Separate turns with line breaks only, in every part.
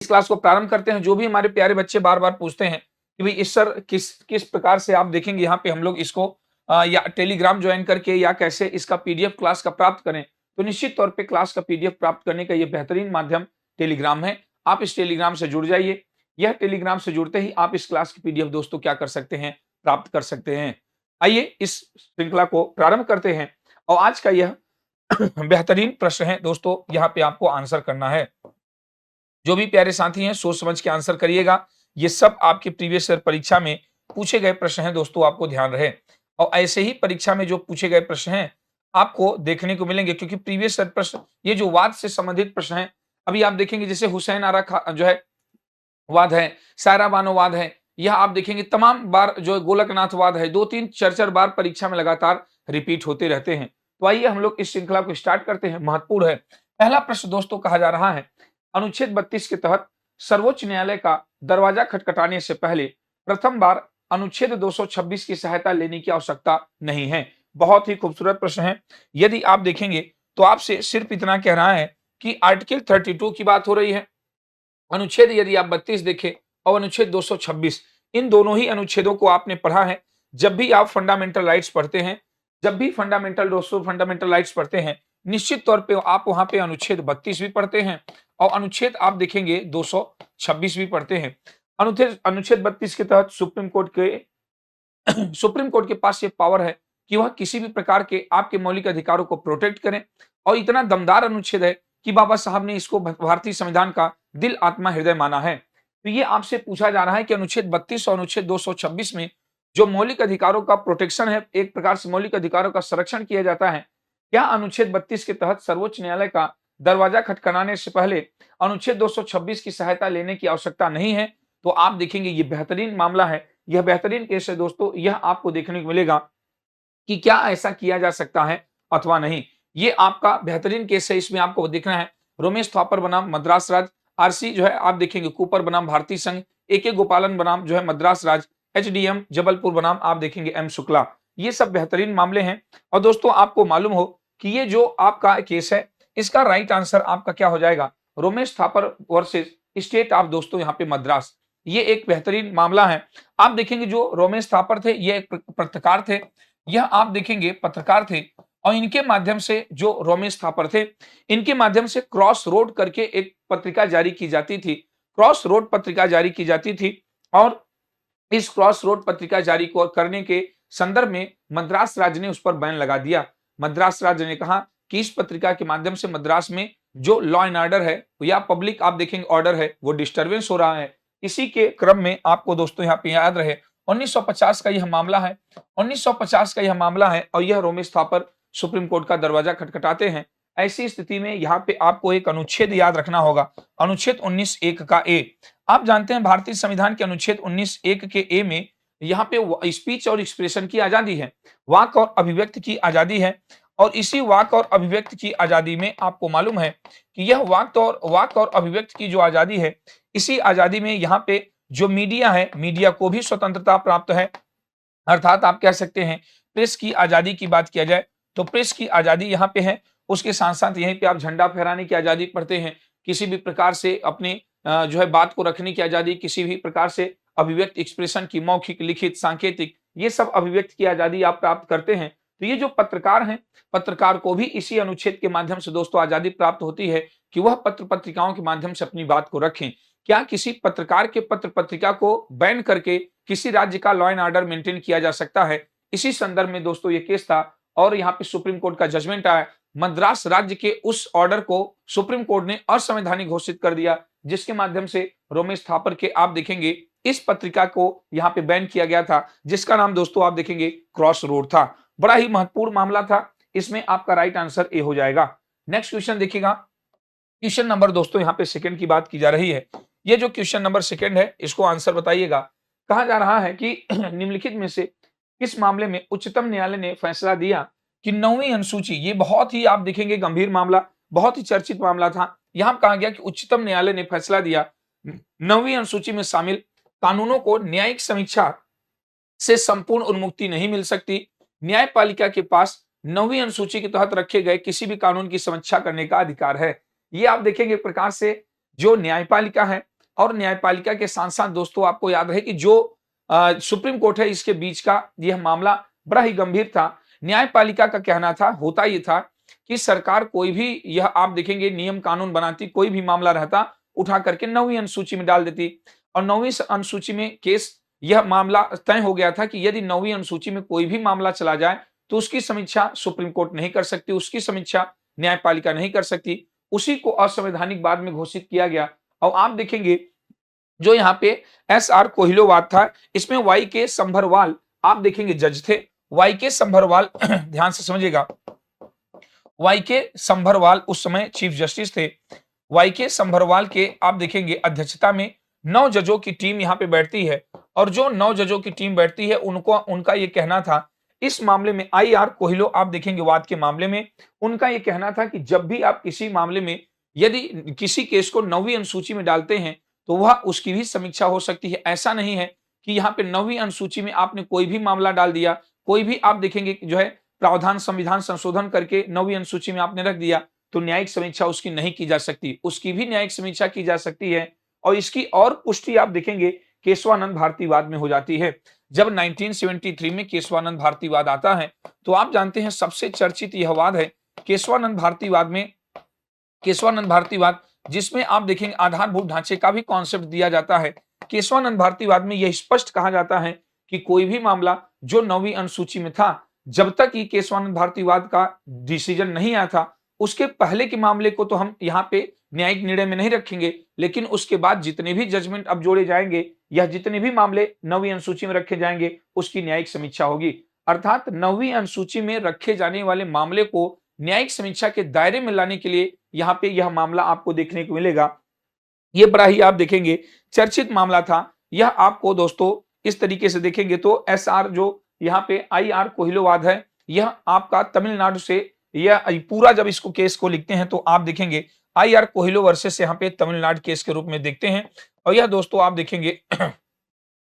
इस क्लास को प्रारंभ करते हैं। जो भी हमारे प्यारे बच्चे बार-बार पूछते हैं कि भाई इस सर किस किस प्रकार से आप देखेंगे यहाँ पे हम लोग इसको या टेलीग्राम ज्वाइन करके या कैसे इसका पीडीएफ क्लास का प्राप्त करें। तो निश्चित तौर पे क्लास का पीडीएफ प्राप्त करने का ये बेहतरीन माध्यम टेलीग्राम है। आप इस टेलीग्राम से जुड़ जाइए। यह टेलीग्राम से जुड़ते ही आप इस क्लास की पीडीएफ दोस्तों क्या कर सकते हैं, प्राप्त कर सकते हैं। आइए इस श्रृंखला को प्रारंभ करते हैं और आज का यह बेहतरीन प्रश्न है दोस्तों, यहाँ पे आपको आंसर करना है। जो भी प्यारे साथी हैं सोच समझ के आंसर करिएगा। ये सब आपके प्रीवियस ईयर परीक्षा में पूछे गए प्रश्न हैं दोस्तों, आपको ध्यान रहे। और ऐसे ही परीक्षा में जो पूछे गए प्रश्न हैं आपको देखने को मिलेंगे, क्योंकि प्रीवियस ईयर प्रश्न ये जो वाद से संबंधित प्रश्न हैं, अभी आप देखेंगे जैसे हुसैन आरा खा जो है वाद है, सायरा बानो वाद है, यह आप देखेंगे तमाम बार जो है गोलकनाथ वाद है, 2-3 4-4 बार परीक्षा में लगातार रिपीट होते रहते हैं। तो आइए हम लोग इस श्रृंखला को स्टार्ट करते हैं, महत्वपूर्ण है। पहला प्रश्न दोस्तों कहा जा रहा है, अनुच्छेद 32 के तहत सर्वोच्च न्यायालय का दरवाजा खटखटाने से पहले प्रथम बार अनुच्छेद 226 की सहायता लेने की आवश्यकता नहीं है। बहुत ही खूबसूरत प्रश्न है। यदि आप देखेंगे तो आपसे सिर्फ इतना कहना है कि आर्टिकल 32 की बात हो रही है। अनुच्छेद यदि आप 32 देखें और अनुच्छेद 226, इन दोनों ही अनुच्छेदों को आपने पढ़ा है। जब भी आप फंडामेंटल राइट्स पढ़ते हैं, जब भी फंडामेंटल दोस्तों फंडामेंटल राइट्स पढ़ते हैं, निश्चित तौर पे आप वहां पे अनुच्छेद 32 भी पढ़ते हैं और अनुच्छेद आप देखेंगे 226 भी पढ़ते हैं। अनुच्छेद अनुच्छेद 32 के तहत सुप्रीम कोर्ट के पास ये पावर है कि वह किसी भी प्रकार के आपके मौलिक अधिकारों को प्रोटेक्ट करें, और इतना दमदार अनुच्छेद है कि बाबा साहब ने इसको भारतीय संविधान का दिल आत्मा हृदय माना है। तो ये आपसे पूछा जा रहा है कि अनुच्छेद 32 और अनुच्छेद 226 में जो मौलिक अधिकारों का प्रोटेक्शन है, एक प्रकार से मौलिक अधिकारों का संरक्षण किया जाता है, क्या अनुच्छेद 32 के तहत सर्वोच्च न्यायालय का दरवाजा खटखटाने से पहले अनुच्छेद 226 की सहायता लेने की आवश्यकता नहीं है? तो आप देखेंगे ये बेहतरीन मामला है, यह बेहतरीन केस है दोस्तों। यह आपको देखने को मिलेगा कि क्या ऐसा किया जा सकता है अथवा नहीं। ये आपका बेहतरीन केस है, इसमें आपको देखना है रोमेश थापर बनाम मद्रास राज्य, आरसी जो है आप देखेंगे कूपर बनाम भारतीय संघ, ए गोपालन बनाम जो है मद्रास राज्य, एचडीएम जबलपुर बनाम आप देखेंगे एम शुक्ला। ये सब बेहतरीन मामले हैं। और दोस्तों आपको मालूम हो कि ये जो आपका केस है, इसका राइट आंसर आपका क्या हो जाएगा, Romesh Thapar versus state of दोस्तों यहाँ पे मद्रास। ये एक बेहतरीन मामला है। आप देखेंगे जो रोमेश थापर थे ये एक पत्रकार थे, यह आप देखेंगे पत्रकार थे, और इनके माध्यम से जो रोमेश थापर थे, इनके माध्यम से क्रॉस रोड करके एक पत्रिका जारी की जाती थी। क्रॉस रोड पत्रिका जारी की जाती थी और इस क्रॉस रोड पत्रिका जारी को करने के संदर्भ में मद्रास राज्य ने उस पर बैन लगा दिया। मद्रास राज्य ने कहा कि इस पत्रिका के माध्यम से मद्रास में जो लॉ एंड ऑर्डर है या पब्लिक आप देखेंगे ऑर्डर है वो डिस्टर्बेंस हो रहा है। इसी के क्रम में आपको दोस्तों यहाँ पे याद रहे 1950 का यह मामला है। 1950 का यह मामला है और यह रोमेश थापर सुप्रीम कोर्ट का दरवाजा खटखटाते हैं। ऐसी स्थिति में यहाँ पे आपको एक अनुच्छेद याद रखना होगा, अनुच्छेद 19(1) का ए। आप जानते हैं भारतीय संविधान के अनुच्छेद 19(1) के ए में यहाँ पे स्पीच और एक्सप्रेशन की आजादी है, वाक और अभिव्यक्ति की आजादी है। और इसी वाक और अभिव्यक्ति की आजादी में आपको मालूम है कि यह वाक और अभिव्यक्ति की जो आजादी है, इसी आजादी में यहाँ पे जो मीडिया है, मीडिया को भी स्वतंत्रता प्राप्त है। अर्थात आप कह सकते हैं प्रेस की आजादी की बात किया जाए तो प्रेस की आजादी यहाँ पे है। उसके साथ साथ यहीं पे आप झंडा फहराने की आजादी पढ़ते हैं, किसी भी प्रकार से अपने जो है बात को रखने की आजादी, किसी भी प्रकार से अभिव्यक्ति एक्सप्रेशन की मौखिक, लिखित, सांकेतिक, ये सब अभिव्यक्ति की आजादी आप प्राप्त करते हैं। तो ये जो पत्रकार हैं, पत्रकार को भी इसी अनुच्छेद के माध्यम से दोस्तों आजादी प्राप्त होती है कि वह पत्र पत्रिकाओं के माध्यम से अपनी बात को रखें। क्या किसी पत्रकार के पत्र पत्रिका को बैन करके किसी राज्य का लॉ एंड ऑर्डर मेंटेन किया जा सकता है? इसी संदर्भ में दोस्तों ये केस था और यहाँ पे सुप्रीम कोर्ट का जजमेंट आया। मद्रास राज्य के उस ऑर्डर को सुप्रीम कोर्ट ने असंवैधानिक घोषित कर दिया, जिसके माध्यम से रोमेश थापर के आप देखेंगे इस पत्रिका को यहाँ पे बैन किया गया था, जिसका नाम दोस्तों आप देखेंगे क्रॉस रोड था। बड़ा ही महत्वपूर्ण मामला था, इसमें आपका राइट आंसर ए हो जाएगा। नेक्स्ट क्वेश्चन देखिएगा, क्वेश्चन नंबर दोस्तों यहाँ पे सेकंड की बात की जा रही है। ये जो क्वेश्चन नंबर सेकंड है इसको आंसर बताइएगा। कहा जा रहा है कि निम्नलिखित में से किस मामले में उच्चतम न्यायालय ने फैसला दिया कि 9वीं अनुसूची, ये बहुत ही आप देखेंगे गंभीर मामला, बहुत ही चर्चित मामला था। यहां कहा गया कि उच्चतम न्यायालय ने फैसला दिया 9वीं अनुसूची में शामिल कानूनों को न्यायिक समीक्षा से संपूर्ण उन्मुक्ति नहीं मिल सकती। न्यायपालिका के पास 9वीं अनुसूची के तहत रखे गए किसी भी कानून की समीक्षा करने का अधिकार है। ये आप देखेंगे एक प्रकार से जो न्यायपालिका है और न्यायपालिका के साथ-साथ दोस्तों आपको याद रहे कि जो सुप्रीम कोर्ट है इसके बीच का यह मामला बड़ा ही गंभीर था। न्यायपालिका का कहना था, होता ये था कि सरकार कोई भी यह आप देखेंगे नियम कानून बनाती, कोई भी मामला रहता, उठा करके 9वीं अनुसूची में डाल देती और 9वीं अनुसूची में केस यह मामला तय हो गया था कि यदि 9वीं अनुसूची में कोई भी मामला चला जाए, तो उसकी समीक्षा सुप्रीम कोर्ट नहीं कर सकती, उसकी समीक्षा न्यायपालिका नहीं कर सकती। उसी को असंवैधानिक बाद में घोषित किया गया और आप देखेंगे जो यहाँ पे एस.आर. कोहिलोवाद था, इसमें वाई के संभरवाल आप देखेंगे जज थे। वाई के संभरवाल ध्यान से समझिएगा, वाई के संभरवाल उस समय चीफ जस्टिस थे। वाई के संभरवाल के आप देखेंगे अध्यक्षता में 9 जजों की टीम यहाँ पे बैठती है और जो 9 जजों की टीम बैठती है उनको उनका ये कहना था इस मामले में आई.आर. कोहिलो आप देखेंगे वाद के मामले में उनका ये कहना था कि जब भी आप किसी मामले में यदि किसी केस को 9वीं अनुसूची में डालते हैं तो वह उसकी भी समीक्षा हो सकती है। ऐसा नहीं है कि यहाँ पे 9वीं अनुसूची में आपने कोई भी मामला डाल दिया, कोई भी आप देखेंगे जो है प्रावधान संविधान संशोधन करके 9वीं अनुसूची में आपने रख दिया तो न्यायिक समीक्षा उसकी नहीं की जा सकती, उसकी भी न्यायिक समीक्षा की जा सकती है। और इसकी और पुष्टि आप देखेंगे केशवानंद भारतीवाद में हो जाती है। जब 1973 में केशवानंद भारतीवाद आता है तो आप जानते हैं सबसे चर्चित यह वाद है केशवानंद भारतीवाद में, केशवानंद भारतीवाद जिसमें आप देखेंगे आधारभूत ढांचे का भी कॉन्सेप्ट दिया जाता है। केशवानंद भारतीवाद में यह स्पष्ट कहा जाता है कि कोई भी मामला जो 9वीं अनुसूची में था, जब तक ये केशवानंद भारतीवाद का डिसीजन नहीं आया था, उसके पहले के मामले को तो हम यहाँ पे न्यायिक निर्णय में नहीं रखेंगे, लेकिन उसके बाद जितने भी जजमेंट अब जोड़े जाएंगे या जितने भी मामले 9वीं अनुसूची में रखे जाएंगे उसकी न्यायिक समीक्षा होगी। अर्थात 9वीं अनुसूची में रखे जाने वाले मामले को न्यायिक समीक्षा के दायरे में लाने के लिए यहाँ पे यह मामला आपको देखने को मिलेगा। ये बड़ा ही आप देखेंगे चर्चित मामला था। यह आपको दोस्तों इस तरीके से देखेंगे तो एस.आर. जो यहाँ पे आई.आर. कोहिलोवाद है, यह आपका तमिलनाडु से यह पूरा जब इसको केस को लिखते हैं तो आप देखेंगे आई.आर. कोहिलो वर्सेस यहाँ पे तमिलनाडु केस के रूप में देखते हैं और यह दोस्तों आप देखेंगे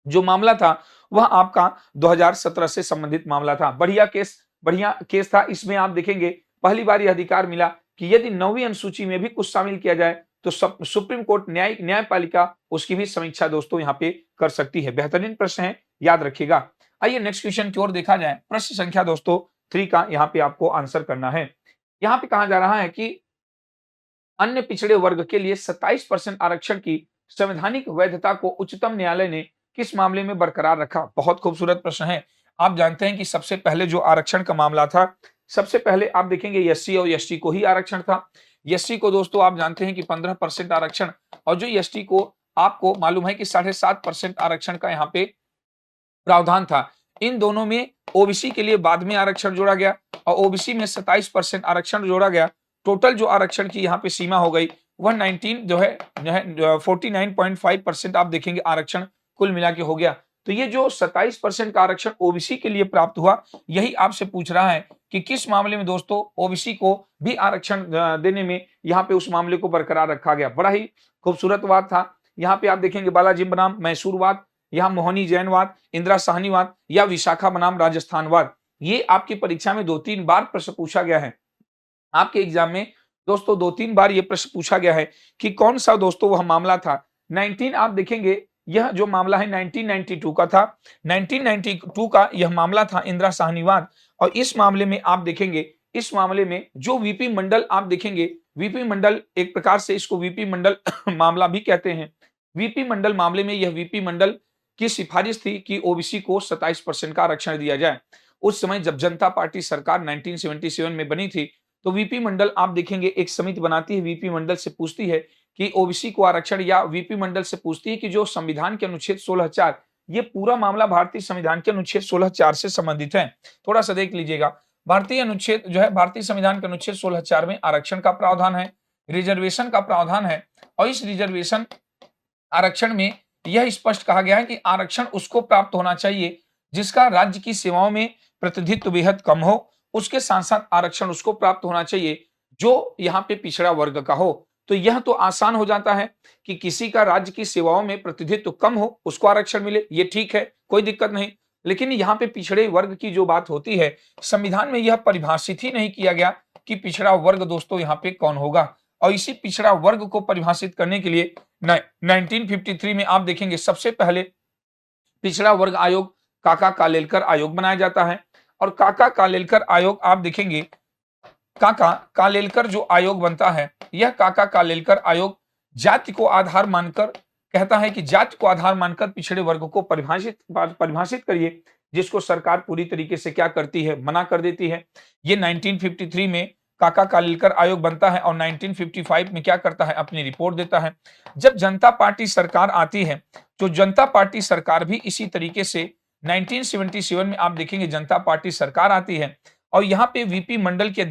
जो मामला था वह आपका 2017 से संबंधित मामला था। बढ़िया केस था। इसमें आप देखेंगे पहली बार यह अधिकार मिला कि यदि 9वीं अनुसूची में भी कुछ शामिल किया जाए तो सुप्रीम कोर्ट न्यायपालिका उसकी भी समीक्षा दोस्तों यहाँ पे कर सकती है। बेहतरीन प्रश्न है, याद रखिएगा। आइए नेक्स्ट क्वेश्चन की ओर देखा जाए। प्रश्न संख्या दोस्तों 3 का यहाँ पे आपको आंसर करना है। यहाँ पे कहा जा रहा है कि अन्य पिछड़े वर्ग के लिए 27% आरक्षण की संवैधानिक वैधता को उच्चतम न्यायालय ने किस मामले में बरकरार रखा। बहुत खूबसूरत प्रश्न है। आप जानते हैं कि सबसे पहले जो आरक्षण का मामला था, सबसे पहले आप देखेंगे एससी और एसटी को ही आरक्षण था। एससी को दोस्तों आप जानते हैं कि 15% आरक्षण और जो एसटी को आपको मालूम है कि 7.5% आरक्षण का यहाँ पे प्रावधान था। इन दोनों में ओबीसी के लिए बाद में आरक्षण जोड़ा गया और ओबीसी में 27% आरक्षण जोड़ा गया। टोटल जो आरक्षण की यहाँ पे सीमा हो गई वह 49.5% आप देखेंगे आरक्षण कुल मिला के हो गया। तो ये जो 27% का आरक्षण ओबीसी के लिए प्राप्त हुआ, यही आपसे पूछ रहा है कि किस मामले में दोस्तों ओबीसी को भी आरक्षण देने में यहाँ पे उस मामले को बरकरार रखा गया। बड़ा ही खूबसूरत वाद था। यहाँ पे आप देखेंगे बालाजी बनाम मैसूरवाद, यहाँ मोहनी जैनवाद, इंदिरा साहनीवाद या विशाखा बनाम राजस्थानवाद। ये आपकी परीक्षा में 2-3 बार प्रश्न पूछा गया है। आपके एग्जाम में दोस्तों 2-3 बार ये प्रश्न पूछा गया है कि कौन सा दोस्तों वह मामला था। 19 आप देखेंगे यह जो मामला है 1992 का था। 1992 का यह मामला था इंदिरा साहनीवाद और इस मामले में आप देखेंगे, इस मामले में जो वीपी मंडल आप देखेंगे, वीपी मंडल एक प्रकार से इसको वीपी मंडल मामला भी कहते हैं। वीपी मंडल मामले में यह वीपी मंडल की सिफारिश थी कि ओबीसी को 27% का आरक्षण दिया जाए। उस समय जब जनता पार्टी सरकार 1977 में बनी थी तो वीपी मंडल आप देखेंगे एक समिति बनाती है, वीपी मंडल से पूछती है कि ओबीसी को आरक्षण, या वीपी मंडल से पूछती है कि जो संविधान के अनुच्छेद 16(4), ये पूरा मामला भारतीय संविधान के अनुच्छेद 16(4) से संबंधित है। थोड़ा सा देख लीजिएगा। भारतीय अनुच्छेद जो है, भारतीय संविधान के अनुच्छेद 16(4) में आरक्षण का प्रावधान है, रिजर्वेशन का प्रावधान है और इस रिजर्वेशन आरक्षण में यह स्पष्ट कहा गया है कि आरक्षण उसको प्राप्त होना चाहिए जिसका राज्य की सेवाओं में प्रतिनिधित्व बेहद कम हो। उसके साथ साथ आरक्षण उसको प्राप्त होना चाहिए जो यहाँ पे पिछड़ा वर्ग का हो। तो यह तो आसान हो जाता है कि किसी का राज्य की सेवाओं में प्रतिनिधित्व कम हो उसको आरक्षण मिले, ये ठीक है, कोई दिक्कत नहीं। लेकिन यहाँ पे पिछड़े वर्ग की जो बात होती है, संविधान में यह परिभाषित ही नहीं किया गया कि पिछड़ा वर्ग दोस्तों यहाँ पे कौन होगा। और इसी पिछड़ा वर्ग को परिभाषित करने के लिए 1953 में आप देखेंगे सबसे पहले पिछड़ा वर्ग आयोग काका कालेलकर आयोग बनाया जाता है। और काका कालेलकर आयोग आप देखेंगे, काका कालेलकर जो आयोग बनता है, यह काका कालेलकर आयोग जाति को आधार मानकर कहता है कि जाति को आधार मानकर पिछड़े वर्ग को परिभाषित करिए, जिसको सरकार पूरी तरीके से क्या करती है, मना कर देती है। ये 1953 में काका कालेलकर आयोग बनता है और 1955 में क्या करता है, अपनी रिपोर्ट देता है। जब जनता पार्टी सरकार आती है, तो जनता पार्टी सरकार भी इसी तरीके से 1977 में आप देखेंगे जनता पार्टी सरकार आती है और यहाँ पे वीपी मंडल की आप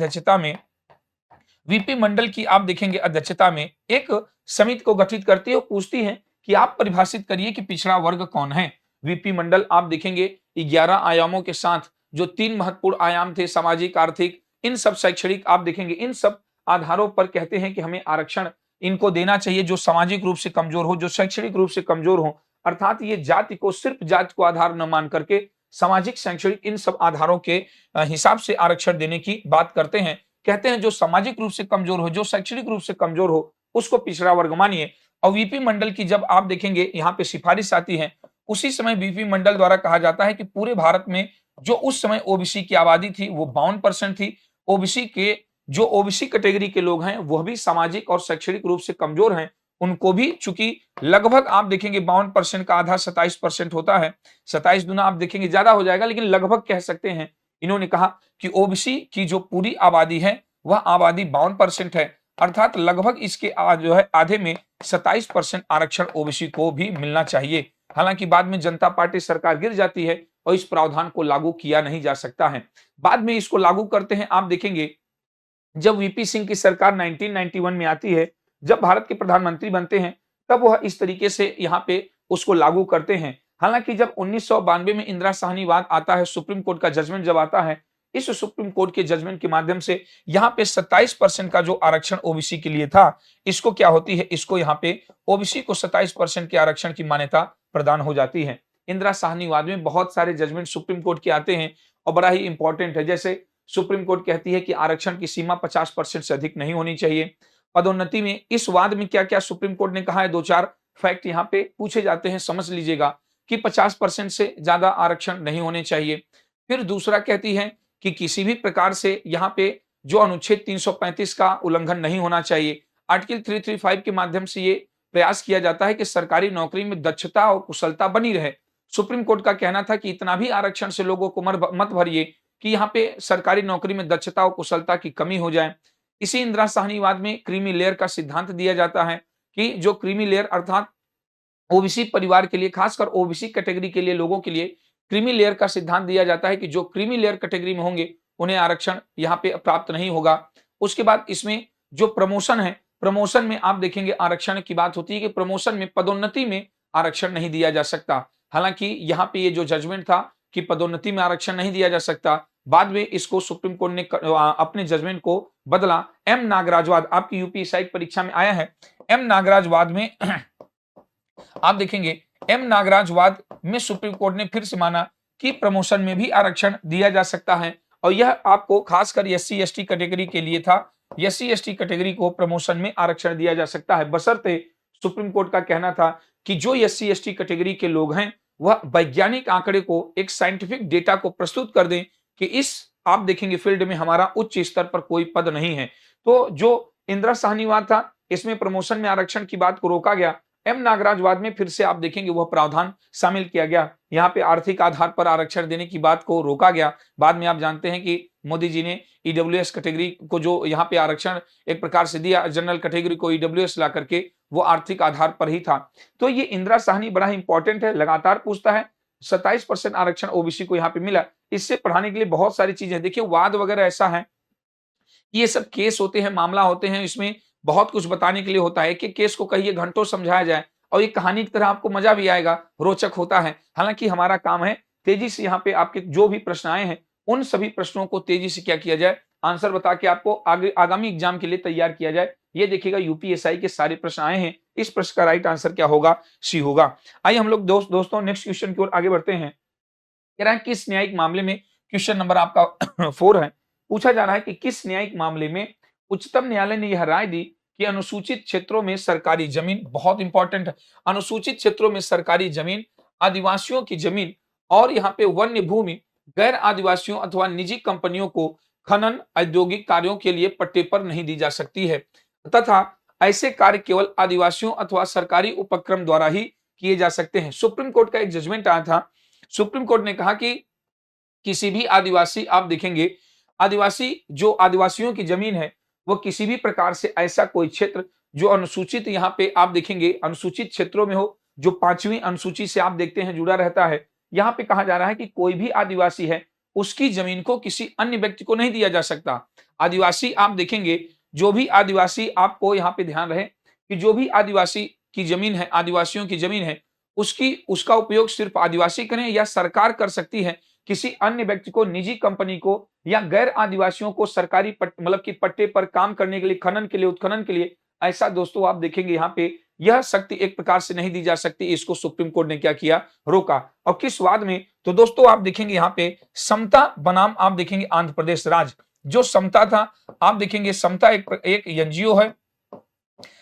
देखेंगे अध्यक्षता में एक समिति को गठित करती है और पूछती है कि आप परिभाषित करिए कि पिछड़ा वर्ग कौन है। वीपी मंडल आप देखेंगे 11 आयामों के साथ, जो 3 महत्वपूर्ण आयाम थे, सामाजिक, आर्थिक, इन सब शैक्षणिक, आप देखेंगे इन सब आधारों पर कहते हैं कि हमें आरक्षण इनको देना चाहिए, जो सामाजिक रूप से कमजोर हो, जो शैक्षणिक रूप से कमजोर हो। अर्थात ये जाति को, सिर्फ जाति को आधार न मान करके सामाजिक, शैक्षणिक, इन सब आधारों के हिसाब से आरक्षण देने की बात करते हैं। कहते हैं जो सामाजिक रूप से कमजोर हो, जो शैक्षणिक रूप से कमजोर हो, उसको पिछड़ा वर्ग मानिए। और वीपी मंडल की जब आप देखेंगे यहाँ पे सिफारिश आती है, उसी समय वीपी मंडल द्वारा कहा जाता है कि पूरे भारत में जो उस समय ओबीसी की आबादी थी वो 52% थी। ओबीसी के जो ओबीसी कैटेगरी के लोग हैं वह भी सामाजिक और शैक्षणिक रूप से कमजोर हैं, उनको भी चूंकि लगभग आप देखेंगे 52% का आधा 27% होता है, 27 दुना आप देखेंगे ज्यादा हो जाएगा, लेकिन लगभग कह सकते हैं। इन्होंने कहा कि ओबीसी की जो पूरी आबादी है वह आबादी 52% है, अर्थात लगभग इसके जो है आधे में 27% आरक्षण ओबीसी को भी मिलना चाहिए। हालांकि बाद में जनता पार्टी सरकार गिर जाती है और इस प्रावधान को लागू किया नहीं जा सकता है। बाद में इसको लागू करते हैं, आप देखेंगे जब वीपी सिंह की सरकार 1991 में आती है, जब भारत के प्रधानमंत्री बनते हैं, तब वह इस तरीके से यहाँ पे उसको लागू करते हैं। हालांकि जब 1992 में इंदिरा साहनीवाद आता है, सुप्रीम कोर्ट का जजमेंट जब आता है, इस सुप्रीम कोर्ट के जजमेंट के माध्यम से यहाँ पे 27% का जो आरक्षण ओबीसी के लिए था, इसको क्या होती है, इसको यहाँ पे ओबीसी को 27% के आरक्षण की मान्यता प्रदान हो जाती है। इंदिरा साहनीवाद में बहुत सारे जजमेंट सुप्रीम कोर्ट के आते हैं और बड़ा ही इंपॉर्टेंट है। जैसे सुप्रीम कोर्ट कहती है कि आरक्षण की सीमा 50% से अधिक नहीं होनी चाहिए। पदोन्नति में इस वाद में क्या-क्या सुप्रीम कोर्ट ने कहा है, 2-4 फैक्ट यहाँ पे पूछे जाते हैं, समझ लीजिएगा कि 50% से ज्यादा आरक्षण नहीं होने चाहिए। फिर दूसरा कहती है कि किसी भी प्रकार से यहाँ पे जो अनुच्छेद 335 का उल्लंघन नहीं होना चाहिए। आर्टिकल 335 के माध्यम से ये प्रयास किया जाता है कि सरकारी नौकरी में दक्षता और कुशलता बनी रहे। सुप्रीम कोर्ट का कहना था कि इतना भी आरक्षण से लोगों को मत भरिए कि यहाँ पे सरकारी नौकरी में दक्षता और कुशलता की कमी हो जाए। इसी इंदिरा साहनीवाद में क्रीमी लेयर का सिद्धांत दिया जाता है कि जो क्रीमी लेयर अर्थात ओबीसी परिवार के लिए, खासकर ओबीसी कैटेगरी के लिए लोगों के लिए क्रीमी लेयर का सिद्धांत दिया जाता है कि जो क्रीमी लेयर कैटेगरी में होंगे उन्हें आरक्षण यहाँ पे प्राप्त नहीं होगा। उसके बाद इसमें जो प्रमोशन है, प्रमोशन में आप देखेंगे आरक्षण की बात होती है कि प्रमोशन में, पदोन्नति में आरक्षण नहीं दिया जा सकता। हालांकि यहाँ पे ये जो जजमेंट था कि पदोन्नति में आरक्षण नहीं दिया जा सकता, बाद में इसको सुप्रीम कोर्ट ने अपने जजमेंट को बदला। एम नागराजवाद आपकी यूपीएससी परीक्षा में आया है। एम नागराजवाद में आप देखेंगे, एम नागराजवाद में सुप्रीम कोर्ट ने फिर से माना कि प्रमोशन में भी आरक्षण दिया जा सकता है और यह आपको खासकर एससी एसटी कैटेगरी के लिए था। एससी एसटी कैटेगरी को प्रमोशन में आरक्षण दिया जा सकता है, बशर्ते सुप्रीम कोर्ट का कहना था कि जो एससी एसटी कैटेगरी के लोग हैं वह वैज्ञानिक आंकड़े को, एक साइंटिफिक डेटा को प्रस्तुत कर दें कि इस आप देखेंगे फील्ड में हमारा उच्च स्तर पर कोई पद नहीं है। तो जो इंदिरा साहनीवाद था, इसमें प्रमोशन में आरक्षण की बात को रोका गया। एम नागराजवाद में फिर से आप देखेंगे वह प्रावधान शामिल किया गया, यहाँ पे आर्थिक आधार पर आरक्षण देने की बात को रोका गया। बाद में आप जानते हैं कि मोदी जी ने ईडब्ल्यूएस कैटेगरी को जो यहाँ पे आरक्षण एक प्रकार से दिया, जनरल कैटेगरी को ईडब्ल्यूएस ला करके, वो आर्थिक आधार पर ही था। तो ये इंदिरा साहनी बड़ा इंपॉर्टेंट है, लगातार पूछता है। 27% आरक्षण ओबीसी को यहाँ पे मिला। इससे पढ़ाने के लिए बहुत सारी चीजें, देखिए वाद वगैरह ऐसा है, ये सब केस होते हैं, मामला होते हैं, इसमें बहुत कुछ बताने के लिए होता है कि केस को कहिए घंटों समझाया जाए और ये कहानी की तरह आपको मजा भी आएगा, रोचक होता है। हालांकि हमारा काम है तेजी से यहाँ पे आपके जो भी प्रश्न आए हैं उन सभी प्रश्नों को तेजी से क्या किया जाए, आंसर बता के आपको आगे आगामी एग्जाम के लिए तैयार किया जाए। ये देखिएगा यूपीएससी के सारे प्रश्न आए हैं, इस प्रश्न का राइट आंसर क्या होगा, सी होगा। आइए हम लोग दोस्तों नेक्स्ट क्वेश्चन की ओर आगे बढ़ते हैं। कह रहा है किस न्यायिक मामले में, क्वेश्चन नंबर आपका 4 है, पूछा जा रहा है कि किस न्यायिक मामले में उच्चतम न्यायालय ने यह राय दी कि अनुसूचित क्षेत्रों में सरकारी जमीन बहुत इंपॉर्टेंट है। अनुसूचित क्षेत्रों में सरकारी जमीन, आदिवासियों की जमीन और यहाँ पे वन्य भूमि गैर आदिवासियों अथवा निजी कंपनियों को खनन औद्योगिक कार्यों के लिए पट्टे पर नहीं दी जा सकती है तथा ऐसे कार्य केवल आदिवासियों अथवा सरकारी उपक्रम द्वारा ही किए जा सकते हैं। सुप्रीम कोर्ट का एक जजमेंट आया था। सुप्रीम कोर्ट ने कहा कि किसी भी आदिवासी आप देखेंगे आदिवासी जो आदिवासियों की जमीन है वो किसी भी प्रकार से ऐसा कोई क्षेत्र जो अनुसूचित यहाँ पे आप देखेंगे अनुसूचित क्षेत्रों में हो जो 5वीं अनुसूची से आप देखते हैं जुड़ा रहता है। यहाँ पे कहा जा रहा है कि कोई भी आदिवासी है उसकी जमीन को किसी अन्य व्यक्ति को नहीं दिया जा सकता। आदिवासी आप देखेंगे जो भी आदिवासी आपको यहाँ पे ध्यान रहे कि जो भी आदिवासी की जमीन है आदिवासियों की जमीन है उसकी उसका उपयोग सिर्फ आदिवासी करें या सरकार कर सकती है किसी अन्य व्यक्ति को निजी कंपनी को या गैर आदिवासियों को सरकारी मतलब कि पट्टे पर काम करने के लिए खनन के लिए उत्खनन के लिए ऐसा दोस्तों आप देखेंगे यहाँ पे यह शक्ति एक प्रकार से नहीं दी जा सकती। इसको सुप्रीम कोर्ट ने क्या किया रोका। और किस वाद में तो दोस्तों आप देखेंगे यहाँ पे समता बनाम आप देखेंगे आंध्र प्रदेश राज्य जो समता था आप देखेंगे समता एक एनजीओ है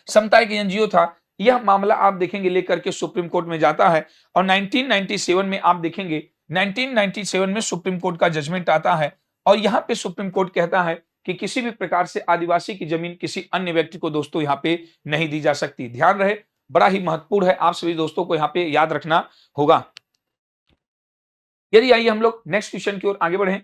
समता एक एनजीओ था। यह मामला आप देखेंगे लेकर के सुप्रीम कोर्ट में जाता है और 1997 में आप देखेंगे 1997 में सुप्रीम कोर्ट का जजमेंट आता है और यहाँ पे सुप्रीम कोर्ट कहता है कि किसी भी प्रकार से आदिवासी की जमीन किसी अन्य व्यक्ति को दोस्तों यहाँ पे नहीं दी जा सकती। ध्यान रहे बड़ा ही महत्वपूर्ण है, आप सभी दोस्तों को यहाँ पे याद रखना होगा। यदि आइए हम लोग नेक्स्ट क्वेश्चन की ओर आगे बढ़े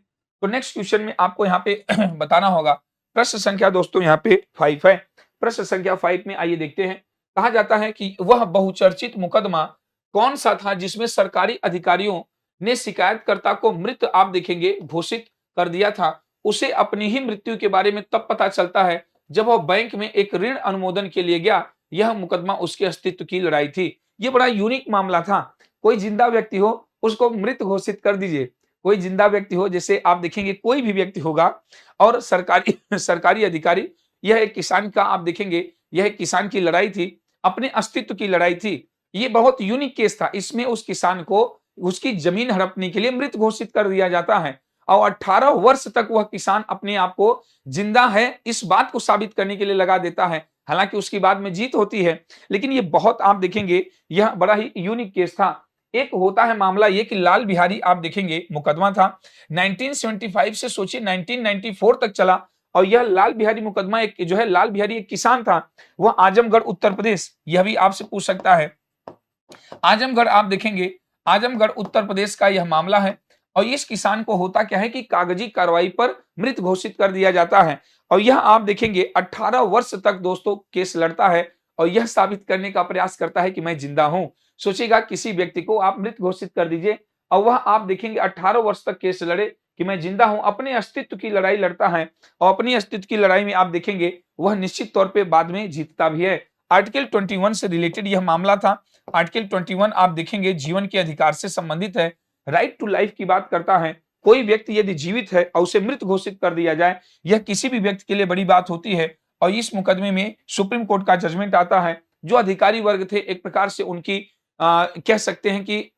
तो नेक्स्ट क्वेश्चन में आपको यहाँ पे बताना होगा प्रश्न संख्या दोस्तों यहाँ पे 5 है। प्रश्न संख्या 5 में आइए देखते हैं। कहा जाता है कि वह बहुचर्चित मुकदमा कौन सा था जिसमें सरकारी अधिकारियों ने शिकायतकर्ता को मृत आप देखेंगे घोषित कर दिया था। उसे अपनी ही मृत्यु के बारे में तब पता चलता है जब वह बैंक में एक ऋण अनुमोदन के लिए गया। यह मुकदमा उसके अस्तित्व की लड़ाई थी। यह बड़ा यूनिक मामला था। कोई जिंदा व्यक्ति हो उसको मृत घोषित कर दीजिए। कोई जिंदा व्यक्ति हो जैसे आप देखेंगे कोई भी व्यक्ति होगा और सरकारी अधिकारी, यह एक किसान का आप देखेंगे यह एक किसान की लड़ाई थी, अपने अस्तित्व की लड़ाई थी। ये बहुत यूनिक केस था। इसमें उस किसान को उसकी जमीन हड़पने के लिए मृत घोषित कर दिया जाता है और 18 वर्ष तक वह किसान अपने आप को जिंदा है इस बात को साबित करने के लिए लगा देता है। हालांकि उसकी बाद में जीत होती है, लेकिन ये बहुत आप देखेंगे यह बड़ा ही यूनिक केस था। एक होता है मामला ये कि लाल बिहारी आप देखेंगे मुकदमा था 1975 से सोचिए 1994 तक चला और यह लाल बिहारी मुकदमा एक जो है लाल बिहारी एक किसान था, वह आजमगढ़ उत्तर प्रदेश, यह भी आपसे पूछ सकता है। आजमगढ़ आप देखेंगे आजमगढ़ उत्तर प्रदेश का यह मामला है और इस किसान को होता क्या है कि कागजी कार्रवाई पर मृत घोषित कर दिया जाता है और यह आप देखेंगे 18 वर्ष तक दोस्तों केस लड़ता है और यह साबित करने का प्रयास करता है कि मैं जिंदा हूं। सोचिएगा किसी व्यक्ति को आप मृत घोषित कर दीजिए और वह आप देखेंगे 18 वर्ष तक केस लड़े कि मैं जिंदा हूं, अपने अस्तित्व की लड़ाई लड़ता है और अपनी अस्तित्व की लड़ाई में आप देखेंगे वह निश्चित तौर पे बाद में जीतता भी है। आर्टिकल 21 से रिलेटेड यह मामला था। आर्टिकल 21 आप देखेंगे जीवन के अधिकार से संबंधित है, राइट टू लाइफ की बात करता है। कोई व्यक्ति यदि जीवित है और उसे मृत घोषित कर दिया जाए, यह किसी भी व्यक्ति के लिए बड़ी बात होती है और इस मुकदमे में सुप्रीम कोर्ट का जजमेंट आता है। जो अधिकारी वर्ग थे एक प्रकार से उनकी कह सकते हैं कि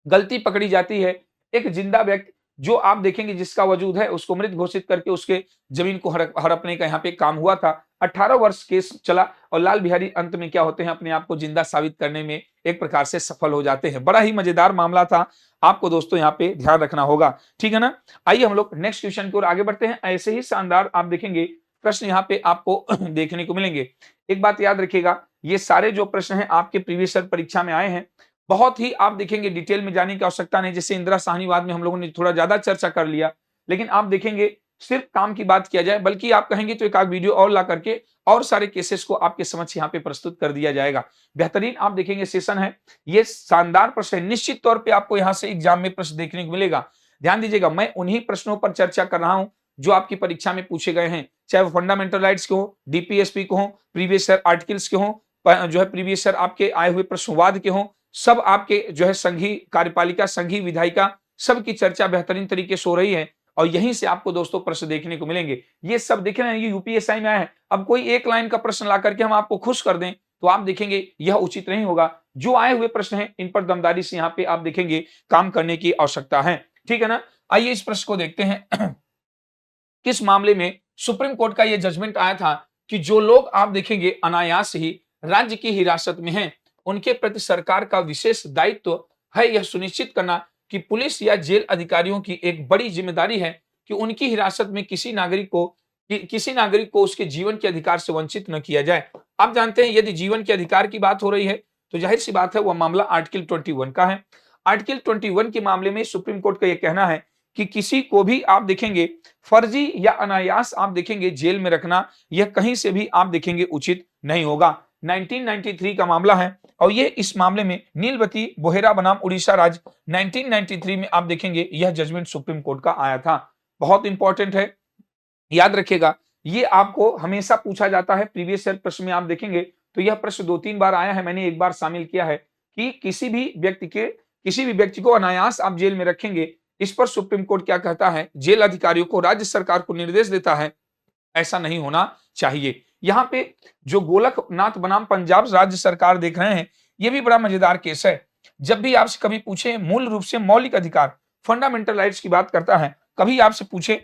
गलती पकड़ी जाती है। एक जिंदा व्यक्ति जो आप देखेंगे जिसका वजूद है उसको मृत घोषित करके उसके जमीन को हड़पने का यहाँ पे काम हुआ था। 18 वर्ष केस चला और लाल बिहारी अंत में क्या होते हैं अपने आप को जिंदा साबित करने में एक प्रकार से सफल हो जाते हैं। बड़ा ही मजेदार मामला था, आपको दोस्तों यहाँ पे ध्यान रखना होगा, ठीक है ना। आइए हम लोग नेक्स्ट क्वेश्चन की ओर आगे बढ़ते हैं। ऐसे ही शानदार आप देखेंगे प्रश्न यहाँ पे आपको देखने को मिलेंगे। एक बात याद रखिएगा, ये सारे जो प्रश्न हैं आपके प्रीवियस ईयर परीक्षा में आए हैं। बहुत ही आप देखेंगे डिटेल में जाने की आवश्यकता नहीं, जैसे इंदिरा साहनीवाद में हम लोगों ने थोड़ा ज्यादा चर्चा कर लिया, लेकिन आप देखेंगे सिर्फ काम की बात किया जाए, बल्कि आप कहेंगे तो एक आध वीडियो और ला करके और सारे केसेस को आपके समक्ष यहाँ पे प्रस्तुत कर दिया जाएगा। बेहतरीन आप देखेंगे सेशन है, ये शानदार प्रश्न है, निश्चित तौर पे आपको यहाँ से एग्जाम में प्रश्न देखने को मिलेगा। ध्यान दीजिएगा, मैं उन्हीं प्रश्नों पर चर्चा कर रहा हूँ जो आपकी परीक्षा में पूछे गए हैं, चाहे वो फंडामेंटल राइट्स के हो, डीपीएसपी को हो, प्रीवियस ईयर आर्टिकल्स के हो, जो है प्रीवियस ईयर आपके आए हुए प्रश्नवाद के हो, सब आपके जो है संघीय कार्यपालिका, संघीय विधायिका, सबकी चर्चा बेहतरीन तरीके से हो रही है और यहीं से आपको दोस्तों प्रश्न देखने को मिलेंगे। ये सब देख रहे हैं, ये यूपीएससी में आया है। अब कोई एक लाइन का प्रश्न ला करके हम आपको खुश कर दें तो आप देखेंगे यह उचित नहीं होगा। जो आए हुए प्रश्न हैं इन पर दमदारी से यहाँ पे आप देखेंगे काम करने की आवश्यकता है, ठीक है ना। आइए इस प्रश्न को देखते हैं। किस मामले में सुप्रीम कोर्ट का यह जजमेंट आया था कि जो लोग आप देखेंगे अनायास ही राज्य की हिरासत में हैं, उनके प्रति सरकार का विशेष दायित्व है यह सुनिश्चित करना कि पुलिस या जेल अधिकारियों की एक बड़ी जिम्मेदारी है कि उनकी हिरासत में किसी नागरिक को उसके जीवन के अधिकार से वंचित न किया जाए। आप जानते हैं यदि जीवन के अधिकार की बात हो रही है, तो जाहिर-सी बात है वह मामला आर्टिकल 21 का है। आर्टिकल 21 के मामले में सुप्रीम कोर्ट का यह कहना है कि किसी को भी आप देखेंगे फर्जी या अनायास आप देखेंगे जेल में रखना, यह कहीं से भी आप देखेंगे उचित नहीं होगा। 1993 का मामला है और ये इस मामले में नीलवती बोहेरा बनाम उड़ीसा राज्य 1993 में आप देखेंगे यह जजमेंट सुप्रीम कोर्ट का आया था। बहुत इंपॉर्टेंट है, याद रखिएगा, ये आपको हमेशा पूछा जाता है। प्रीवियस ईयर प्रश्न में आप देखेंगे तो यह प्रश्न 2-3 बार आया है, मैंने एक बार शामिल किया है कि किसी भी व्यक्ति को अनायास आप जेल में रखेंगे, इस पर सुप्रीम कोर्ट क्या कहता है, जेल अधिकारियों को राज्य सरकार को निर्देश देता है, ऐसा नहीं होना चाहिए। यहाँ पे जो गोलकनाथ बनाम पंजाब राज्य सरकार देख रहे हैं, ये भी बड़ा मजेदार केस है। जब भी आपसे कभी पूछे मूल रूप से मौलिक अधिकार, फंडामेंटल राइट्स की बात करता है, कभी आपसे पूछे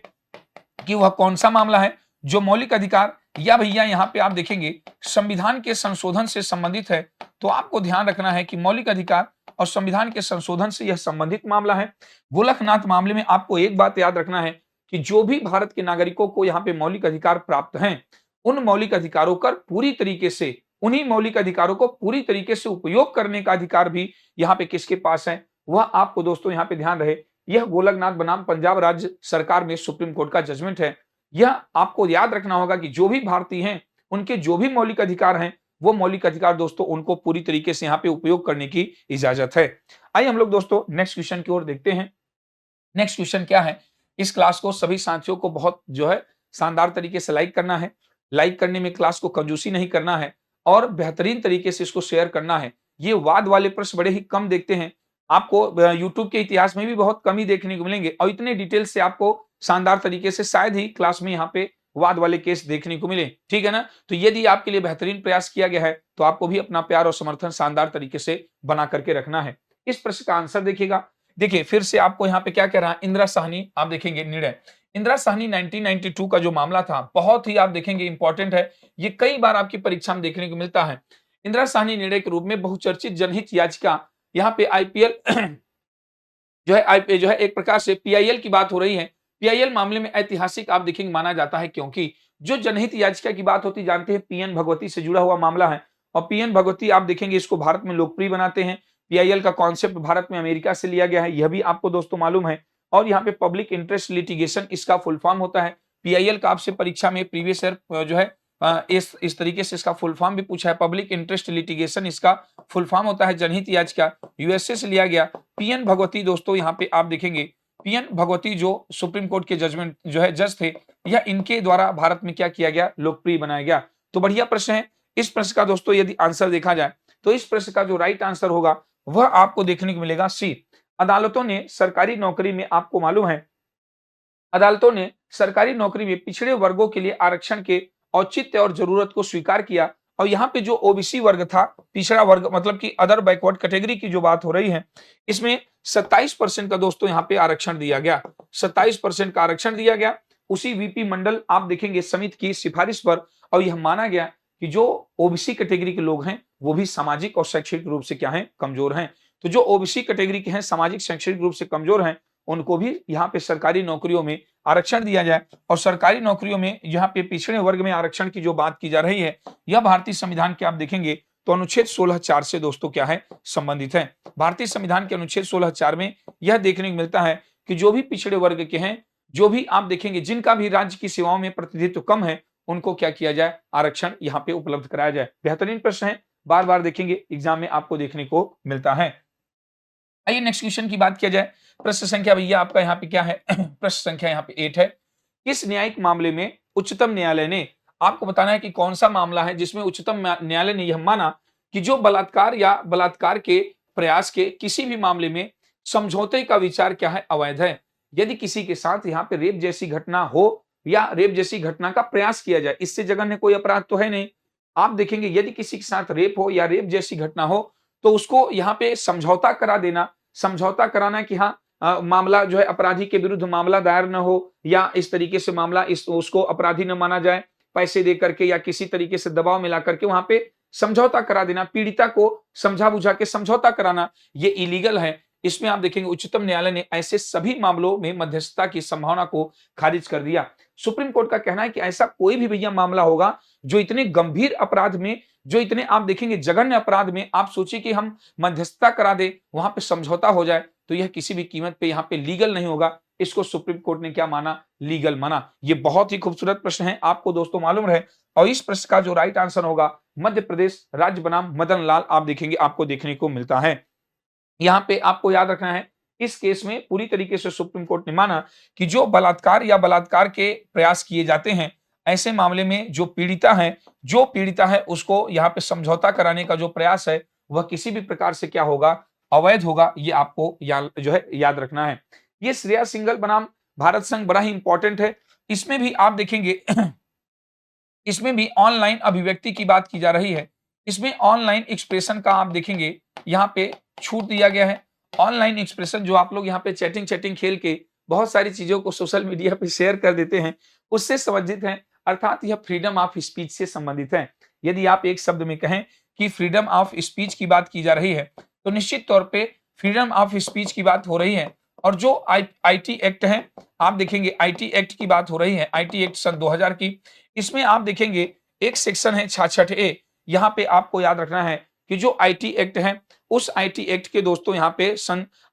कि वह कौन सा मामला है जो मौलिक अधिकार या भैया यहाँ पे आप देखेंगे संविधान के संशोधन से संबंधित है, तो आपको ध्यान रखना है कि मौलिक अधिकार और संविधान के संशोधन से यह संबंधित मामला है। गोलकनाथ मामले में आपको एक बात याद रखना है कि जो भी भारत के नागरिकों को यहाँ पे मौलिक अधिकार प्राप्त हैं, उन मौलिक अधिकारों का पूरी तरीके से उन्हीं मौलिक अधिकारों को पूरी तरीके से उपयोग करने का अधिकार भी यहाँ पे किसके पास है, वह आपको दोस्तों यहाँ पे ध्यान रहे, यह गोलकनाथ बनाम पंजाब राज्य सरकार में सुप्रीम कोर्ट का जजमेंट है। यह आपको याद रखना होगा कि जो भी भारतीय हैं, उनके जो भी मौलिक अधिकार हैं, वो मौलिक अधिकार दोस्तों उनको पूरी तरीके से यहाँ पे उपयोग करने की इजाजत है। आइए हम लोग दोस्तों नेक्स्ट क्वेश्चन की ओर देखते हैं। नेक्स्ट क्वेश्चन क्या है, इस क्लास को सभी साथियों को बहुत जो है शानदार तरीके से लाइक करना है। लाइक करने में क्लास को कंजूसी नहीं करना है और बेहतरीन तरीके से इसको शेयर करना है। ये वाद वाले प्रश्न बड़े ही कम देखते हैं, आपको यूट्यूब के इतिहास में भी बहुत कम ही देखने को मिलेंगे और इतने डिटेल से आपको शानदार तरीके से शायद ही क्लास में यहाँ पे वाद वाले केस देखने को मिले, ठीक है ना। तो यदि आपके लिए बेहतरीन प्रयास किया गया है तो आपको भी अपना प्यार और समर्थन शानदार तरीके से बना करके रखना है। इस प्रश्न का आंसर देखिएगा, देखिए फिर से आपको यहाँ पे क्या कह रहा है, इंदिरा साहनी आप देखेंगे निर्णय। इंदिरा साहनी 1992 का जो मामला था बहुत ही आप देखेंगे इंपॉर्टेंट है, ये कई बार आपकी परीक्षा में देखने को मिलता है। इंदिरा साहनी निर्णय के रूप में बहुचर्चित जनहित याचिका, यहाँ पे आईपीएल जो है एक प्रकार से पीआईएल की बात हो रही है। पीआईएल मामले में ऐतिहासिक आप देखेंगे माना जाता है, क्योंकि जो जनहित याचिका की बात होती जानते हैं पीएन भगवती से जुड़ा हुआ मामला है और पीएन भगवती आप देखेंगे इसको भारत में लोकप्रिय बनाते हैं। पीआईएल का कॉन्सेप्ट भारत में अमेरिका से लिया गया है, यह भी आपको दोस्तों मालूम है। और यहाँ पे पब्लिक इंटरेस्ट लिटिगेशन इसका फुल फॉर्म होता है। पीआईएल का आपसे परीक्षा में प्रीवियस ईयर जो है इस तरीके से इसका फुल फॉर्म भी पूछा है। पब्लिक इंटरेस्ट लिटिगेशन इसका फुल फॉर्म होता है। जनहित याचिका यूएसए से लिया गया। पीएन भगवती दोस्तों यहाँ पे आप देखेंगे पीएन भगवती जो सुप्रीम कोर्ट के जजमेंट जो है जज थे, यह इनके द्वारा भारत में क्या किया गया, लोकप्रिय बनाया गया। तो बढ़िया प्रश्न है। इस प्रश्न का दोस्तों यदि आंसर देखा जाए तो इस प्रश्न का जो राइट आंसर होगा वह आपको देखने को मिलेगा सी। अदालतों ने सरकारी नौकरी में आपको मालूम है, अदालतों ने सरकारी नौकरी में पिछड़े वर्गों के लिए आरक्षण के औचित्य और जरूरत को स्वीकार किया। और यहाँ पे जो ओबीसी वर्ग था, पिछड़ा वर्ग मतलब कि अदर बैकवर्ड कैटेगरी की जो बात हो रही है, इसमें 27% का दोस्तों यहाँ पे आरक्षण दिया गया। 27% का आरक्षण दिया गया उसी वीपी मंडल आप देखेंगे समिति की सिफारिश पर। और यह माना गया कि जो ओबीसी कैटेगरी के लोग हैं वो भी सामाजिक और शैक्षणिक रूप से क्या है, कमजोर हैं। तो जो ओबीसी कैटेगरी के हैं, सामाजिक शैक्षणिक रूप से कमजोर हैं, उनको भी यहाँ पे सरकारी नौकरियों में आरक्षण दिया जाए। और सरकारी नौकरियों में यहाँ पे पिछड़े वर्ग में आरक्षण की जो बात की जा रही है, यह भारतीय संविधान के आप देखेंगे तो अनुच्छेद 16(4) से दोस्तों क्या है, संबंधित है। भारतीय संविधान के अनुच्छेद 16(4) में यह देखने को मिलता है कि जो भी पिछड़े वर्ग के हैं, जो भी आप देखेंगे जिनका भी राज्य की सेवाओं में प्रतिनिधित्व कम है, उनको क्या किया जाए, आरक्षण यहाँ पे उपलब्ध कराया जाए। बेहतरीन प्रश्न है, बार बार देखेंगे एग्जाम में आपको देखने को मिलता है। आइए नेक्स्ट क्वेश्चन की बात किया जाए। प्रश्न संख्या भैया आपका यहाँ पे क्या है, प्रश्न संख्या यहाँ पे 8 है। किस न्यायिक मामले में उच्चतम न्यायालय ने, आपको बताना है कि कौन सा मामला है जिसमें उच्चतम न्यायालय ने यह माना कि जो बलात्कार या बलात्कार के प्रयास के किसी भी मामले में समझौते का विचार क्या है, अवैध है। यदि किसी के साथ यहाँ पे रेप जैसी घटना हो या रेप जैसी घटना का प्रयास किया जाए, इससे जघन्य कोई अपराध तो है नहीं। आप देखेंगे यदि किसी के साथ रेप हो या रेप जैसी घटना हो तो उसको यहाँ पे समझौता करा देना, समझौता कराना कि हाँ मामला जो है अपराधी के विरुद्ध मामला दायर न हो या इस तरीके से मामला उसको अपराधी न माना जाए, पैसे दे करके या किसी तरीके से दबाव मिला करके वहां पे समझौता करा देना, पीड़िता को समझा बुझा के समझौता कराना, ये इलीगल है। इसमें आप देखेंगे उच्चतम न्यायालय ने ऐसे सभी मामलों में मध्यस्थता की संभावना को खारिज कर दिया। सुप्रीम कोर्ट का कहना है कि ऐसा कोई भी भैया मामला होगा जो इतने गंभीर अपराध में, जो इतने आप देखेंगे जघन्य अपराध में आप सोचिए कि हम मध्यस्थता करा दे, वहां पे समझौता हो जाए, तो यह किसी भी कीमत पे यहाँ पे लीगल नहीं होगा। इसको सुप्रीम कोर्ट ने क्या माना? लीगल माना। ये बहुत ही खूबसूरत प्रश्न है, आपको दोस्तों मालूम रहे। और इस प्रश्न का जो राइट आंसर होगा मध्य प्रदेश राज्य बनाम मदन लाल, आप देखेंगे आपको देखने को मिलता है। यहाँ पे आपको याद रखना है, इस केस में पूरी तरीके से सुप्रीम कोर्ट ने माना कि जो बलात्कार या बलात्कार के प्रयास किए जाते हैं, ऐसे मामले में जो पीड़िता है उसको यहाँ पे समझौता कराने का जो प्रयास है वह किसी भी प्रकार से क्या होगा? अवैध होगा। ये आपको जो है याद रखना है। ये श्रेया सिंघल बनाम भारत संघ बड़ा ही इंपॉर्टेंट है। इसमें भी आप देखेंगे इसमें भी ऑनलाइन अभिव्यक्ति की बात की जा रही है। इसमें ऑनलाइन एक्सप्रेशन का आप देखेंगे यहाँ पे छूट दिया गया है। ऑनलाइन एक्सप्रेशन जो आप लोग यहाँ पे चैटिंग खेल के बहुत सारी चीजों को सोशल मीडिया पे शेयर कर देते हैं, उससे संबंधित है, अर्थात यह फ्रीडम ऑफ स्पीच से संबंधित है। यदि आप एक शब्द में कहें कि फ्रीडम ऑफ स्पीच की बात की जा रही है, तो निश्चित तौर पे फ्रीडम ऑफ स्पीच की बात हो रही है। और जो आईटी एक्ट है, आप देखेंगे आईटी एक्ट की बात हो रही है, आईटी एक्ट सन 2000 की। इसमें आप देखेंगे एक सेक्शन है 66A। यहाँ पे आपको याद रखना है कि जो आईटी एक्ट है, उस आईटी एक्ट के दोस्तों यहाँ पे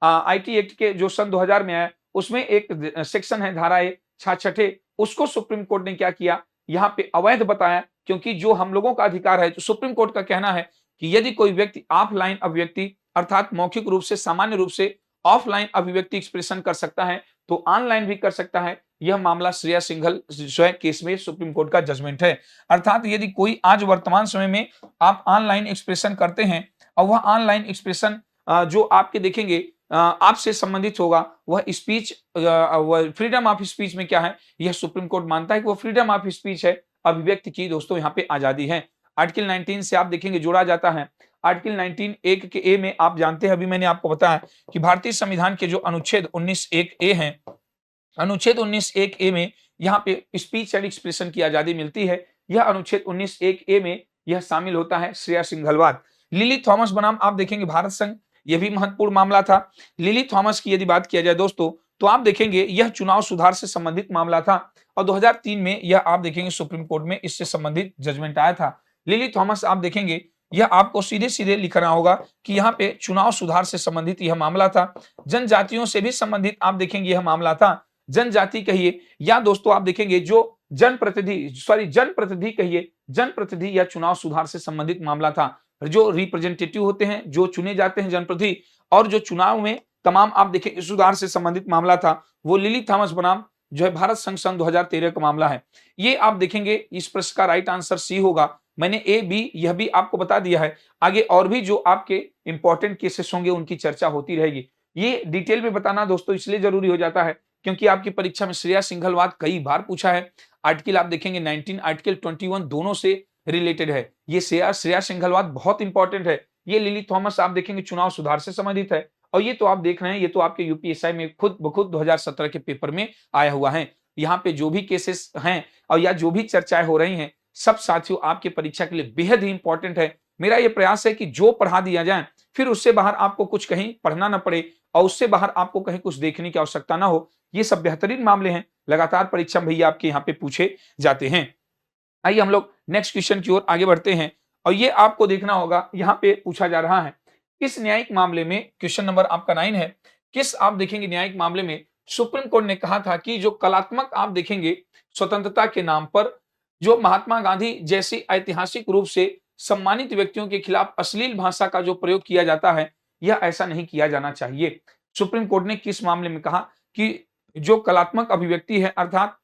आईटी एक्ट के जो सन 2000 में आया, उसमें एक सेक्शन है धारा 66A, उसको सुप्रीम कोर्ट ने क्या किया? यहाँ पे अवैध बताया, क्योंकि जो हम लोगों का अधिकार है, जो सुप्रीम कोर्ट का कहना है कि यदि कोई व्यक्ति ऑफलाइन अभिव्यक्ति अर्थात मौखिक रूप से, सामान्य रूप से ऑफलाइन अभिव्यक्ति एक्सप्रेशन कर सकता है, तो ऑनलाइन भी कर सकता है। यह मामला श्रेया सिंघल जो है केस में सुप्रीम कोर्ट का जजमेंट है। अर्थात यदि कोई आज वर्तमान समय में आप ऑनलाइन एक्सप्रेशन करते हैं और वह ऑनलाइन एक्सप्रेशन जो आपके देखेंगे आपसे संबंधित होगा, वह स्पीच फ्रीडम ऑफ स्पीच में क्या है? यह सुप्रीम कोर्ट मानता है कि वो फ्रीडम ऑफ स्पीच है, अभिव्यक्ति की दोस्तों यहाँ पे आजादी है। आर्टिकल 19 से आप देखेंगे जोड़ा जाता है। आर्टिकल 19 एक के ए में आप जानते हैं, अभी मैंने आपको बताया कि भारतीय संविधान के जो अनुच्छेद 19(1)(a) हैं, अनुच्छेद 19(1)(a) में यहाँ पे स्पीच एंड एक्सप्रेशन की आजादी मिलती है। यह अनुच्छेद 19(1)(a) में यह शामिल होता है श्रेया सिंघलवाद। लिली थॉमस बनाम आप देखेंगे भारत संघ, यह भी महत्वपूर्ण मामला था। लिली थॉमस की यदि बात किया जाए दोस्तों, तो आप देखेंगे यह चुनाव सुधार से संबंधित मामला था और 2003 में यह आप देखेंगे सुप्रीम कोर्ट में इससे संबंधित जजमेंट आया था। लिली थॉमस आप देखेंगे, यह आपको सीधे-सीधे लिखना होगा कि यहाँ पे चुनाव सुधार से संबंधित यह मामला था। जनजातियों से भी संबंधित आप देखेंगे यह मामला था। जनजाति कहिए या दोस्तों आप देखेंगे जो जनप्रतिनिधि कहिए, जनप्रतिनिधि या चुनाव सुधार से संबंधित मामला था। जो रिप्रेजेंटेटिव होते हैं, जो चुने जाते हैं जनप्रतिनिधि, और जो चुनाव में तमाम आप देखेंगे सुधार से संबंधित मामला था, वो लिली थॉमस बनाम जो है भारत संघ सन 2013 का मामला है। ये आप देखेंगे इस प्रश्न का राइट आंसर सी होगा। मैंने ए बी यह भी आपको बता दिया है। आगे और भी जो आपके इंपॉर्टेंट केसेस होंगे उनकी चर्चा होती रहेगी। ये डिटेल में बताना दोस्तों इसलिए जरूरी हो जाता है क्योंकि आपकी परीक्षा में श्रेया सिंघलवाद कई बार पूछा है। आर्टिकल आप देखेंगे 19, आर्टिकल 21 दोनों से रिलेटेड है। ये श्रेया सिंघलवाद बहुत इंपॉर्टेंट है। ये लिली थॉमस आप देखेंगे चुनाव सुधार से संबंधित है और ये तो आप देख रहे हैं, ये तो आपके यूपीएससी में खुद ब खुद 2017 के पेपर में आया हुआ है। यहाँ पे जो भी केसेस हैं और या जो भी चर्चाएं हो रही हैं, सब साथियों आपकी परीक्षा के लिए बेहद ही इंपॉर्टेंट है। मेरा ये प्रयास है कि जो पढ़ा दिया जाए फिर उससे बाहर आपको कुछ कहीं पढ़ना ना पड़े और उससे बाहर आपको कहीं कुछ देखने की आवश्यकता ना हो। ये सब बेहतरीन मामले हैं, लगातार परीक्षा में भैया आपके यहाँ पे पूछे जाते हैं। आइए हम लोग नेक्स्ट क्वेश्चन की ओर आगे बढ़ते हैं और ये आपको देखना होगा, यहाँ पे पूछा जा रहा है किस न्यायिक मामले में, क्वेश्चन नंबर आपका 9 है, किस आप देखेंगे न्यायिक मामले में सुप्रीम कोर्ट ने कहा था कि जो कलात्मक आप देखेंगे स्वतंत्रता के नाम पर जो महात्मा गांधी जैसी ऐतिहासिक रूप से सम्मानित व्यक्तियों के खिलाफ अश्लील भाषा का जो प्रयोग किया जाता है, यह ऐसा नहीं किया जाना चाहिए। सुप्रीम कोर्ट ने किस मामले में कहा कि जो कलात्मक अभिव्यक्ति है अर्थात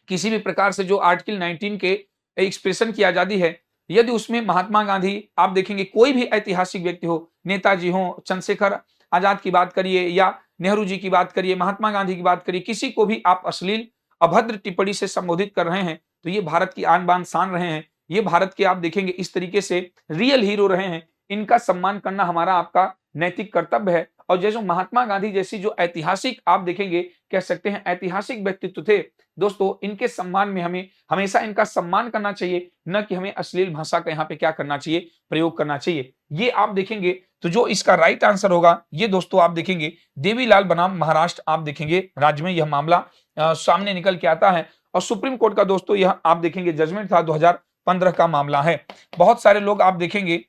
किसी भी प्रकार से जो आर्टिकल 19 के एक्सप्रेशन की आजादी है, यदि उसमें महात्मा गांधी आप देखेंगे कोई भी ऐतिहासिक व्यक्ति हो, नेताजी हो, चंद्रशेखर आजाद की बात करिए या नेहरू जी की बात करिए, महात्मा गांधी की बात करिए, किसी को भी आप अश्लील अभद्र टिप्पणी से संबोधित कर रहे हैं तो ये भारत की आन बान शान रहे हैं। ये भारत के आप देखेंगे इस तरीके से रियल हीरो रहे हैं। इनका सम्मान करना हमारा आपका नैतिक कर्तव्य है और जैसे महात्मा गांधी जैसी जो ऐतिहासिक आप देखेंगे कह सकते हैं ऐतिहासिक व्यक्तित्व थे दोस्तों, इनके सम्मान में हमें हमेशा इनका सम्मान करना चाहिए, न कि हमें अश्लील भाषा का यहाँ पे क्या करना चाहिए, प्रयोग करना चाहिए। ये आप देखेंगे तो जो इसका राइट आंसर होगा ये दोस्तों आप देखेंगे देवीलाल बनाम महाराष्ट्र आप देखेंगे राज्य में यह मामला सामने निकल के आता है और सुप्रीम कोर्ट का दोस्तों यह आप देखेंगे जजमेंट था 2015 का मामला है। बहुत सारे लोग आप देखेंगे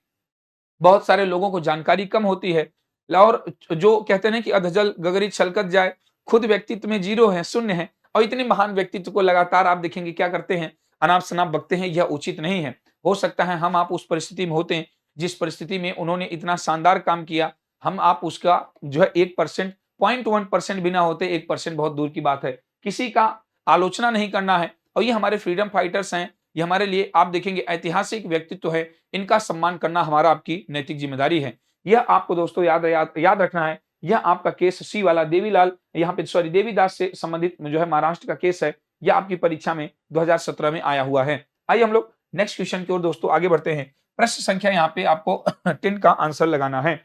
बहुत सारे लोगों को जानकारी कम होती है और जो कहते हैं कि अधजल गगरी छलकत जाए, खुद व्यक्तित्व में जीरो है, शून्य है और इतने महान व्यक्तित्व को लगातार आप देखेंगे क्या करते हैं, अनाप-शनाप बकते हैं, यह उचित नहीं है। हो सकता है हम आप उस परिस्थिति में होते हैं, जिस परिस्थिति में उन्होंने इतना शानदार काम किया, हम आप उसका जो है 1% 0.1% भी ना होते, 1% बहुत दूर की बात है। किसी का आलोचना नहीं करना है और ये हमारे फ्रीडम फाइटर्स हैं, ये हमारे लिए आप देखेंगे ऐतिहासिक व्यक्तित्व है, इनका सम्मान करना हमारा आपकी नैतिक जिम्मेदारी है। यह आपको दोस्तों याद रखना है। यह आपका केस सी वाला देवीलाल यहाँ पे सॉरी देवीदास से संबंधित जो है महाराष्ट्र का केस है, यह आपकी परीक्षा में 2017 में आया हुआ है। आइए हम लोग नेक्स्ट क्वेश्चन की ओर दोस्तों आगे बढ़ते हैं। प्रश्न संख्या यहाँ पे आपको 10 का आंसर लगाना है।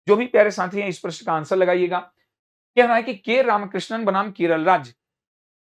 जो भी प्यारे साथी हैं इस प्रश्न का आंसर लगाइएगा। कह रहा है कि के रामकृष्णन बनाम केरल राज्य,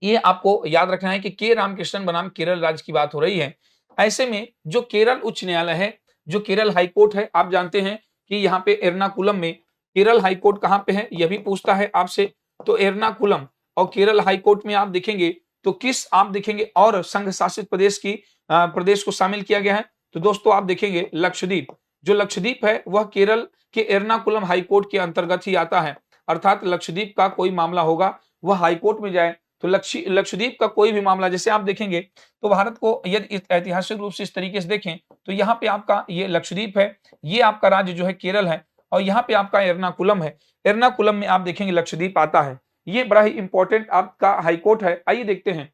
ये आपको याद रखना है कि के रामकृष्णन बनाम केरल राज्य की बात हो रही है। ऐसे में जो केरल उच्च न्यायालय है, जो केरल हाईकोर्ट है, आप जानते हैं कि यहाँ पे एर्नाकुलम में केरल हाईकोर्ट कहाँ पे है, यह भी पूछता है आपसे। तो एर्नाकुलम और केरल हाईकोर्ट में आप देखेंगे तो किस आप देखेंगे और संघ शासित प्रदेश की प्रदेश को शामिल किया गया है। तो दोस्तों आप देखेंगे लक्षद्वीप, जो लक्षद्वीप है वह केरल के एर्नाकुलम हाईकोर्ट के अंतर्गत ही आता है। अर्थात लक्षद्वीप का कोई मामला होगा वह हाईकोर्ट में जाए तो लक्षद्वीप का कोई भी मामला जैसे आप देखेंगे तो भारत को यदि ऐतिहासिक रूप से इस तरीके से देखें तो यहाँ पे आपका ये लक्षद्वीप है, ये आपका राज्य जो है केरल है और यहाँ पे आपका एर्नाकुलम है। एर्नाकुलम में आप देखेंगे लक्षद्वीप आता है। ये बड़ा ही इंपॉर्टेंट आपका हाईकोर्ट है। आइए देखते हैं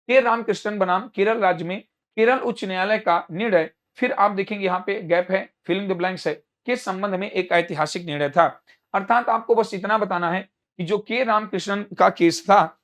के रामकृष्णन बनाम केरल राज्य में केरल उच्च न्यायालय का निर्णय, फिर आप देखेंगे यहाँ पे गैप है, फिलिंग द ब्लैंक्स है, के संबंध में एक ऐतिहासिक निर्णय था। अर्थात आपको बस इतना बताना है कि जो के रामकृष्णन का केस था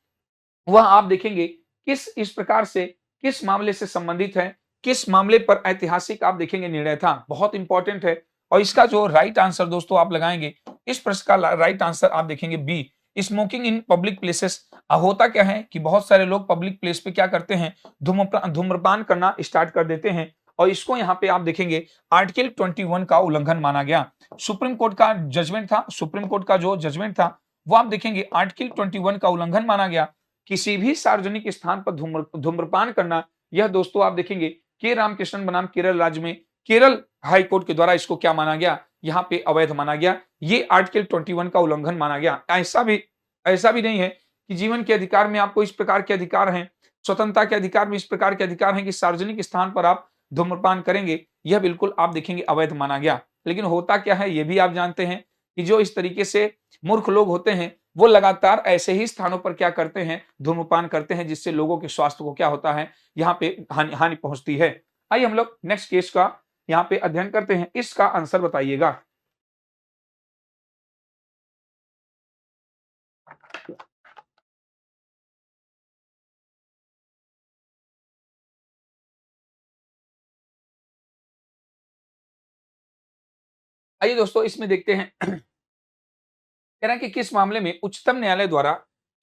वह आप देखेंगे किस इस प्रकार से किस मामले से संबंधित है, किस मामले पर ऐतिहासिक आप देखेंगे निर्णय था, बहुत इंपॉर्टेंट है। और इसका जो राइट आंसर दोस्तों आप लगाएंगे, इस प्रश्न का राइट आंसर आप देखेंगे B, smoking in public places. होता क्या है कि बहुत सारे लोग पब्लिक प्लेस पे क्या करते हैं, धूम्रपान करना स्टार्ट कर देते हैं और इसको यहाँ पे आप देखेंगे आर्टिकल 21 का उल्लंघन माना गया। सुप्रीम कोर्ट का जजमेंट था, सुप्रीम कोर्ट का जो जजमेंट था वो आप देखेंगे आर्टिकल 21 का उल्लंघन माना गया। किसी भी सार्वजनिक स्थान पर धूम्रपान करना, यह दोस्तों आप देखेंगे के रामकृष्णन बनाम केरल राज्य में केरल हाईकोर्ट के द्वारा इसको क्या माना गया, यहाँ पे अवैध माना गया। ये आर्टिकल 21 का उल्लंघन माना गया। ऐसा भी नहीं है कि जीवन के अधिकार में आपको इस प्रकार के अधिकार हैं, स्वतंत्रता के अधिकार में इस प्रकार के अधिकार हैं कि सार्वजनिक स्थान पर आप धूम्रपान करेंगे, यह बिल्कुल आप देखेंगे अवैध माना गया। लेकिन होता क्या है ये भी आप जानते हैं कि जो इस तरीके से मूर्ख लोग होते हैं वो लगातार ऐसे ही स्थानों पर क्या करते हैं, धूम्रपान करते हैं, जिससे लोगों के स्वास्थ्य को क्या होता है, यहाँ पे हानि पहुंचती है। आइए हम लोग नेक्स्ट केस का यहाँ पे अध्ययन करते हैं, इसका आंसर बताइएगा। आइए दोस्तों इसमें देखते हैं कह रहा है कि किस मामले में उच्चतम न्यायालय द्वारा,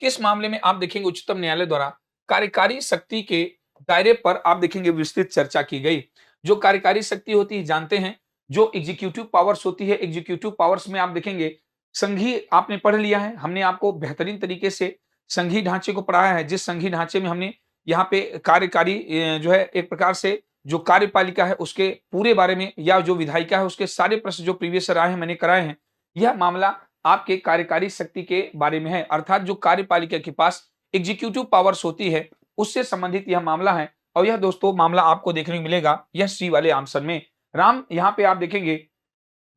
किस मामले में आप देखेंगे उच्चतम न्यायालय द्वारा कार्यकारी शक्ति के दायरे पर आप देखेंगे विस्तृत चर्चा की गई। जो कार्यकारी शक्ति होती है जानते हैं, जो एग्जीक्यूटिव पावर्स होती है, एग्जीक्यूटिव पावर्स में आप देखेंगे संघीय आपने पढ़ लिया है, हमने आपको बेहतरीन तरीके से संघीय ढांचे को पढ़ाया है, जिस संघीय ढांचे में हमने यहाँ पे कार्यकारी जो है एक प्रकार से जो कार्यपालिका है उसके पूरे बारे में या जो विधायिका है उसके सारे प्रश्न जो प्रीवियस रहा है मैंने कराए हैं। यह मामला आपके कार्यकारी शक्ति के बारे में है, अर्थात जो कार्यपालिका के पास एग्जीक्यूटिव पावर्स होती है उससे संबंधित यह मामला है। और यह दोस्तों मामला आपको देखने को मिलेगा यह सी वाले आंसर में। राम यहाँ पे आप देखेंगे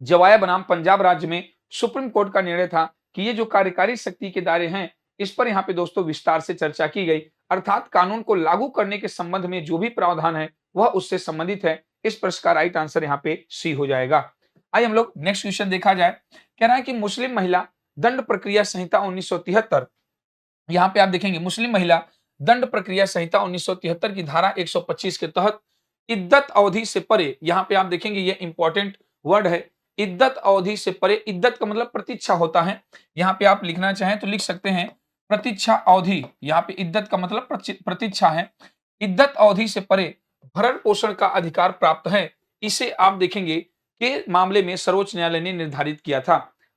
जवाया बनाम पंजाब राज्य में सुप्रीम कोर्ट का निर्णय था कि ये जो कार्यकारी शक्ति के दायरे हैं इस पर यहाँ पे दोस्तों विस्तार से चर्चा की गई, अर्थात कानून को लागू करने के संबंध में जो भी प्रावधान है वह उससे संबंधित है। इस प्रश्न का राइट आंसर यहाँ पे सी हो जाएगा। आइए हम लोग नेक्स्ट क्वेश्चन देखा जाए। कह रहा है कि मुस्लिम महिला दंड प्रक्रिया संहिता 1973, यहाँ पे आप देखेंगे मुस्लिम महिला दंड प्रक्रिया संहिता 1973 की धारा 125 के तहत इद्दत अवधि से परे, यहाँ पे आप देखेंगे ये इंपॉर्टेंट वर्ड है, इद्दत अवधि से परे, इद्दत का मतलब प्रतीक्षा होता है। यहाँ पे आप लिखना चाहें तो लिख सकते हैं प्रतीक्षा अवधि, यहाँ पे इद्दत का मतलब प्रतीक्षा है। इद्दत अवधि से परे भरण पोषण का अधिकार प्राप्त है, इसे आप देखेंगे के मामले में सर्वोच्च न्यायालय ने निर्धारित किया था।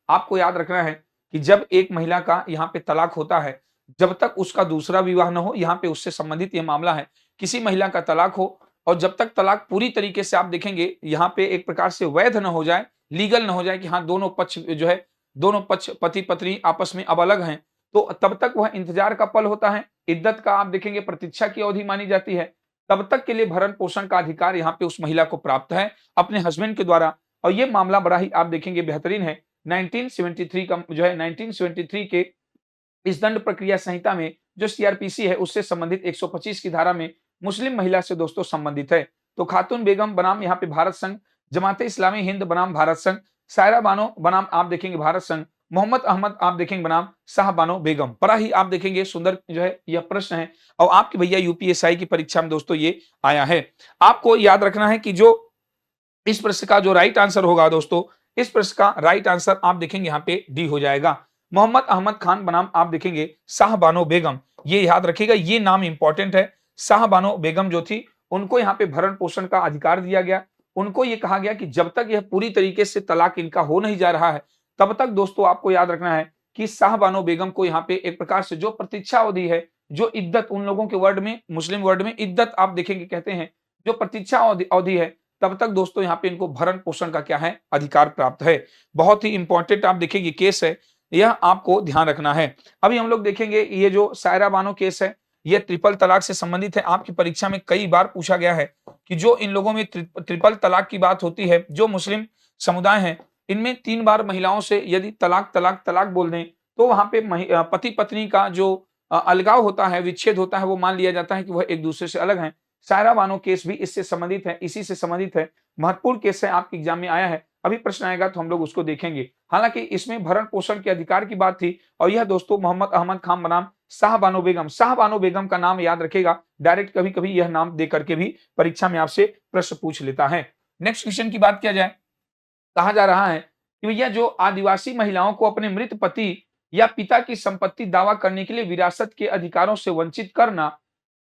आपको याद रखना है कि जब एक महिला का यहाँ पे तलाक होता है, जब तक उसका दूसरा विवाह न हो, यहाँ पे उससे संबंधित ये मामला है। किसी महिला का तलाक हो और जब तक तलाक पूरी तरीके से आप देखेंगे यहाँ पे एक प्रकार से वैध न हो जाए, लीगल न हो जाए कि हाँ दोनों पक्ष जो है, दोनों पक्ष पति-पत्नी आपस में अब अलग हैं, तो तब तक वह इंतजार का पल होता है। इद्दत का आप देखेंगे प्रतीक्षा की अवधि मानी जाती है। तब तक के लिए भरण पोषण का अधिकार यहाँ पे उस महिला को प्राप्त है अपने हस्बैंड के द्वारा। और ये मामला बड़ा ही आप देखेंगे बेहतरीन है। 1973 का जो है 1973 के इस दंड प्रक्रिया संहिता में जो सीआरपीसी है उससे संबंधित 125 की धारा में मुस्लिम महिला से दोस्तों संबंधित है। तो खातून बेगम बनाम यहाँ पे भारत संघ, जमाते इस्लामी हिंद बनाम भारत संघ, सायरा बानो बनाम आप देखेंगे भारत संघ, मोहम्मद अहमद आप देखेंगे बनाम शाह बानो बेगम। बड़ा ही आप देखेंगे सुंदर जो है यह प्रश्न है और आपके भैया यूपीएसआई की परीक्षा में दोस्तों ये आया है। आपको याद रखना है कि जो इस प्रश्न का जो राइट आंसर होगा दोस्तों, इस प्रश्न का राइट आंसर आप देखेंगे यहाँ पे डी हो जाएगा। मोहम्मद अहमद खान बनाम आप देखेंगे शाह बानो बेगम। ये याद रखिएगा, ये नाम इंपॉर्टेंट है। शाह बानो बेगम जो थी, उनको यहाँ पे भरण पोषण का अधिकार दिया गया। उनको ये कहा गया कि जब तक यह पूरी तरीके से तलाक इनका हो नहीं जा रहा है, तब तक दोस्तों आपको याद रखना है कि शाह बानो बेगम को यहाँ पे एक प्रकार से जो प्रतीक्षा अवधि है, जो इद्दत उन लोगों के वर्ड में, मुस्लिम वर्ड में इद्दत आप देखेंगे कहते हैं, जो प्रतीक्षा अवधि है, तब तक दोस्तों यहाँ पे इनको भरण पोषण का क्या है, अधिकार प्राप्त है। बहुत ही इंपॉर्टेंट आप देखेंगे केस है, यह आपको ध्यान रखना है। अभी हम लोग देखेंगे ये जो सायरा बानो केस है, ये ट्रिपल तलाक से संबंधित है। आपकी परीक्षा में कई बार पूछा गया है कि जो इन लोगों में ट्रिपल तलाक की बात होती है, जो मुस्लिम समुदाय है, इनमें 3 बार महिलाओं से यदि तलाक तलाक तलाक बोल दें, तो वहां पे पति पत्नी का जो अलगाव होता है, विच्छेद होता है, वो मान लिया जाता है कि वह एक दूसरे से अलग हैं। सायरा बानो केस भी इससे संबंधित है, इसी से संबंधित है। महत्वपूर्ण केस है, आपके एग्जाम में आया है। अभी प्रश्न आएगा तो हम लोग उसको देखेंगे। हालांकि इसमें भरण पोषण के अधिकार की बात थी और यह दोस्तों मोहम्मद अहमद खान बनाम शाह बानो बेगम। शाह बानो बेगम का नाम याद रखेगा, डायरेक्ट कभी कभी यह नाम दे करके भी परीक्षा में आपसे प्रश्न पूछ लेता है। नेक्स्ट क्वेश्चन की बात किया जाए, कहा जा रहा है कि भैया जो आदिवासी महिलाओं को अपने मृत पति या पिता की संपत्ति दावा करने के लिए विरासत के अधिकारों से वंचित करना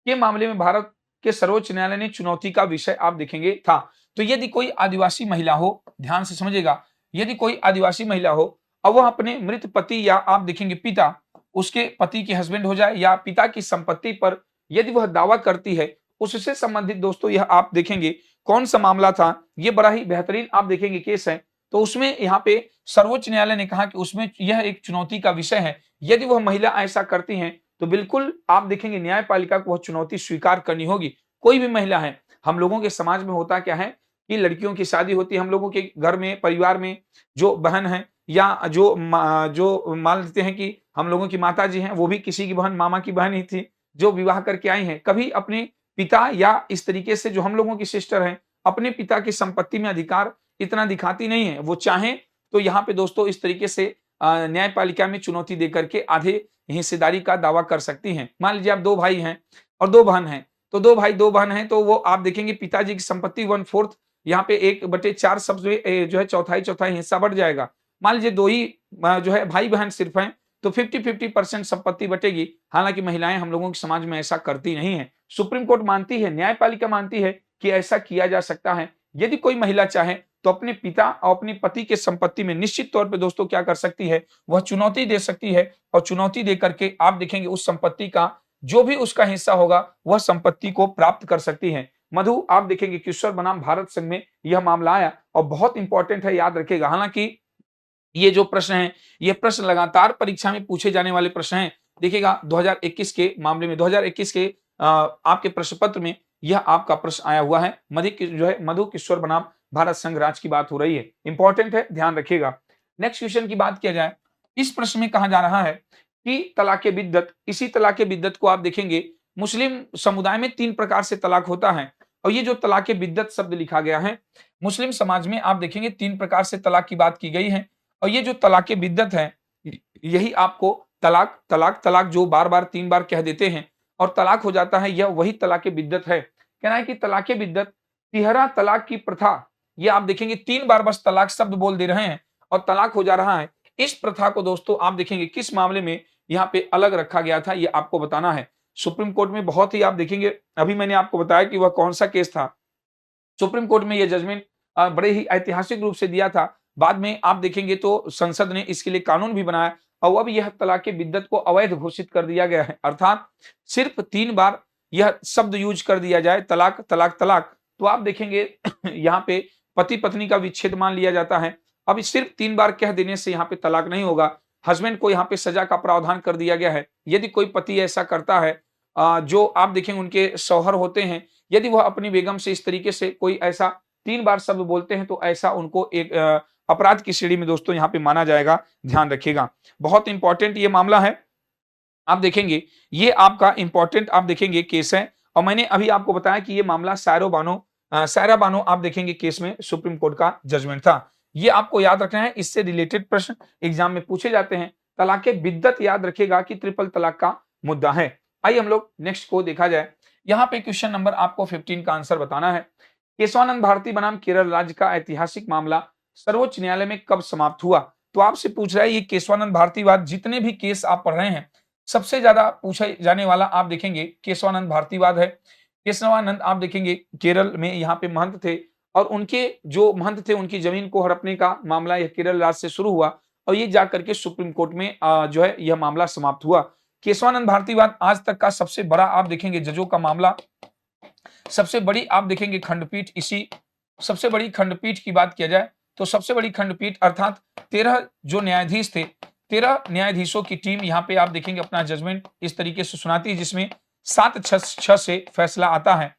के मामले में भारत के सर्वोच्च न्यायालय ने चुनौती का विषय आप देखेंगे था। तो यदि कोई आदिवासी महिला हो, ध्यान से समझिएगा, यदि कोई आदिवासी महिला हो और वह अपने मृत पति या आप देखेंगे पिता, उसके पति के हस्बैंड हो जाए या पिता की संपत्ति पर यदि वह दावा करती है, उससे संबंधित दोस्तों यह आप देखेंगे कौन सा मामला था। ये बड़ा ही बेहतरीन आप देखेंगे केस है। तो उसमें यहाँ पे सर्वोच्च न्यायालय ने कहा कि उसमें यह एक चुनौती का विषय है। यदि वह महिला ऐसा करती हैं तो बिल्कुल आप देखेंगे न्यायपालिका को वह चुनौती स्वीकार करनी होगी। कोई भी महिला है, हम लोगों के समाज में होता क्या है कि लड़कियों की शादी होती है, हम लोगों के घर में, परिवार में जो बहन है या जो मान लेते हैं कि हम लोगों की माताजी हैं, वो भी किसी की बहन, मामा की बहन ही थी, जो विवाह करके आई हैं। कभी अपने पिता या इस तरीके से जो हम लोगों की सिस्टर हैं, अपने पिता की संपत्ति में अधिकार इतना दिखाती नहीं है। वो चाहें तो यहाँ पे दोस्तों इस तरीके से न्यायपालिका में चुनौती दे करके आधे हिस्सेदारी का दावा कर सकती हैं। मान लीजिए आप 2 भाई हैं और 2 बहन हैं, तो 2 भाई 2 बहन हैं, तो वो आप देखेंगे पिताजी की संपत्ति 1/4 यहाँ पे 1/4 शब्द में जो है चौथाई हिस्सा बढ़ जाएगा। मान लीजिए 2 ही जो है भाई-बहन सिर्फ हैं, तो 50-50% संपत्ति बटेगी। हालाँकि महिलाएँ हम लोगों के समाज में ऐसा करती नहीं है। सुप्रीम कोर्ट मानती है, न्यायपालिका मानती है कि ऐसा किया जा सकता है। यदि कोई महिला चाहे तो अपने पिता और अपने पति के संपत्ति में निश्चित तौर पे दोस्तों क्या कर सकती है, वह चुनौती दे सकती है और चुनौती दे करके आप देखेंगे उस संपत्ति का जो भी उसका हिस्सा होगा, वह संपत्ति को प्राप्त कर सकती है। मधु आप देखेंगे किशोर बनाम भारत संघ में यह मामला आया और बहुत इंपॉर्टेंट है, याद रखिएगा। हालांकि ये जो प्रश्न है, ये प्रश्न लगातार परीक्षा में पूछे जाने वाले प्रश्न हैं। देखिएगा 2021 के मामले में 2021 के आपके प्रश्न पत्र में यह आपका प्रश्न आया हुआ है। मधु किशोर बनाम भारत संघ राज्य की बात हो रही है। इंपॉर्टेंट है, ध्यान रखिएगा। नेक्स्ट क्वेश्चन की बात किया जाए, इस प्रश्न में कहा जा रहा है कि तलाक़े बिद्दत, इसी तलाक़े बिद्दत को आप देखेंगे मुस्लिम समुदाय में 3 प्रकार से तलाक होता है और ये जो तलाक़े बिद्दत शब्द लिखा गया है, मुस्लिम समाज में आप देखेंगे 3 प्रकार से तलाक की बात की गई है और ये जो तलाक़े बिद्दत है, यही आपको तलाक तलाक तलाक जो बार-बार 3 बार कह देते हैं और तलाक हो जाता है, यह वही तलाक़े बिद्दत है। कहना है कि तलाक़े बिद्दत तिहरा तलाक की प्रथा ये आप देखेंगे 3 बार बस तलाक शब्द बोल दे रहे हैं और तलाक हो जा रहा है। इस प्रथा को दोस्तों आप देखेंगे किस मामले में यहाँ पे अलग रखा गया था, ये आपको बताना है। सुप्रीम कोर्ट में बहुत ही आप देखेंगे, अभी मैंने आपको बताया कि वह कौन-सा केस था। सुप्रीम कोर्ट में ये जजमेंट बड़े ही ऐतिहासिक रूप से दिया था। बाद में आप देखेंगे तो संसद ने इसके लिए कानून भी बनाया और अब यह तलाक बिद्दत को अवैध घोषित कर दिया गया है। अर्थात सिर्फ 3 बार यह शब्द यूज कर दिया जाए, तलाक, तलाक, तलाक, तो आप देखेंगे यहाँ पे पति-पत्नी का विच्छेद मान लिया जाता है। अब सिर्फ 3 बार कह देने से यहाँ पे तलाक नहीं होगा। हस्बैंड को यहाँ पे सजा का प्रावधान कर दिया गया है। यदि कोई पति ऐसा करता है, जो आप देखेंगे उनके शौहर होते हैं, यदि वह अपनी बेगम से इस तरीके से कोई ऐसा 3 बार शब्द बोलते हैं तो ऐसा उनको एक अपराध की श्रेणी में दोस्तों यहाँ पे माना जाएगा, ध्यान रखिएगा। बहुत इंपॉर्टेंट ये मामला है। आप देखेंगे ये आपका इंपॉर्टेंट आप देखेंगे केस है और मैंने अभी आपको बताया कि ये मामला सायरा बानो आप देखेंगे केस में सुप्रीम कोर्ट का जजमेंट था। ये आपको याद रखना है, इससे रिलेटेड प्रश्न एग्जाम में पूछे जाते हैं। तलाक बिद्दत याद रखिएगा कि ट्रिपल तलाक का मुद्दा है। आइए हम लोग नेक्स्ट को देखा जाए। यहाँ पे क्वेश्चन नंबर आपको 15 का आंसर बताना है। केशवानंद भारती बनाम केरल राज्य का ऐतिहासिक मामला सर्वोच्च न्यायालय में कब समाप्त हुआ? तो आपसे पूछ रहा है ये केशवानंद भारतीवाद, जितने भी केस आप पढ़ रहे हैं सबसे ज्यादा पूछा जाने वाला आप देखेंगे केशवानंद भारतीवाद है। केशवानंद आप देखेंगे केरल में यहाँ पे महंत थे और उनके जो महंत थे उनकी जमीन को हड़पने का मामला यह केरल राज्य से शुरू हुआ और ये जाकर के सुप्रीम कोर्ट में जो है यह मामला समाप्त हुआ। केशवानंद भारतीवाद आज तक का सबसे बड़ा आप देखेंगे जजों का मामला, सबसे बड़ी आप देखेंगे खंडपीठ, इसी सबसे बड़ी खंडपीठ की बात किया जाए तो सबसे बड़ी खंडपीठ अर्थात 13 जो न्यायाधीश थे, 13 न्यायाधीशों की टीम यहाँ पे आप देखेंगे अपना जजमेंट इस तरीके से सुनाती है जिसमें 7-6 से फैसला आता है।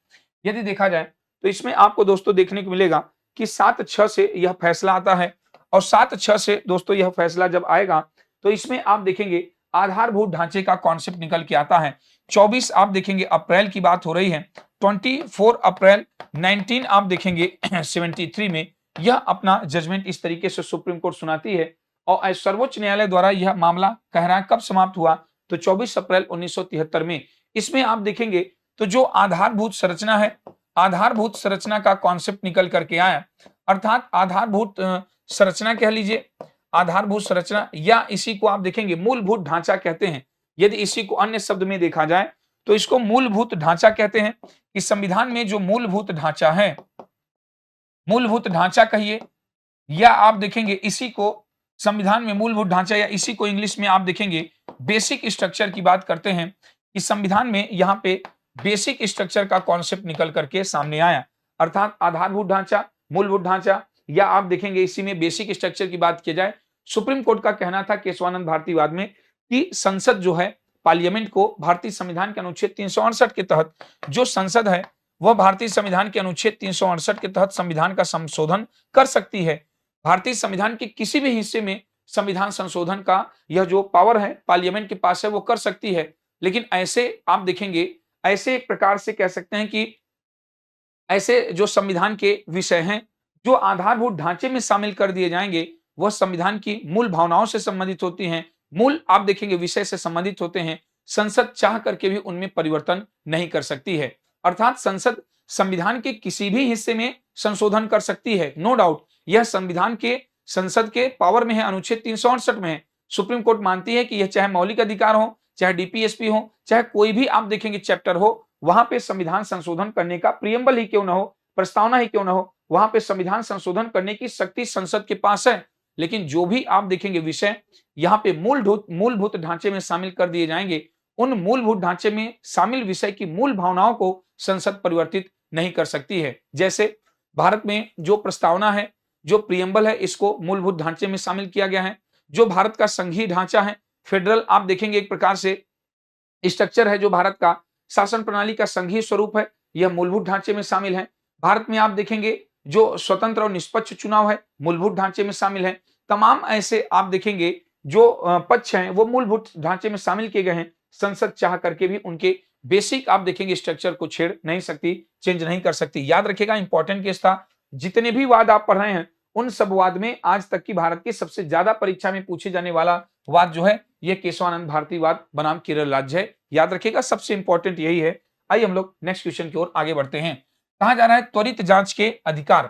यदि देखा जाए तो इसमें आपको दोस्तों देखने को मिलेगा कि 7-6 से यह फैसला आता है और 7-6 से दोस्तों यह फैसला जब आएगा तो इसमें आप देखेंगे आधारभूत ढांचे का कॉन्सेप्ट निकल के आता है। 24 आप देखेंगे अप्रैल की बात हो रही है, 24 अप्रैल 19 आप देखेंगे 73 में यह अपना जजमेंट इस तरीके से सुप्रीम कोर्ट सुनाती है और सर्वोच्च न्यायालय द्वारा यह मामला कह रहा है कब समाप्त हुआ तो 24 अप्रैल 1973 में। इसमें आप देखेंगे तो जो आधारभूत संरचना है, आधारभूत संरचना का कॉन्सेप्ट निकल करके आया, अर्थात आधारभूत संरचना कह लीजिए, आधारभूत संरचना या इसी को आप देखेंगे मूलभूत ढांचा कहते हैं। यदि इसी को अन्य शब्द में देखा जाए तो इसको मूलभूत ढांचा कहते हैं कि संविधान में जो मूलभूत ढांचा है, मूलभूत ढांचा कहिए या आप देखेंगे इसी को संविधान में मूलभूत ढांचा या इसी को इंग्लिश में आप देखेंगे बेसिक स्ट्रक्चर की बात करते हैं कि संविधान में यहाँ पे बेसिक स्ट्रक्चर का कॉन्सेप्ट निकल करके सामने आया, अर्थात आधारभूत ढांचा, मूलभूत ढांचा या आप देखेंगे इसी में बेसिक स्ट्रक्चर की बात की जाए। सुप्रीम कोर्ट का कहना था केशवानंद भारतीवाद में कि संसद जो है पार्लियामेंट को भारतीय संविधान के अनुच्छेद 368 के तहत, जो संसद है वह भारतीय संविधान के अनुच्छेद 368 के तहत संविधान का संशोधन कर सकती है। भारतीय संविधान के किसी भी हिस्से में संविधान संशोधन का यह जो पावर है पार्लियामेंट के पास है वो कर सकती है, लेकिन ऐसे आप देखेंगे ऐसे एक प्रकार से कह सकते हैं कि ऐसे जो संविधान के विषय हैं जो आधारभूत ढांचे में शामिल कर दिए जाएंगे वह संविधान की मूल भावनाओं से संबंधित होती हैं, मूल आप देखेंगे विषय से संबंधित होते हैं। संसद चाह करके भी उनमें परिवर्तन नहीं कर सकती है, अर्थात संसद संविधान के किसी भी हिस्से में संशोधन कर सकती है, नो डाउट यह संविधान के संसद के पावर में है, अनुच्छेद 368 में है। सुप्रीम कोर्ट मानती है कि यह चाहे मौलिक अधिकार हो, चाहे डीपीएसपी हो, चाहे कोई भी आप देखेंगे चैप्टर हो, वहां पे संविधान संशोधन करने का प्रियम्बल ही क्यों न हो, प्रस्तावना ही क्यों न हो, वहां पे संविधान संशोधन करने की शक्ति संसद के पास है। लेकिन जो भी आप देखेंगे विषय यहाँ पे मूलभूत ढांचे में शामिल कर दिए जाएंगे, उन मूलभूत ढांचे में शामिल विषय की मूल भावनाओं को संसद परिवर्तित नहीं कर सकती है। जैसे भारत में जो प्रस्तावना है, जो प्रियम्बल है, इसको मूलभूत ढांचे में शामिल किया गया है। जो भारत का संघीय ढांचा है, फेडरल आप देखेंगे एक प्रकार से स्ट्रक्चर है, जो भारत का शासन प्रणाली का संघीय स्वरूप है, यह मूलभूत ढांचे में शामिल है। भारत में आप देखेंगे जो स्वतंत्र और निष्पक्ष चुनाव है, मूलभूत ढांचे में शामिल है। तमाम ऐसे आप देखेंगे जो पक्ष हैं वो मूलभूत ढांचे में शामिल किए गए हैं। संसद चाह करके भी उनके बेसिक आप देखेंगे स्ट्रक्चर को छेड़ नहीं सकती, चेंज नहीं कर सकती। याद रखिएगा इंपॉर्टेंट केस था। जितने भी वाद आप पढ़ रहे हैं उन सब वाद में आज तक की भारत की सबसे ज्यादा परीक्षा में पूछे जाने वाला वाद जो है यह केशवानंद भारतीवाद बनाम केरल राज्य है। याद रखिएगा सबसे इंपॉर्टेंट यही है। आइए हम लोग नेक्स्ट क्वेश्चन की ओर आगे बढ़ते हैं। कहा जा रहा है त्वरित जांच के अधिकार,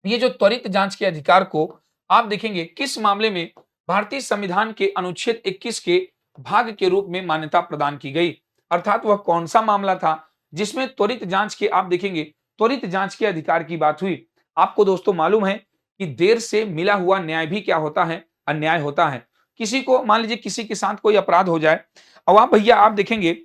ये जो त्वरित जांच के अधिकार को आप देखेंगे किस मामले में भारतीय संविधान के अनुच्छेद 21 के भाग के रूप में मान्यता प्रदान की गई, अर्थात वह कौन सा मामला था जिसमें त्वरित जांच के आप देखेंगे त्वरित जांच के अधिकार की बात हुई। आपको दोस्तों मालूम है कि देर से मिला हुआ न्याय भी क्या होता है, अन्याय होता है। किसी को मान लीजिए किसी के साथ कोई अपराध हो जाए और आप भैया आप देखेंगे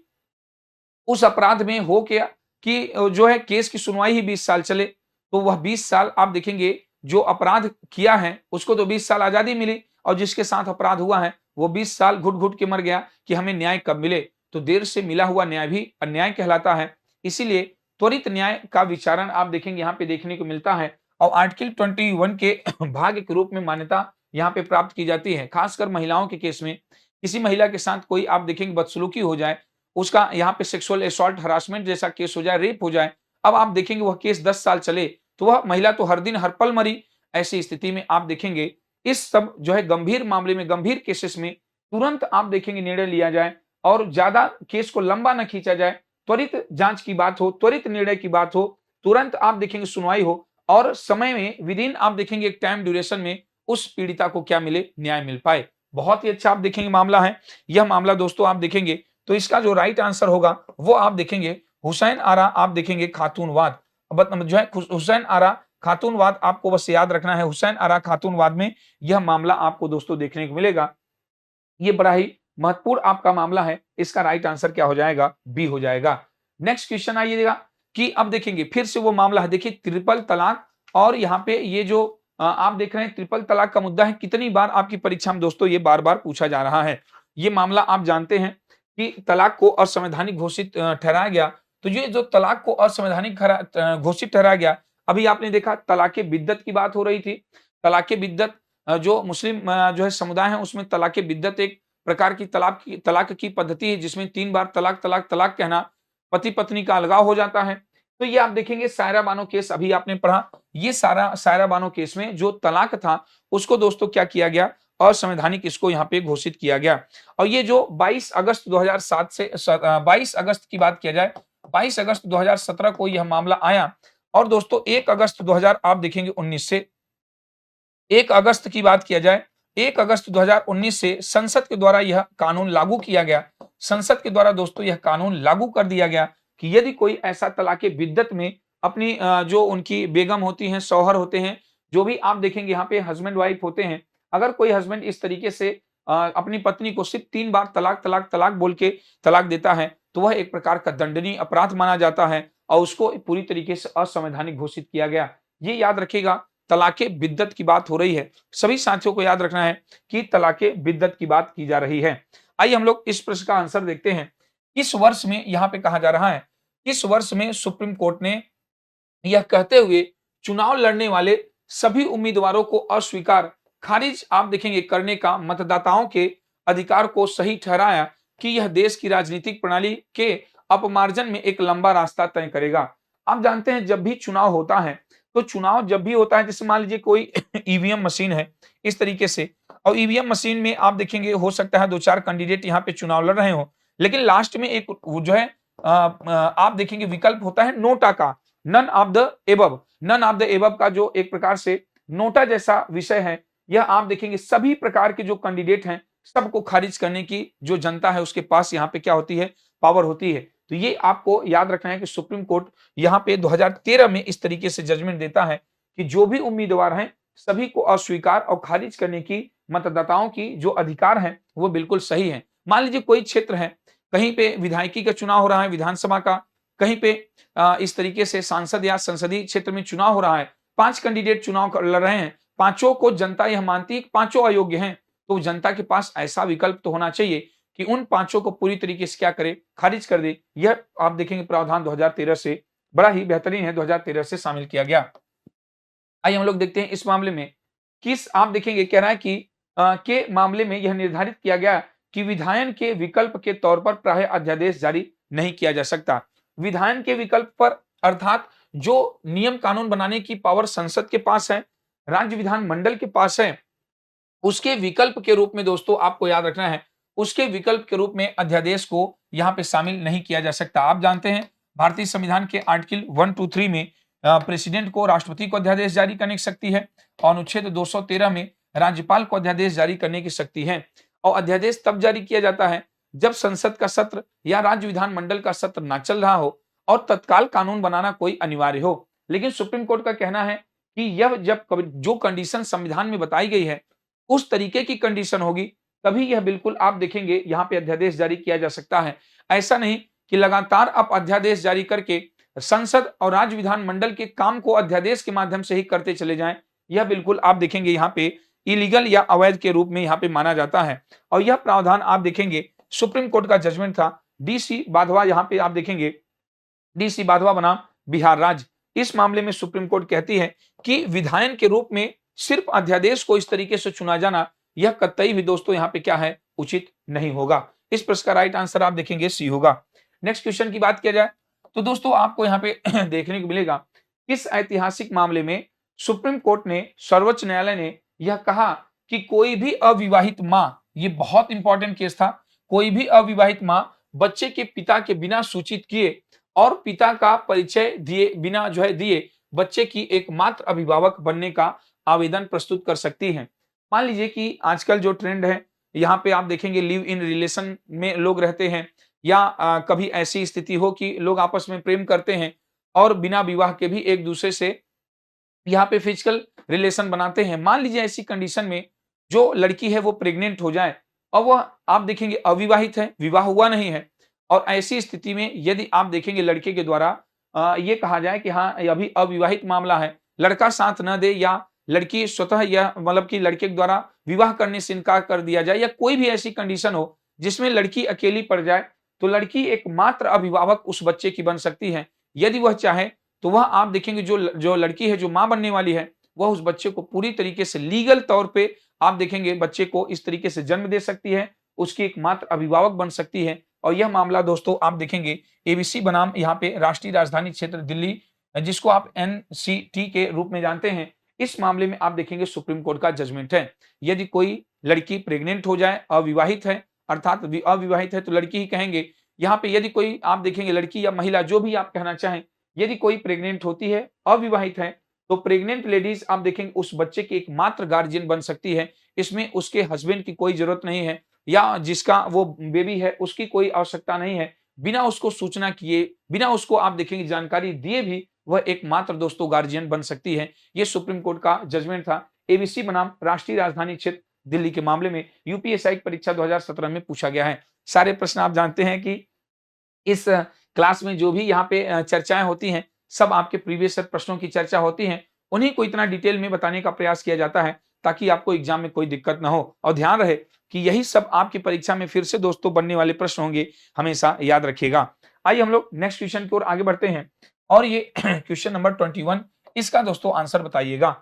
उस अपराध में हो क्या कि जो है केस की सुनवाई ही 20 साल चले, तो वह 20 साल आप देखेंगे जो अपराध किया है उसको तो 20 साल आज़ादी मिली और जिसके साथ अपराध हुआ है वो 20 साल घुट-घुट के मर गया कि हमें न्याय कब मिले। तो देर से मिला हुआ न्याय भी अन्याय कहलाता है। इसीलिए त्वरित न्याय का विचारण आप देखेंगे यहाँ पे देखने को मिलता है और आर्टिकल 21 के भाग के रूप में मान्यता यहाँ पे प्राप्त की जाती है। खासकर महिलाओं के केस में किसी महिला के साथ कोई आप देखेंगे बदसलूकी हो जाए, उसका यहाँ पे सेक्सुअल असॉल्ट हरासमेंट जैसा केस हो जाए, रेप हो जाए, अब आप देखेंगे वह केस 10 साल चले, तो वह महिला तो हर दिन हर पल मरी। ऐसी स्थिति में आप देखेंगे इस सब जो है गंभीर मामले में, गंभीर केसेस में तुरंत आप देखेंगे निर्णय लिया जाए और ज्यादा केस को लंबा न खींचा जाए। त्वरित जांच की बात हो, त्वरित निर्णय की बात हो, तुरंत आप देखेंगे सुनवाई हो और समय में विदिन आप देखेंगे एक टाइम ड्यूरेशन में उस पीड़िता को क्या मिले, न्याय मिल पाए। बहुत ही अच्छा आप देखेंगे मामला है। यह मामला दोस्तों आप देखेंगे तो इसका जो राइट आंसर होगा वो आप देखेंगे हुसैन आरा आप देखेंगे खातूनवाद। जो है हुसैन आरा खातूनवाद आपको बस याद रखना है। हुसैन आरा खातूनवाद में यह मामला आपको दोस्तों देखने को मिलेगा। ये बड़ा ही महत्वपूर्ण आपका मामला है। इसका राइट आंसर क्या हो जाएगा? बी हो जाएगा। नेक्स्ट क्वेश्चन आइएगा कि अब देखेंगे फिर से वो मामला है, देखिए ट्रिपल तलाक और यहाँ पे ये जो आप देख रहे हैं ट्रिपल तलाक का मुद्दा है, कितनी बार आपकी परीक्षा में दोस्तों ये बार-बार पूछा जा रहा है। ये मामला आप जानते हैं कि तलाक को असंवैधानिक घोषित ठहराया गया। तो ये जो तलाक को असंवैधानिक घोषित ठहराया गया, अभी आपने देखा तलाक़े बिद्दत की बात हो रही थी। तलाक़े बिद्दत जो मुस्लिम जो है समुदाय है उसमें तलाक़े बिद्दत एक प्रकार की तलाक की पद्धति है जिसमें 3 बार तलाक, तलाक, तलाक कहना, पति-पत्नी का अलगाव हो जाता है। तो ये आप देखेंगे सायरा बानो केस अभी आपने पढ़ा, ये सारा सायरा बानो केस में जो तलाक था उसको दोस्तों क्या किया गया? असंवैधानिक इसको यहाँ पे घोषित किया गया। और ये जो 22 अगस्त 2007 से 22 अगस्त की बात किया जाए, 22 अगस्त 2017 को यह मामला आया और दोस्तों 1 अगस्त 2000 आप देखेंगे 19 से 1 अगस्त की बात किया जाए, 1 अगस्त 2019 से संसद के द्वारा यह कानून लागू किया गया। संसद के द्वारा दोस्तों यह कानून लागू कर दिया गया कि यदि कोई ऐसा तलाक़े बिद्दत में अपनी जो उनकी बेगम होती हैं, शौहर होते हैं, जो भी आप देखेंगे यहाँ पे हस्बैंड वाइफ होते हैं, अगर कोई हस्बैंड इस तरीके से अपनी पत्नी को सिर्फ 3 बार तलाक, तलाक, तलाक बोल के तलाक देता है, तो वह एक प्रकार का दंडनीय अपराध माना जाता है और उसको पूरी तरीके से असंवैधानिक घोषित किया गया। ये याद रखिएगा तलाक़े बिद्दत की बात हो रही है। सभी साथियों को याद रखना है कि तलाक़े बिद्दत की बात की जा रही है। आइए हम लोग इस प्रश्न का आंसर देखते हैं। किस वर्ष में यहाँ पे कहा जा रहा है, किस वर्ष में सुप्रीम कोर्ट ने यह कहते हुए चुनाव लड़ने वाले सभी उम्मीदवारों को अस्वीकार, खारिज आप देखेंगे करने का मतदाताओं के अधिकार को सही ठहराया कि यह देश की राजनीतिक प्रणाली के अपमार्जन में एक लंबा रास्ता तय करेगा। आप जानते हैं जब भी चुनाव होता है, तो चुनाव जब भी होता है जैसे मान लीजिए कोई ईवीएम मशीन है इस तरीके से और ईवीएम मशीन में आप देखेंगे हो सकता है 2-4 कैंडिडेट यहाँ पे चुनाव लड़ रहे हों, लेकिन लास्ट में एक वो जो है आप देखेंगे विकल्प होता है नोटा का, none of the above. None of the above का जो एक प्रकार से नोटा जैसा विषय है, यह आप देखेंगे सभी प्रकार के जो कैंडिडेट हैं, सबको खारिज करने की जो जनता है उसके पास यहाँ पे क्या होती है, पावर होती है। तो ये आपको याद रखना है कि सुप्रीम कोर्ट यहाँ पे 2013 में इस तरीके से जजमेंट देता है कि जो भी उम्मीदवार हैं, सभी को अस्वीकार और खारिज करने की मतदाताओं की जो अधिकार हैं, वो बिल्कुल सही है। मान लीजिए कोई क्षेत्र है, कहीं पे विधायकी का चुनाव हो रहा है, विधानसभा का, कहीं पे इस तरीके से सांसद या संसदीय क्षेत्र में चुनाव हो रहा है, 5 कैंडिडेट चुनाव लड़ रहे हैं, पांचों को जनता यह मानती है कि पांचों अयोग्य हैं, तो जनता के पास ऐसा विकल्प तो होना चाहिए कि उन पांचों को पूरी तरीके से क्या करे, खारिज कर दे। यह आप देखेंगे प्रावधान 2013 से बड़ा ही बेहतरीन है, 2013 से शामिल किया गया। आइए हम लोग देखते हैं इस मामले में किस आप देखेंगे कह रहा है कि के मामले में यह निर्धारित किया गया कि विधायन के विकल्प के तौर पर प्राय अध्यादेश जारी नहीं किया जा सकता। विधायन के विकल्प पर अर्थात जो नियम कानून बनाने की पावर संसद के पास है, राज्य विधानमंडल के पास है, उसके विकल्प के रूप में दोस्तों आपको याद रखना है, उसके विकल्प के रूप में अध्यादेश को यहाँ पे शामिल नहीं किया जा सकता। आप जानते हैं भारतीय संविधान के आर्टिकल 1 टू 3 में प्रेसिडेंट को, राष्ट्रपति को अध्यादेश जारी करने की शक्ति है और अनुच्छेद 213 में राज्यपाल को अध्यादेश जारी करने की शक्ति है। और अध्यादेश तब जारी किया जाता है जब संसद का सत्र या राज्य विधानमंडल का सत्र ना चल रहा हो और तत्काल कानून बनाना कोई अनिवार्य हो। लेकिन सुप्रीम कोर्ट का कहना है कि यह जब जो कंडीशन संविधान में बताई गई है उस तरीके की कंडीशन होगी तभी यह बिल्कुल आप देखेंगे यहाँ पे अध्यादेश जारी किया जा सकता है। ऐसा नहीं कि लगातार आप अध्यादेश जारी करके संसद और राज्य विधानमंडल के काम को अध्यादेश के माध्यम से ही करते चले जाएं। यह बिल्कुल आप देखेंगे यहाँ पे इलीगल या अवैध के रूप में यहाँ पे माना जाता है। और यह प्रावधान आप देखेंगे सुप्रीम कोर्ट का जजमेंट था। डी.सी. बाधवा यहाँ पे आप देखेंगे, डी.सी. बाधवा बनाम बिहार राज्य। इस मामले में सुप्रीम कोर्ट कहती है कि विधायन के रूप में सिर्फ अध्यादेश को इस तरीके से चुना जाना यह कतई भी दोस्तों यहाँ पे क्या है, उचित नहीं होगा। इस प्रश्न का राइट आंसर आप देखेंगे सी होगा। नेक्स्ट क्वेश्चन की बात किया जाए तो दोस्तों आपको यहाँ पे देखने को मिलेगा किस ऐतिहासिक मामले में सुप्रीम कोर्ट ने, सर्वोच्च न्यायालय ने यह कहा कि कोई भी अविवाहित माँ, ये बहुत इंपॉर्टेंट केस था, कोई भी अविवाहित माँ बच्चे के पिता के बिना सूचित किए और पिता का परिचय दिए बिना जो है दिए बच्चे की एकमात्र अभिभावक बनने का आवेदन प्रस्तुत कर सकती है। मान लीजिए कि आजकल जो ट्रेंड है यहाँ पे आप देखेंगे लिव इन रिलेशन में लोग रहते हैं या कभी ऐसी स्थिति हो कि लोग आपस में प्रेम करते हैं और बिना विवाह के भी एक दूसरे से यहाँ पे फिजिकल रिलेशन बनाते हैं। मान लीजिए ऐसी कंडीशन में जो लड़की है वो प्रेग्नेंट हो जाए और वह आप देखेंगे अविवाहित है, विवाह हुआ नहीं है और ऐसी स्थिति में यदि आप देखेंगे लड़के के द्वारा ये कहा जाए कि हाँ ये अभी अविवाहित मामला है, लड़का साथ न दे या लड़की स्वतः या मतलब कि लड़के के द्वारा विवाह करने से इनकार कर दिया जाए या कोई भी ऐसी कंडीशन हो जिसमें लड़की अकेली पड़ जाए, तो लड़की एकमात्र अभिभावक उस बच्चे की बन सकती है। यदि वह चाहे तो वह आप देखेंगे जो लड़की है, जो माँ बनने वाली है, वह उस बच्चे को पूरी तरीके से लीगल तौर पे आप देखेंगे बच्चे को इस तरीके से जन्म दे सकती है, उसकी एकमात्र अभिभावक बन सकती है। और यह मामला दोस्तों आप देखेंगे एबीसी बनाम यहाँ पे राष्ट्रीय राजधानी क्षेत्र दिल्ली, जिसको आप एनसीटी के रूप में जानते हैं, इस मामले में आप देखेंगे सुप्रीम कोर्ट का जजमेंट है। यदि कोई लड़की प्रेग्नेंट हो जाए, अविवाहित है, अर्थात अविवाहित है तो लड़की ही कहेंगे। यहाँ पे यदि कोई आप देखेंगे लड़की या महिला जो भी आप कहना चाहें, यदि कोई प्रेग्नेंट होती है, अविवाहित है, तो प्रेग्नेंट लेडीज आप देखेंगे उस बच्चे की एकमात्र गार्जियन बन सकती है। इसमें उसके हस्बैंड की कोई जरूरत नहीं है या जिसका वो बेबी है उसकी कोई आवश्यकता नहीं है। बिना उसको सूचना किए, बिना उसको आप देखेंगे जानकारी दिए भी वह एकमात्र दोस्तों गार्जियन बन सकती है। ये सुप्रीम कोर्ट का जजमेंट था एबीसी बनाम राष्ट्रीय राजधानी क्षेत्र दिल्ली के मामले में। यूपीएससी परीक्षा 2017 में पूछा गया है। सारे प्रश्न आप जानते हैं कि इस क्लास में जो भी यहाँ पे चर्चाएं होती हैं, सब आपके प्रीवियस प्रश्नों की चर्चा होती हैं, उन्हीं को इतना डिटेल में बताने का प्रयास किया जाता है ताकि आपको एग्जाम में कोई दिक्कत ना हो। और ध्यान रहे कि यही सब आपकी परीक्षा में फिर से दोस्तों बनने वाले प्रश्न होंगे, हमेशा याद रखिएगा। आइए हम लोग नेक्स्ट क्वेश्चन की ओर आगे बढ़ते हैं और ये क्वेश्चन नंबर 21, इसका दोस्तों आंसर बताइएगा।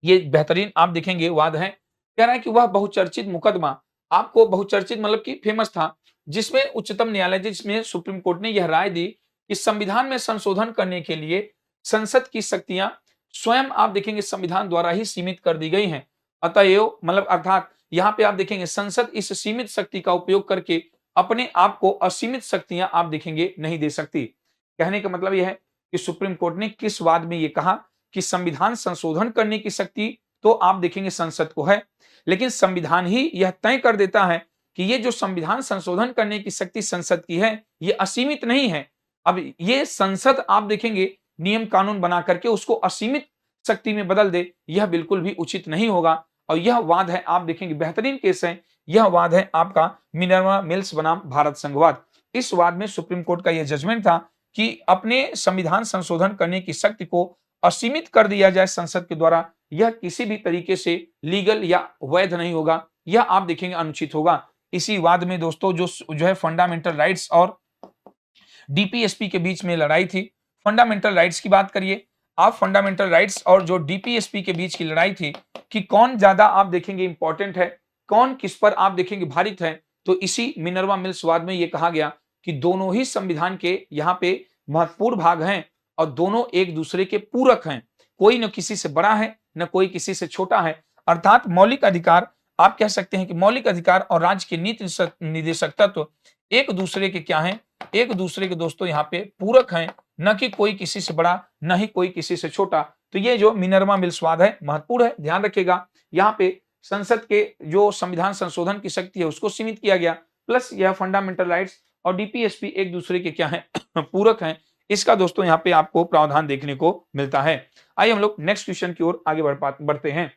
ये बेहतरीन आप देखेंगे वाद है, कह रहा है कि वह बहुचर्चित मुकदमा, आपको बहुचर्चित मतलब कि फेमस था, जिसमें उच्चतम न्यायालय, जिसमें सुप्रीम कोर्ट ने यह राय दी कि संविधान में संशोधन करने के लिए संसद की शक्तियां स्वयं आप देखेंगे संविधान द्वारा ही सीमित कर दी गई हैं। अतएव मतलब अर्थात यहाँ पे आप देखेंगे संसद इस सीमित शक्ति का उपयोग करके अपने आप को असीमित शक्तियां आप देखेंगे नहीं दे सकती। कहने का मतलब यह है कि सुप्रीम कोर्ट ने किस वाद में यह कहा कि संविधान संशोधन करने की शक्ति तो आप देखेंगे संसद को है, लेकिन संविधान ही यह तय कर देता है कि ये जो संविधान संशोधन करने की शक्ति संसद की है, ये असीमित नहीं है। अब ये संसद आप देखेंगे नियम कानून बना करके उसको असीमित शक्ति में बदल दे, यह बिल्कुल भी उचित नहीं होगा। और यह वाद है आप देखेंगे बेहतरीन केस है, यह वाद है आपका मिनर्वा मिल्स बनाम भारत संघवाद। इस वाद में सुप्रीम कोर्ट का यह जजमेंट था कि अपने संविधान संशोधन करने की शक्ति को असीमित कर दिया जाए संसद के द्वारा, यह किसी भी तरीके से लीगल या वैध नहीं होगा, यह आप देखेंगे अनुचित होगा। इसी वाद में दोस्तों जो है फंडामेंटल राइट्स और डीपीएसपी के बीच में लड़ाई थी। फंडामेंटल राइट्स की बात करिए आप, फंडामेंटल राइट्स और जो डीपीएसपी के बीच की लड़ाई थी कि कौन ज्यादा आप देखेंगे इंपॉर्टेंट है, कौन किस पर आप देखेंगे भारित है, तो इसी मिनर्वा मिल्स वाद में यह कहा गया कि दोनों ही संविधान के यहाँ पे महत्वपूर्ण भाग हैं और दोनों एक दूसरे के पूरक हैं, कोई न किसी से बड़ा है न कोई किसी से छोटा है। अर्थात मौलिक अधिकार आप कह सकते हैं कि मौलिक अधिकार और राज्य के नीति निदेशक तत्व एक दूसरे के क्या हैं, एक दूसरे के दोस्तों यहाँ पे पूरक हैं, न कि कोई किसी से बड़ा, न ही कोई किसी से छोटा। तो ये जो मिनर्वा मिल्स वाद है महत्वपूर्ण है, ध्यान रखिएगा। यहाँ पे संसद के जो संविधान संशोधन की शक्ति है उसको सीमित किया गया, प्लस यह फंडामेंटल राइट्स और डीपीएसपी एक दूसरे के क्या है पूरक हैं। इसका दोस्तों यहाँ पे आपको प्रावधान देखने को मिलता है। आइए हम लोग नेक्स्ट क्वेश्चन की ओर आगे बढ़ते हैं।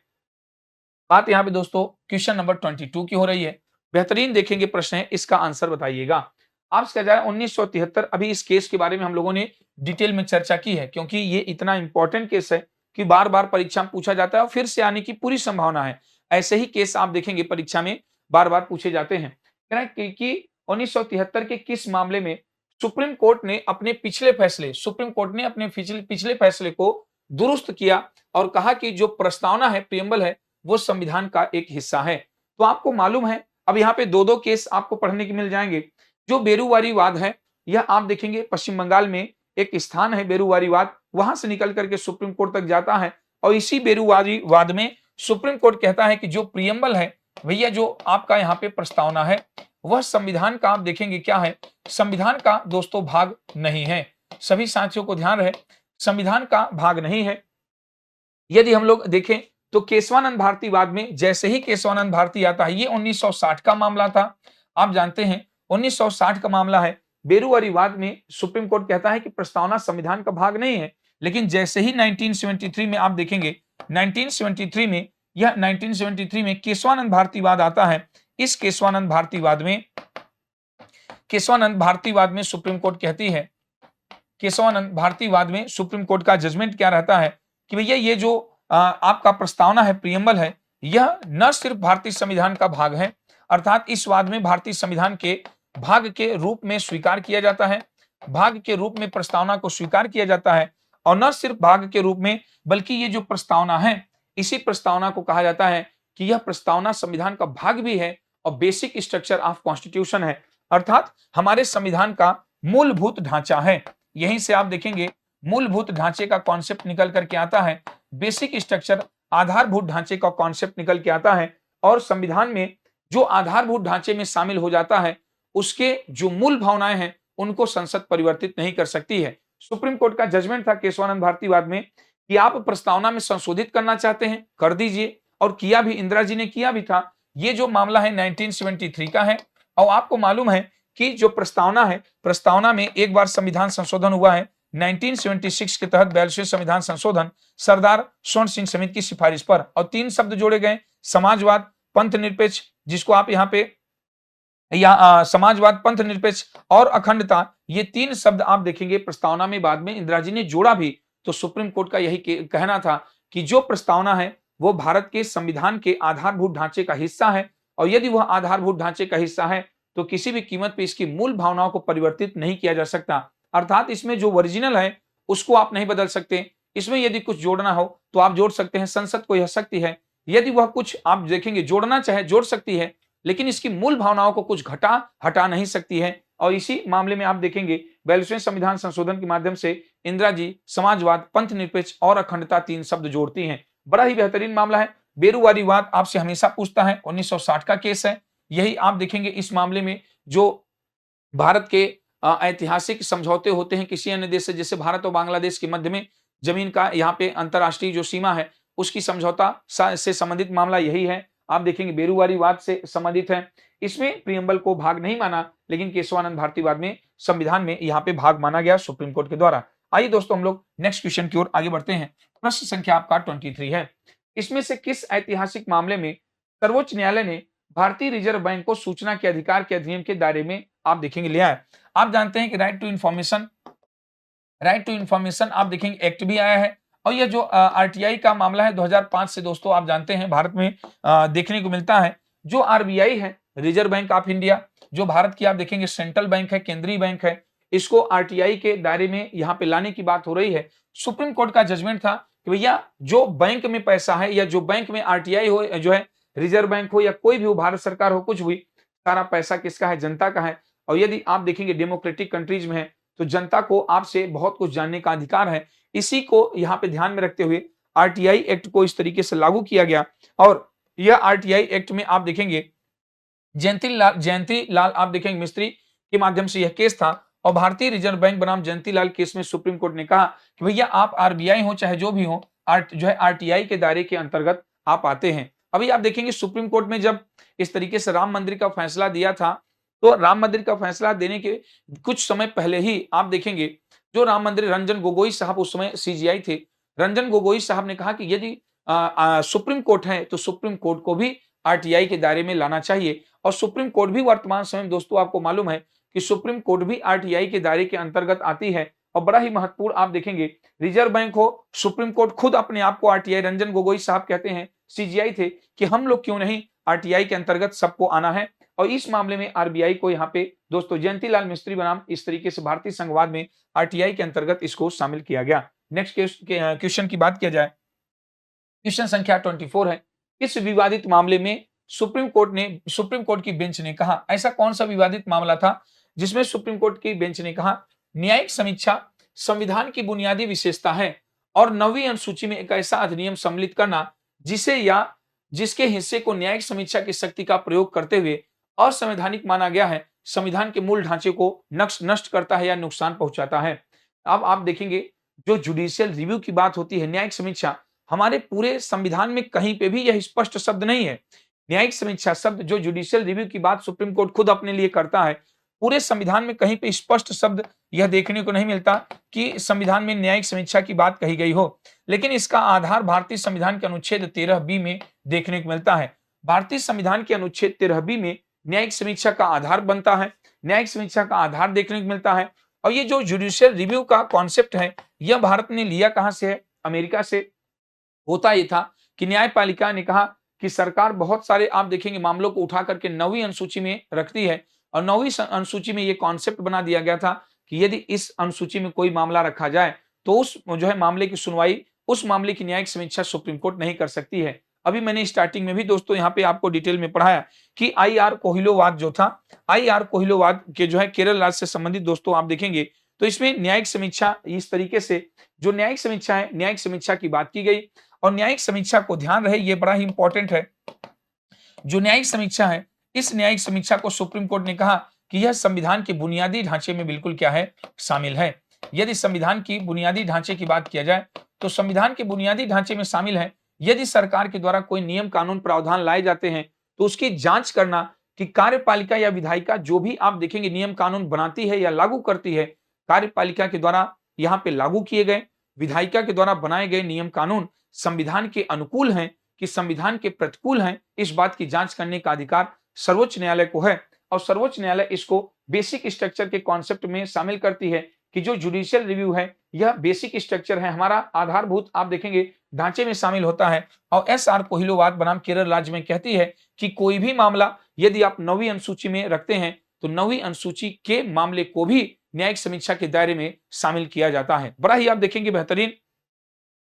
बात यहाँ पे दोस्तों क्वेश्चन नंबर 22 की हो रही है। बेहतरीन देखेंगे प्रश्न है, इसका आंसर बताइएगा। आपसे कहा जा रहा है 1973, अभी इस केस के बारे में हम लोगों ने डिटेल में चर्चा की है, क्योंकि ये इतना इंपॉर्टेंट केस है कि बार-बार परीक्षा में पूछा जाता है और फिर से आने की पूरी संभावना है। ऐसे ही केस आप देखेंगे परीक्षा में बार-बार पूछे जाते हैं। कह रहा है कि 1973 के किस मामले में सुप्रीम कोर्ट ने अपने पिछले फैसले को दुरुस्त किया और कहा कि जो प्रस्तावना है, प्रियम्बल है, वो संविधान का एक हिस्सा है। तो आपको मालूम है, अब यहाँ पे 2-2 केस आपको पढ़ने के मिल जाएंगे। जो बेरुवारी वाद है, यह आप देखेंगे पश्चिम बंगाल में एक स्थान है बेरुवारी वाद, वहां से निकल करके सुप्रीम कोर्ट तक जाता है और इसी बेरुवारी वाद में सुप्रीम कोर्ट कहता है कि जो प्रियम्बल है, भैया जो आपका यहाँ पे प्रस्तावना है, वह संविधान का आप देखेंगे क्या है, संविधान का दोस्तों भाग नहीं है। सभी साथियों को ध्यान रहे, संविधान का भाग नहीं है। यदि हम लोग देखें तो केशवानंद भारती वाद में जैसे ही केशवानंद भारती आता है, ये 1960 का मामला था। आप जानते हैं 1960 का मामला है। बेरुवारी वाद में सुप्रीम कोर्ट कहता है कि प्रस्तावना संविधान का भाग नहीं है, लेकिन जैसे ही 1973 में आप देखेंगे 1973 में केशवानंद भारती वाद आता है। इस केशवानंद भारती वाद में सुप्रीम कोर्ट कहती है, केशवानंद भारती वाद में सुप्रीम कोर्ट का जजमेंट क्या रहता है कि भैया ये जो आपका प्रस्तावना है, प्रियम्बल है, यह न सिर्फ भारतीय संविधान का भाग है, अर्थात इस वाद में भारतीय संविधान के भाग के रूप में स्वीकार किया जाता है, भाग के रूप में प्रस्तावना को स्वीकार किया जाता है और न सिर्फ भाग के रूप में, बल्कि ये जो प्रस्तावना है, इसी प्रस्तावना को कहा जाता है कि यह प्रस्तावना संविधान का भाग भी है और बेसिक स्ट्रक्चर ऑफ कॉन्स्टिट्यूशन है, अर्थात हमारे संविधान का मूलभूत ढांचा है। यहीं से आप देखेंगे मूलभूत ढांचे का कॉन्सेप्ट निकल करके आता है, बेसिक स्ट्रक्चर आधारभूत ढांचे का कॉन्सेप्ट निकल के आता है और संविधान में जो आधारभूत ढांचे में शामिल हो जाता है, उसके जो मूल भावनाएं हैं उनको संसद परिवर्तित नहीं कर सकती है। सुप्रीम कोर्ट का जजमेंट था केशवानंद भारती वाद में कि आप प्रस्तावना में संशोधित करना चाहते हैं, कर दीजिए, और किया भी, इंदिरा जी ने किया भी था। ये जो मामला है 1973 का है और आपको मालूम है कि जो प्रस्तावना है, प्रस्तावना में एक बार संविधान संशोधन हुआ है 1976 के तहत 42वें संविधान संशोधन सरदार स्वर्ण सिंह समिति की सिफारिश पर, और 3 शब्द जोड़े गए, समाजवाद, पंथ निरपेक्ष, जिसको आप यहाँ पे समाजवाद, पंथ निरपेक्ष और अखंडता, ये 3 शब्द आप देखेंगे प्रस्तावना में बाद में इंदिरा जी ने जोड़ा भी। तो सुप्रीम कोर्ट का यही कहना था कि जो प्रस्तावना है वो भारत के संविधान के आधारभूत ढांचे का हिस्सा है और यदि वह आधारभूत ढांचे का हिस्सा है तो किसी भी कीमत पे इसकी मूल भावनाओं को परिवर्तित नहीं किया जा सकता, अर्थात इसमें जो ओरिजिनल है उसको आप नहीं बदल सकते। इसमें यदि कुछ जोड़ना हो तो आप जोड़ सकते हैं, संसद को यह शक्ति है। यदि वह कुछ आप देखेंगे जोड़ना चाहे जोड़ सकती है, लेकिन इसकी मूल भावनाओं को कुछ हटा नहीं सकती है। और इसी मामले में आप देखेंगे 42वें संविधान संशोधन के माध्यम से इंदिरा जी समाजवाद, पंथ निरपेक्ष और अखंडता 3 शब्द जोड़ती हैं। बड़ा ही बेहतरीन मामला है। बेरुवारी वाद आपसे हमेशा पूछता है, 1960 का केस है। यही आप देखेंगे इस मामले में जो भारत के ऐतिहासिक समझौते होते हैं किसी अन्य देश से, जैसे भारत और बांग्लादेश के मध्य में जमीन का यहाँ पे अंतरराष्ट्रीय जो सीमा है उसकी समझौता से संबंधित मामला यही है। आप देखेंगे बेरुवारी वाद से संबंधित है। इसमें प्रियम्बल को भाग नहीं माना, लेकिन केशवानंद भारती वाद में संविधान में यहाँ पे भाग माना गया सुप्रीम कोर्ट के द्वारा। आइए दोस्तों हम लोग नेक्स्ट क्वेश्चन की ओर आगे बढ़ते हैं। प्रश्न संख्या आपका 23 है। इसमें से किस ऐतिहासिक मामले में सर्वोच्च न्यायालय ने भारतीय रिजर्व बैंक को सूचना के अधिकार के अधिनियम के दायरे में आप देखेंगे लिया है? आप जानते हैं कि राइट टू इंफॉर्मेशन आप देखेंगे एक्ट भी आया है और यह जो आरटीआई का मामला है 2005 से दोस्तों आप जानते हैं भारत में देखने को मिलता है। जो आरबीआई है, रिजर्व बैंक ऑफ इंडिया, जो भारत की आप देखेंगे सेंट्रल बैंक है, केंद्रीय बैंक है, इसको आरटीआई के दायरे में यहाँ पे लाने की बात हो रही है। सुप्रीम कोर्ट का जजमेंट था कि भैया जो बैंक में पैसा है या जो बैंक में आरटीआई हो, जो है रिजर्व बैंक हो या कोई भी हो, भारत सरकार हो, कुछ भी, सारा पैसा किसका है? जनता का है। और यदि आप देखेंगे डेमोक्रेटिक कंट्रीज में है तो जनता को आपसे बहुत कुछ जानने का अधिकार है। इसी को यहाँ पे ध्यान में रखते हुए आरटीआई एक्ट को इस तरीके से लागू किया गया और यह आरटीआई एक्ट में आप देखेंगे जयंती लाल आप देखेंगे मिस्त्री के माध्यम से यह केस था और भारतीय रिजर्व बैंक बनाम जयंतीलाल केस में सुप्रीम कोर्ट ने कहा कि भैया आप आरबीआई हो चाहे जो भी हो, जो है आरटीआई के दायरे के अंतर्गत आप आते हैं। अभी आप देखेंगे सुप्रीम कोर्ट में जब इस तरीके से राम मंदिर का फैसला दिया था, तो राम मंदिर का फैसला देने के कुछ समय पहले ही आप देखेंगे जो राम मंदिर, रंजन गोगोई साहब उस समय सीजीआई थे। रंजन गोगोई साहब ने कहा कि यदि सुप्रीम कोर्ट है तो सुप्रीम कोर्ट को भी आरटीआई के दायरे में लाना चाहिए और सुप्रीम कोर्ट भी वर्तमान समय में दोस्तों आपको मालूम है कि सुप्रीम कोर्ट भी आरटीआई के दायरे के अंतर्गत आती है और बड़ा ही महत्वपूर्ण आप देखेंगे रिजर्व बैंक हो, सुप्रीम कोर्ट खुद अपने आप को आरटीआई, रंजन गोगोई साहब कहते हैं, सीजीआई थे कि हम लोग क्यों नहीं आरटीआई के अंतर्गत सबको आना है और इस मामले में आरबीआई को यहाँ पे दोस्तों जयंतीलाल मिस्त्री बनाम इस तरीके से भारतीय संघवाद में आरटीआई के अंतर्गत इसको शामिल किया गया। नेक्स्ट क्वेश्चन की बात किया जाए, क्वेश्चन संख्या 24 है, इस विवादित मामले में सुप्रीम कोर्ट की बेंच ने कहा, ऐसा कौन सा विवादित मामला था जिसमें सुप्रीम कोर्ट की बेंच ने कहा न्यायिक समीक्षा संविधान की बुनियादी विशेषता है और 9वीं अनुसूची में एक ऐसा अधिनियम सम्मिलित करना जिसे या जिसके हिस्से को न्यायिक समीक्षा की शक्ति का प्रयोग करते हुए असंवैधानिक माना गया है, संविधान के मूल ढांचे को नष्ट करता है या नुकसान पहुंचाता है। अब आप देखेंगे जो जुडिशियल रिव्यू की बात होती है, न्यायिक समीक्षा, हमारे पूरे संविधान में कहीं पे भी यह स्पष्ट शब्द नहीं है। न्यायिक समीक्षा शब्द जो जुडिशियल रिव्यू की बात सुप्रीम कोर्ट खुद अपने लिए करता है, पूरे संविधान में कहीं पे स्पष्ट शब्द यह देखने को नहीं मिलता कि संविधान में न्यायिक समीक्षा की बात कही गई हो, लेकिन इसका आधार भारतीय संविधान के अनुच्छेद 13 बी में देखने को मिलता है। भारतीय संविधान के अनुच्छेद 13 बी में न्यायिक समीक्षा का आधार बनता है, न्यायिक समीक्षा का आधार देखने को मिलता है और ये जो जुडिशियल रिव्यू का कॉन्सेप्ट है, यह भारत ने लिया कहां से है? अमेरिका से। होता ये था कि न्यायपालिका ने कहा कि सरकार बहुत सारे आप देखेंगे मामलों को उठा करके 9वीं अनुसूची में रखती है और 9वीं अनुसूची में ये कॉन्सेप्ट बना दिया गया था कि यदि इस अनुसूची में कोई मामला रखा जाए तो उस जो है मामले की सुनवाई, उस मामले की न्यायिक समीक्षा सुप्रीम कोर्ट नहीं कर सकती है। अभी मैंने स्टार्टिंग में भी दोस्तों यहाँ पे आपको डिटेल में पढ़ाया कि आईआर कोहिलोवाद जो था, आईआर कोहिलोवाद के जो है केरल राज्य से संबंधित दोस्तों आप देखेंगे तो इसमें न्यायिक समीक्षा इस तरीके से जो न्यायिक समीक्षा है, न्यायिक समीक्षा की बात की गई और न्यायिक समीक्षा को ध्यान रहे ये बड़ा ही इंपॉर्टेंट है। जो न्यायिक समीक्षा है, इस न्यायिक समीक्षा को सुप्रीम कोर्ट ने कहा कि यह संविधान के बुनियादी ढांचे में बिल्कुल क्या है? शामिल है। यदि संविधान की बुनियादी ढांचे की बात किया जाए तो संविधान के बुनियादी ढांचे में शामिल है, यदि सरकार के द्वारा कोई नियम कानून प्रावधान लाए जाते हैं तो उसकी जांच करना कि कार्यपालिका या विधायिका जो भी आप देखेंगे नियम कानून बनाती है या लागू करती है, कार्यपालिका के द्वारा यहाँ पे लागू किए गए, विधायिका के द्वारा बनाए गए नियम कानून संविधान के अनुकूल हैं कि संविधान के प्रतिकूल हैं, इस बात की जांच करने का अधिकार सर्वोच्च न्यायालय को है और सर्वोच्च न्यायालय इसको बेसिक स्ट्रक्चर के कॉन्सेप्ट में शामिल करती है कि जो जुडिशियल रिव्यू है यह बेसिक स्ट्रक्चर है, हमारा आधारभूत आप देखेंगे ढांचे में शामिल होता है और एस.आर. कोहिलोवाद बनाम केरल राज्य में कहती है कि कोई भी मामला यदि आप 9वीं अनुसूची में रखते हैं तो 9वीं अनुसूची के मामले को भी न्यायिक समीक्षा के दायरे में शामिल किया जाता है। बड़ा ही आप देखेंगे बेहतरीन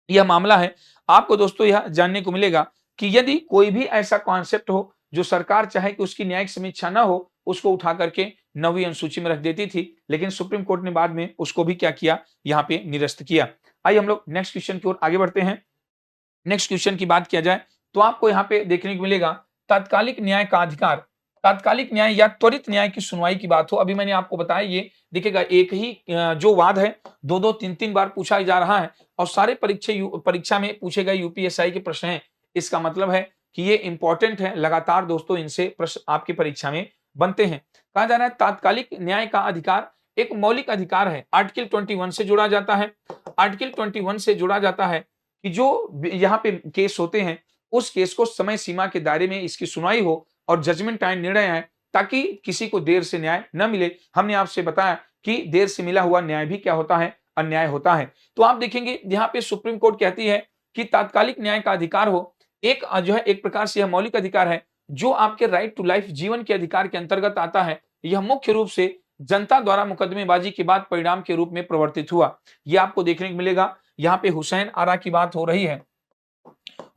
यह मामला है। आपको दोस्तों यह जानने को मिलेगा कि यदि कोई भी ऐसा कॉन्सेप्ट हो जो सरकार चाहे कि उसकी न्यायिक समीक्षा ना हो, उसको उठा करके 9वीं अनुसूची में रख देती थी, लेकिन सुप्रीम कोर्ट ने बाद में उसको भी क्या किया? यहाँ पे निरस्त किया। आइए हम लोग नेक्स्ट क्वेश्चन की ओर आगे बढ़ते हैं। नेक्स्ट क्वेश्चन की बात किया जाए तो आपको यहाँ पे देखने को मिलेगा तात्कालिक न्याय का अधिकार। तात्कालिक न्याय या त्वरित न्याय की सुनवाई की बात हो, अभी मैंने आपको बताया ये देखिएगा एक ही जो वाद है 2-2 3-3 बार पूछा जा रहा है और सारे परीक्षा में पूछे गए यूपीएससी के प्रश्न हैं। इसका मतलब है कि ये इंपॉर्टेंट है, लगातार दोस्तों इनसे प्रश्न आपकी परीक्षा में बनते हैं। कहा जा रहा है तात्कालिक न्याय का अधिकार एक मौलिक अधिकार है, आर्टिकल 21 से जुड़ा जाता है। आर्टिकल 21 से जुड़ा जाता है कि जो यहाँ पे केस होते हैं उस केस को समय सीमा के दायरे में इसकी सुनवाई हो और जजमेंट टाइम निर्णय आए ताकि किसी को देर से न्याय न मिले। हमने आपसे बताया कि देर से मिला हुआ न्याय भी क्या होता है? अन्याय होता है। तो आप देखेंगे यहाँ पे सुप्रीम कोर्ट कहती है कि तात्कालिक न्याय का अधिकार हो, एक जो है एक प्रकार से यह मौलिक अधिकार है जो आपके राइट टू लाइफ जीवन के अधिकार के अंतर्गत आता है। यह मुख्य रूप से जनता द्वारा मुकदमेबाजी के बाद परिणाम के रूप में प्रवर्तित हुआ। यह आपको देखने को मिलेगा। यहाँ पे हुसैन आरा की बात हो रही है।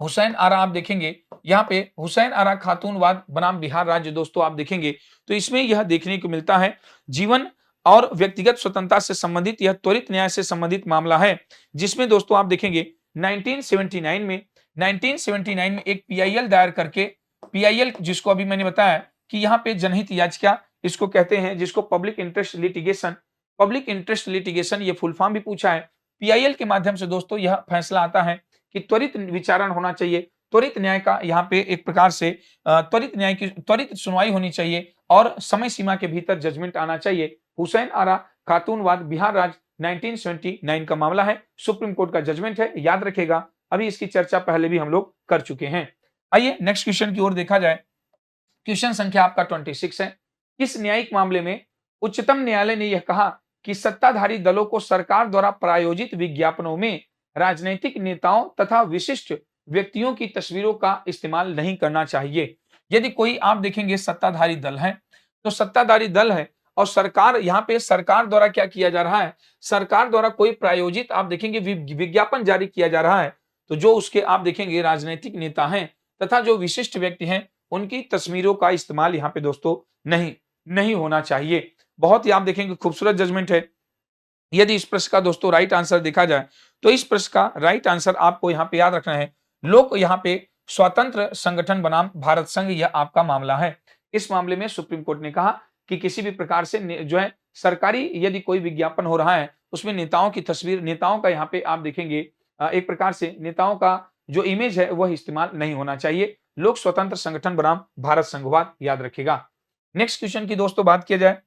हुसैन आरा आप देखेंगे यहाँ पे हुसैन आरा खातूनवाद बनाम बिहार राज्य दोस्तों आप देखेंगे तो इसमें यह देखने को मिलता है जीवन और व्यक्तिगत स्वतंत्रता से संबंधित यह त्वरित न्याय से संबंधित मामला है, जिसमें दोस्तों आप देखेंगे 1979 में एक पीआईएल दायर करके, पीआईएल जिसको अभी मैंने बताया कि यहाँ पे जनहित याचिका इसको कहते हैं, जिसको पब्लिक इंटरेस्ट लिटिगेशन ये फुल फॉर्म भी पूछा है। पीआईएल के माध्यम से दोस्तों यह फैसला आता है कि त्वरित विचारण होना चाहिए, त्वरित न्याय का यहाँ पे एक प्रकार से त्वरित न्याय की त्वरित सुनवाई होनी चाहिए और समय सीमा के भीतर जजमेंट आना चाहिए। हुसैन आरा खातूनवाद बिहार राज्य 1979 का मामला है, सुप्रीम कोर्ट का जजमेंट है, याद रखेगा। अभी इसकी चर्चा पहले भी हम लोग कर चुके हैं। आइए नेक्स्ट क्वेश्चन की ओर देखा जाए। क्वेश्चन संख्या आपका 26 है। किस न्यायिक मामले में उच्चतम न्यायालय ने यह कहा कि सत्ताधारी दलों को सरकार द्वारा प्रायोजित विज्ञापनों में राजनीतिक नेताओं तथा विशिष्ट व्यक्तियों की तस्वीरों का इस्तेमाल नहीं करना चाहिए? यदि कोई आप देखेंगे सत्ताधारी दल है, तो सत्ताधारी दल है और सरकार, यहाँ पे सरकार द्वारा क्या किया जा रहा है, सरकार द्वारा कोई प्रायोजित आप देखेंगे विज्ञापन जारी किया जा रहा है, तो जो उसके आप देखेंगे राजनीतिक नेता हैं तथा जो विशिष्ट व्यक्ति हैं, उनकी तस्वीरों का इस्तेमाल यहाँ पे दोस्तों नहीं होना चाहिए। बहुत ही आप देखेंगे खूबसूरत जजमेंट है। यदि इस प्रश्न का दोस्तों राइट आंसर देखा जाए, तो इस प्रश्न का राइट आंसर आपको यहाँ पे याद रखना है, लोक यहाँ पे स्वतंत्र संगठन बनाम भारत संघ, यह आपका मामला है। इस मामले में सुप्रीम कोर्ट ने कहा कि किसी भी प्रकार से जो है सरकारी यदि कोई विज्ञापन हो रहा है, उसमें नेताओं की तस्वीर, नेताओं का यहाँ पे आप देखेंगे एक प्रकार से नेताओं का जो इमेज है वह इस्तेमाल नहीं होना चाहिए। लोक स्वतंत्र संगठन बनाम भारत संघवाद, याद रखेगा। नेक्स्ट क्वेश्चन की दोस्तों बात किया जाए,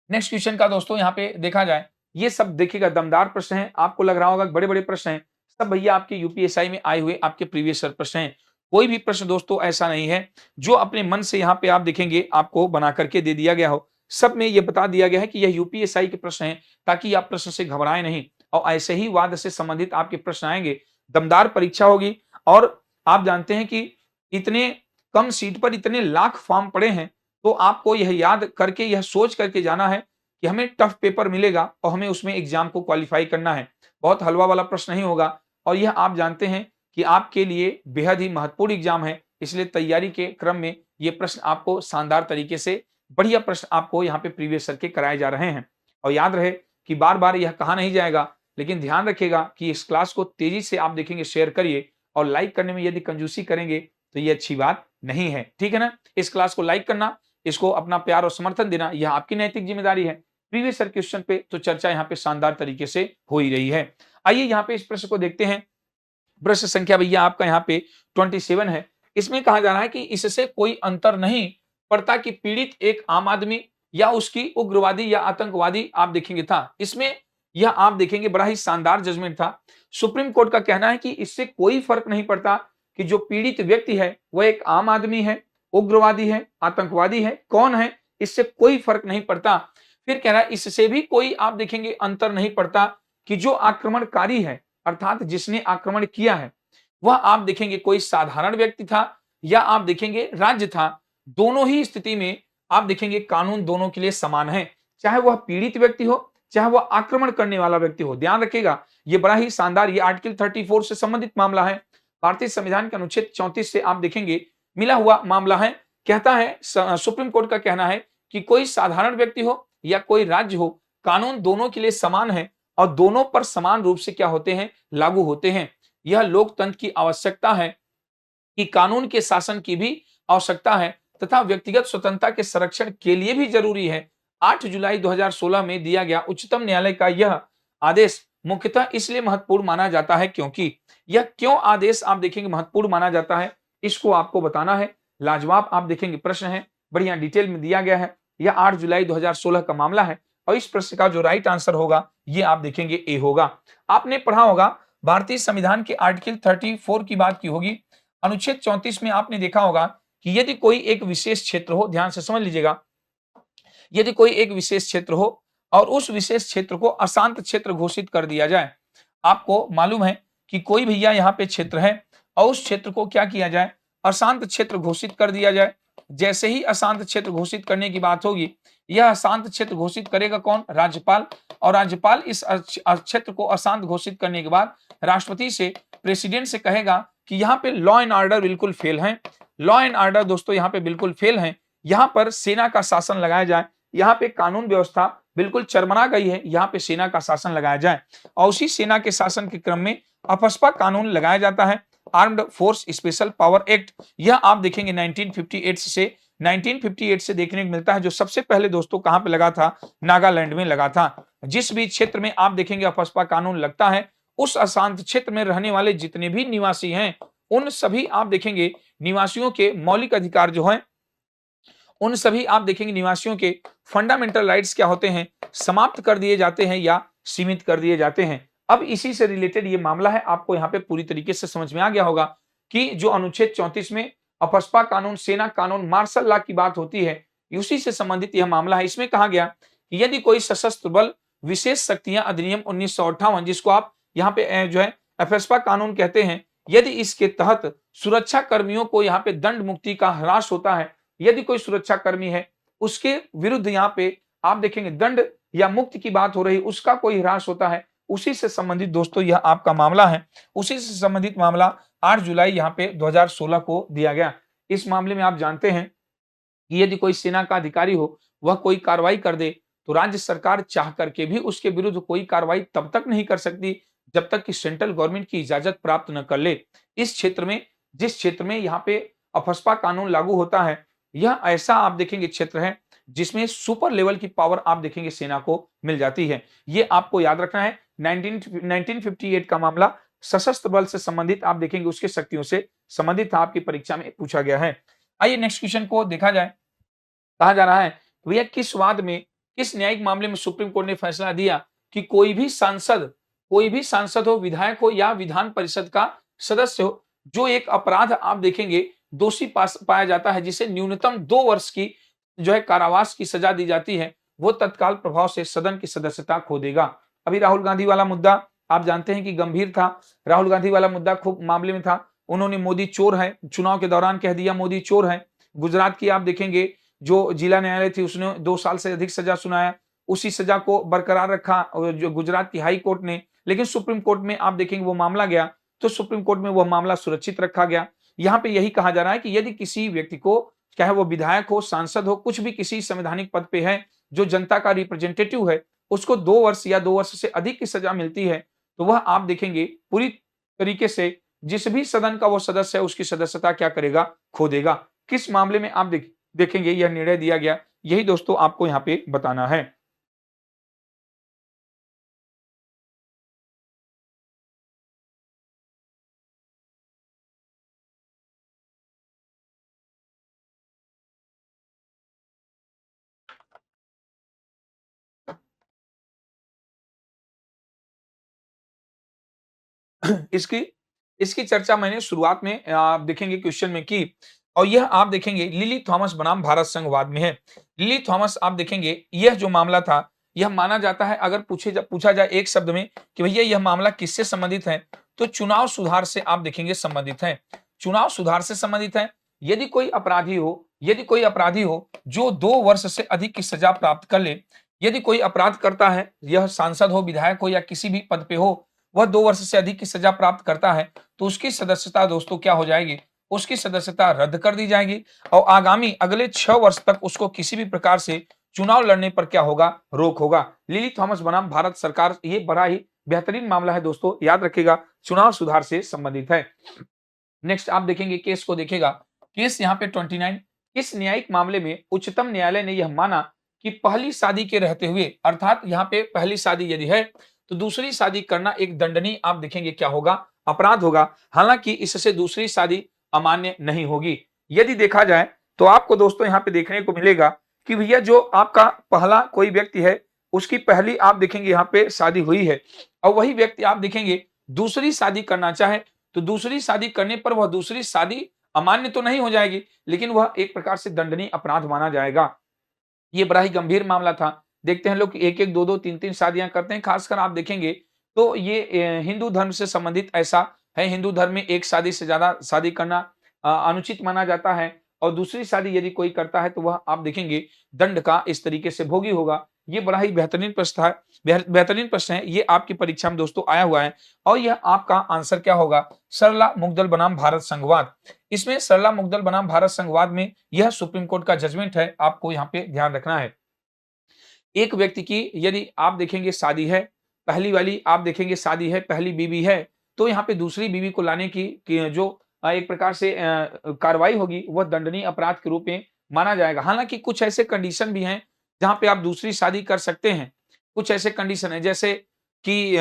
नेक्स्ट क्वेश्चन का दोस्तों यहाँ पे देखा जाए, ये सब देखिएगा दमदार प्रश्न है। आपको लग रहा होगा बड़े-बड़े प्रश्न हैं, सब भैया आपके यूपीएसआई में आए हुए आपके प्रीवियस ईयर प्रश्न हैं। कोई भी प्रश्न दोस्तों ऐसा नहीं है जो अपने मन से यहाँ पे आप देखेंगे आपको बना करके दे दिया गया हो। सब में ये बता दिया गया है कि यह यूपीएसआई के प्रश्न हैं, ताकि आप प्रश्न से घबराएं नहीं और ऐसे ही वाद से संबंधित आपके प्रश्न आएंगे। दमदार परीक्षा होगी और आप जानते हैं कि इतने कम सीट पर इतने लाख फॉर्म पड़े हैं, तो आपको यह याद करके, यह सोच करके जाना है कि हमें टफ पेपर मिलेगा और हमें उसमें एग्जाम को क्वालिफाई करना है। बहुत हलवा वाला प्रश्न नहीं होगा और यह आप जानते हैं कि आपके लिए बेहद ही महत्वपूर्ण एग्जाम है, इसलिए तैयारी के क्रम में ये प्रश्न आपको शानदार तरीके से, बढ़िया प्रश्न आपको यहाँ पे प्रीवियस ईयर के कराए जा रहे हैं। और याद रहे कि बार-बार यह कहा नहीं जाएगा, लेकिन ध्यान रखिएगा कि इस क्लास को तेजी से आप देखेंगे, शेयर करिए और लाइक करने में यदि कंजूसी करेंगे तो ये अच्छी बात नहीं है, ठीक है ना? इस क्लास को लाइक करना, इसको अपना प्यार और समर्थन देना, यह आपकी नैतिक जिम्मेदारी है। प्रीवियस ईयर क्वेश्चन पे तो चर्चा यहाँ पे शानदार तरीके से हो ही रही है। आइए यहाँ पे इस प्रश्न को देखते हैं। प्रश्न संख्या भैया आपका यहाँ पे 27 है। इसमें कहा जा रहा है कि इससे कोई अंतर नहीं पड़ता कि पीड़ित एक आम आदमी या उसकी उग्रवादी या आतंकवादी आप देखेंगे था। इसमें यह आप देखेंगे बड़ा ही शानदार जजमेंट था। सुप्रीम कोर्ट का कहना है कि इससे कोई फर्क नहीं पड़ता कि जो पीड़ित व्यक्ति है वह एक आम आदमी है, उग्रवादी है, आतंकवादी है, कौन है, इससे कोई फर्क नहीं पड़ता। फिर कह रहा है इससे भी कोई आप देखेंगे अंतर नहीं पड़ता कि जो आक्रमणकारी है, अर्थात जिसने आक्रमण किया है, वह आप देखेंगे कोई साधारण व्यक्ति था या आप देखेंगे राज्य था। दोनों ही स्थिति में आप देखेंगे कानून दोनों के लिए समान है, चाहे वह पीड़ित व्यक्ति हो, चाहे वह आक्रमण करने वाला व्यक्ति हो। ध्यान रखिएगा, ये बड़ा ही शानदार, ये आर्टिकल 34 से संबंधित मामला है। भारतीय संविधान के अनुच्छेद 34 से आप देखेंगे मिला हुआ मामला है। कहता है सुप्रीम कोर्ट का कहना है कि कोई साधारण व्यक्ति हो या कोई राज्य हो, कानून दोनों के लिए समान है और दोनों पर समान रूप से क्या होते हैं, लागू होते हैं। यह लोकतंत्र की आवश्यकता है कि कानून के शासन की भी आवश्यकता है तथा व्यक्तिगत स्वतंत्रता के संरक्षण के लिए भी जरूरी है। 8 जुलाई 2016 में दिया गया उच्चतम न्यायालय का यह आदेश मुख्यतः इसलिए महत्वपूर्ण माना जाता है क्योंकि, यह क्यों आदेश आप देखेंगे महत्वपूर्ण माना जाता है, इसको आपको बताना है। लाजवाब आप देखेंगे प्रश्न है, बढ़िया डिटेल में दिया गया है। यह 8 जुलाई 2016 का मामला है और इस प्रश्न का जो राइट आंसर होगा ये आप देखेंगे ए होगा। आपने पढ़ा होगा भारतीय संविधान के आर्टिकल 34 की बात की होगी। अनुच्छेद 34 में आपने देखा होगा कि यदि कोई एक विशेष क्षेत्र हो, ध्यान से समझ लीजिएगा, यदि कोई एक विशेष क्षेत्र हो और उस विशेष क्षेत्र को अशांत क्षेत्र घोषित कर दिया जाए। आपको मालूम है कि कोई भैया यहाँ पे क्षेत्र है और उस क्षेत्र को क्या किया जाए, अशांत क्षेत्र घोषित कर दिया जाए। जैसे ही अशांत क्षेत्र घोषित करने की बात होगी, यह अशांत क्षेत्र घोषित करेगा कौन, राज्यपाल। और राज्यपाल इस क्षेत्र को अशांत घोषित करने के बाद राष्ट्रपति से, प्रेसिडेंट से कहेगा कि यहाँ पे लॉ एंड ऑर्डर बिल्कुल फेल है। लॉ एंड ऑर्डर दोस्तों यहाँ पे बिल्कुल फेल है, यहाँ पर सेना का शासन लगाया जाए, यहाँ पे कानून व्यवस्था बिल्कुल चरमरा गई है, यहाँ पे सेना का शासन लगाया जाए। और उसी सेना के शासन के क्रम में अफस्पा कानून लगाया जाता है, armed force special power act. यह आप देखेंगे 1958 से 1958 से देखने को मिलता है, जो सबसे पहले दोस्तों कहाँ पे लगा था? नागालैंड में लगा था। जिस भी क्षेत्र में आप देखेंगे अफस्पा कानून लगता है, उस अशांत क्षेत्र में रहने वाले जितने भी निवासी हैं, उन सभी आप देखेंगे निवासियों के मौलिक अधिकार जो हैं, उन सभी आप देखेंगे निवासियों के फंडामेंटल राइट्स क्या होते हैं? समाप्त कर दिए जाते हैं या सीमित कर दिए जाते हैं। अब इसी से रिलेटेड ये मामला है, आपको यहाँ पे पूरी तरीके से समझ में आ गया होगा कि जो अनुच्छेद 34 में अफस्पा कानून, सेना कानून, मार्शल लॉ की बात होती है, उसी से संबंधित यह मामला है। इसमें कहा गया कि यदि कोई सशस्त्र बल विशेष शक्तियां अधिनियम 1958, जिसको आप यहाँ पे जो है अफस्पा कानून कहते हैं, यदि इसके तहत सुरक्षा कर्मियों को यहाँ पे दंड मुक्ति का ह्रास होता है, यदि कोई सुरक्षा कर्मी है, उसके विरुद्ध यहाँ पे आप देखेंगे दंड या मुक्ति की बात हो रही, उसका कोई ह्रास होता है, उसी से संबंधित दोस्तों यह आपका मामला है। उसी से संबंधित मामला 8 जुलाई यहाँ पे 2016 को दिया गया। इस मामले में आप जानते हैं कि यदि कोई सेना का अधिकारी हो, वह कोई कार्रवाई कर दे, तो राज्य सरकार चाह करके भी उसके विरुद्ध कोई कार्रवाई तब तक नहीं कर सकती, जब तक कि सेंट्रल गवर्नमेंट की इजाजत प्राप्त न कर ले। इस क्षेत्र में, जिस क्षेत्र में यहाँ पे अफस्पा कानून लागू होता है, यह ऐसा आप देखेंगे क्षेत्र है, जिसमें सुपर लेवल की पावर आप देखेंगे सेना को मिल जाती है। ये आपको याद रखना है। 1958 का मामला सशस्त्र बल से संबंधित आप देखेंगे, उसके शक्तियों से संबंधित था, आपकी परीक्षा में पूछा गया है। आइए नेक्स्ट क्वेश्चन को देखा जाए। कहा जा रहा है भैया किस वाद में, किस न्यायिक मामले में सुप्रीम कोर्ट ने फैसला दिया कि कोई भी सांसद हो, विधायक हो या विधान परिषद का सदस्य हो, जो एक अपराध आप देखेंगे दोषी पाया जाता है, जिसे न्यूनतम 2 वर्ष की जो है कारावास की सजा दी जाती है, वो तत्काल प्रभाव से सदन की सदस्यता खो देगा। अभी राहुल गांधी वाला मुद्दा आप जानते हैं कि गंभीर था। राहुल गांधी वाला मुद्दा खूब मामले में था। उन्होंने मोदी चोर है, चुनाव के दौरान कह दिया मोदी चोर है। गुजरात की आप देखेंगे जो जिला न्यायालय थी, उसने 2 साल से अधिक सजा सुनाया, उसी सजा को बरकरार रखा जो गुजरात की हाई कोर्ट ने, लेकिन सुप्रीम कोर्ट में आप देखेंगे वो मामला गया, तो सुप्रीम कोर्ट में वो मामला सुरक्षित रखा गया। यहाँ पे यही कहा जा रहा है कि यदि किसी व्यक्ति को, चाहे वो विधायक हो, सांसद हो, कुछ भी किसी संवैधानिक पद पे है, जो जनता का रिप्रेजेंटेटिव है, उसको 2 वर्ष या 2 वर्ष से अधिक की सजा मिलती है, तो वह आप देखेंगे पूरी तरीके से जिस भी सदन का वो सदस्य है, उसकी सदस्यता क्या करेगा? खो देगा। किस मामले में आप देखेंगे यह निर्णय दिया गया, यही दोस्तों आपको यहाँ पे बताना है। इसकी इसकी चर्चा मैंने शुरुआत में आप देखेंगे क्वेश्चन में की, और यह आप देखेंगे लिली थॉमस बनाम भारत संघवाद में है। लिली थॉमस आप देखेंगे यह जो मामला था, यह माना जाता है, अगर पूछा जाए एक शब्द में कि भैया यह मामला किससे संबंधित है, तो चुनाव सुधार से आप देखेंगे संबंधित है। चुनाव सुधार से संबंधित है। यदि कोई अपराधी हो जो 2 वर्ष से अधिक की सजा प्राप्त कर ले, यदि कोई अपराध करता है, यह सांसद हो, विधायक हो या किसी भी पद पे हो, वह 2 वर्ष से अधिक की सजा प्राप्त करता है, तो उसकी सदस्यता दोस्तों क्या हो जाएगी? उसकी सदस्यता रद्द कर दी जाएगी और आगामी अगले 6 वर्ष तक उसको किसी भी प्रकार से चुनाव लड़ने पर क्या होगा? रोक होगा। लिली थॉमस बनाम भारत सरकार, ये बड़ा ही बेहतरीन मामला है दोस्तों, याद रखिएगा, चुनाव सुधार से संबंधित है। नेक्स्ट आप देखेंगे केस को देखिएगा। केस यहाँ पे 29, इस न्यायिक मामले में उच्चतम न्यायालय ने यह माना कि पहली शादी के रहते हुए, अर्थात यहाँ पे पहली शादी यदि है, तो दूसरी शादी करना एक दंडनीय आप देखेंगे क्या होगा? अपराध होगा। हालांकि इससे दूसरी शादी अमान्य नहीं होगी। यदि देखा जाए तो आपको दोस्तों यहाँ पे देखने को मिलेगा कि भैया जो आपका पहला कोई व्यक्ति है, उसकी पहली आप देखेंगे यहाँ पे शादी हुई है, और वही व्यक्ति आप देखेंगे दूसरी शादी करना चाहे, तो दूसरी शादी करने पर वह दूसरी शादी अमान्य तो नहीं हो जाएगी, लेकिन वह एक प्रकार से दंडनीय अपराध माना जाएगा। ये बड़ा ही गंभीर मामला था। देखते हैं लोग 1-1, 2-2, 3-3 शादियां करते हैं। खासकर आप देखेंगे तो ये हिंदू धर्म से संबंधित ऐसा है। हिंदू धर्म में एक शादी से ज्यादा शादी करना अनुचित माना जाता है, और दूसरी शादी यदि कोई करता है तो वह आप देखेंगे दंड का इस तरीके से भोगी होगा। ये बड़ा ही बेहतरीन प्रश्न है, बेहतरीन प्रश्न है। ये आपकी परीक्षा में दोस्तों आया हुआ है, और यह आपका आंसर क्या होगा? सरला मुगदल बनाम भारत संघवाद। इसमें सरला मुगदल बनाम भारत संघवाद में यह सुप्रीम कोर्ट का जजमेंट है, आपको यहाँ पे ध्यान रखना है। एक व्यक्ति की यदि आप देखेंगे शादी है, पहली वाली आप देखेंगे शादी है, पहली बीवी है, तो यहाँ पे दूसरी बीवी को लाने की जो एक प्रकार से कार्रवाई होगी, वह दंडनीय अपराध के रूप में माना जाएगा। हालाँकि कुछ ऐसे कंडीशन भी हैं, जहाँ पे आप दूसरी शादी कर सकते हैं। कुछ ऐसे कंडीशन हैं जैसे कि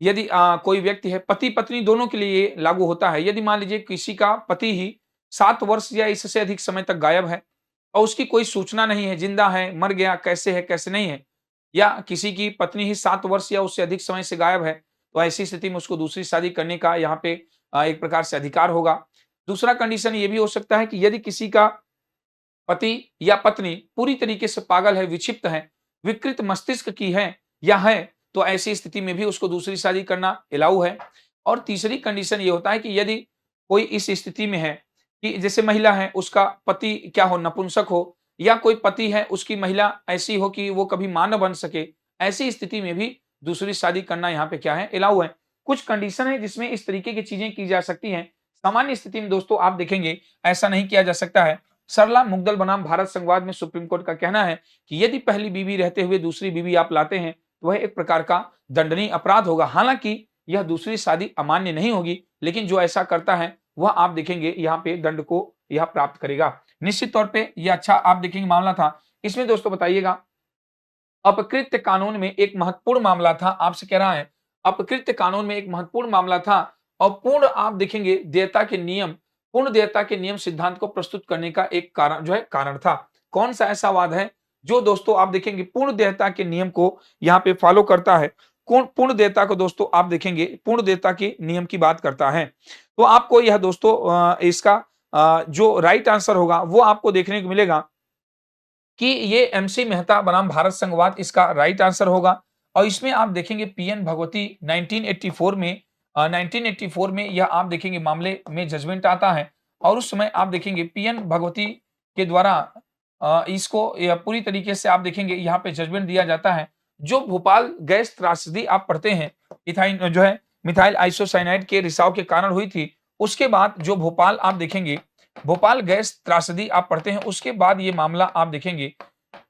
यदि कोई व्यक्ति है, पति-पत्नी दोनों के लिए ये लागू होता है। यदि मान लीजिए किसी का पति ही 7 वर्ष या इससे अधिक समय तक गायब है और उसकी कोई सूचना नहीं है, ज़िंदा है, मर गया, कैसे है, कैसे नहीं है, या किसी की पत्नी ही 7 वर्ष या उससे अधिक समय से गायब है, तो ऐसी स्थिति में उसको दूसरी शादी करने का यहाँ पे एक प्रकार से अधिकार होगा। दूसरा कंडीशन ये भी हो सकता है कि यदि किसी का पति या पत्नी पूरी तरीके से पागल है, विक्षिप्त है, विकृत मस्तिष्क की है या है, तो ऐसी स्थिति में भी उसको दूसरी शादी करना अलाउ है। और तीसरी कंडीशन ये होता है कि यदि कोई इस स्थिति में है कि जैसे महिला है, उसका पति क्या हो, नपुंसक हो, या कोई पति है, उसकी महिला ऐसी हो कि वो कभी मां न बन सके, ऐसी स्थिति में भी दूसरी शादी करना यहाँ पे क्या है, अलाउ है। कुछ कंडीशन है जिसमें इस तरीके की चीजें की जा सकती हैं। सामान्य स्थिति में दोस्तों आप देखेंगे ऐसा नहीं किया जा सकता है। सरला मुगदल बनाम भारत संघवाद में सुप्रीम कोर्ट का कहना है कि यदि पहली बीवी रहते हुए दूसरी बीवी आप लाते हैं, तो वह एक प्रकार का दंडनीय अपराध होगा। हालांकि यह दूसरी शादी अमान्य नहीं होगी, लेकिन जो ऐसा करता है वह आप देखेंगे यहाँ पे दंड को यह प्राप्त करेगा। निश्चित तौर पे यह अच्छा आप देखेंगे मामला था। इसमें दोस्तों बताइएगा, अपकृत्य कानून में एक महत्वपूर्ण मामला था, आपसे कह रहा है अपकृत्य कानून में एक महत्वपूर्ण मामला था और पूर्ण आप देखेंगे देयता के नियम, पूर्ण देयता के नियम सिद्धांत को प्रस्तुत करने का एक कारण जो है कारण था। कौन सा ऐसा वाद है जो दोस्तों आप देखेंगे पूर्ण देयता के नियम को यहाँ पे फॉलो करता है? कौन पूर्ण देयता को दोस्तों आप देखेंगे पूर्ण देयता के नियम की बात करता है? तो आपको यह दोस्तों इसका जो राइट आंसर होगा वो आपको देखने को मिलेगा कि ये एमसी मेहता बनाम भारत संघवाद इसका राइट आंसर होगा। और इसमें आप देखेंगे पीएन भगवती 1984 में 1984 में यह आप देखेंगे मामले में जजमेंट आता है और उस समय आप देखेंगे पीएन भगवती के द्वारा इसको पूरी तरीके से आप देखेंगे यहाँ पे जजमेंट दिया जाता है। जो भोपाल गैस त्रासदी आप पढ़ते हैं, इथाइन जो है मिथाइल आइसोसाइनाइड के रिसाव के कारण हुई थी, उसके बाद जो भोपाल आप देखेंगे भोपाल गैस त्रासदी आप पढ़ते हैं, उसके बाद ये मामला आप देखेंगे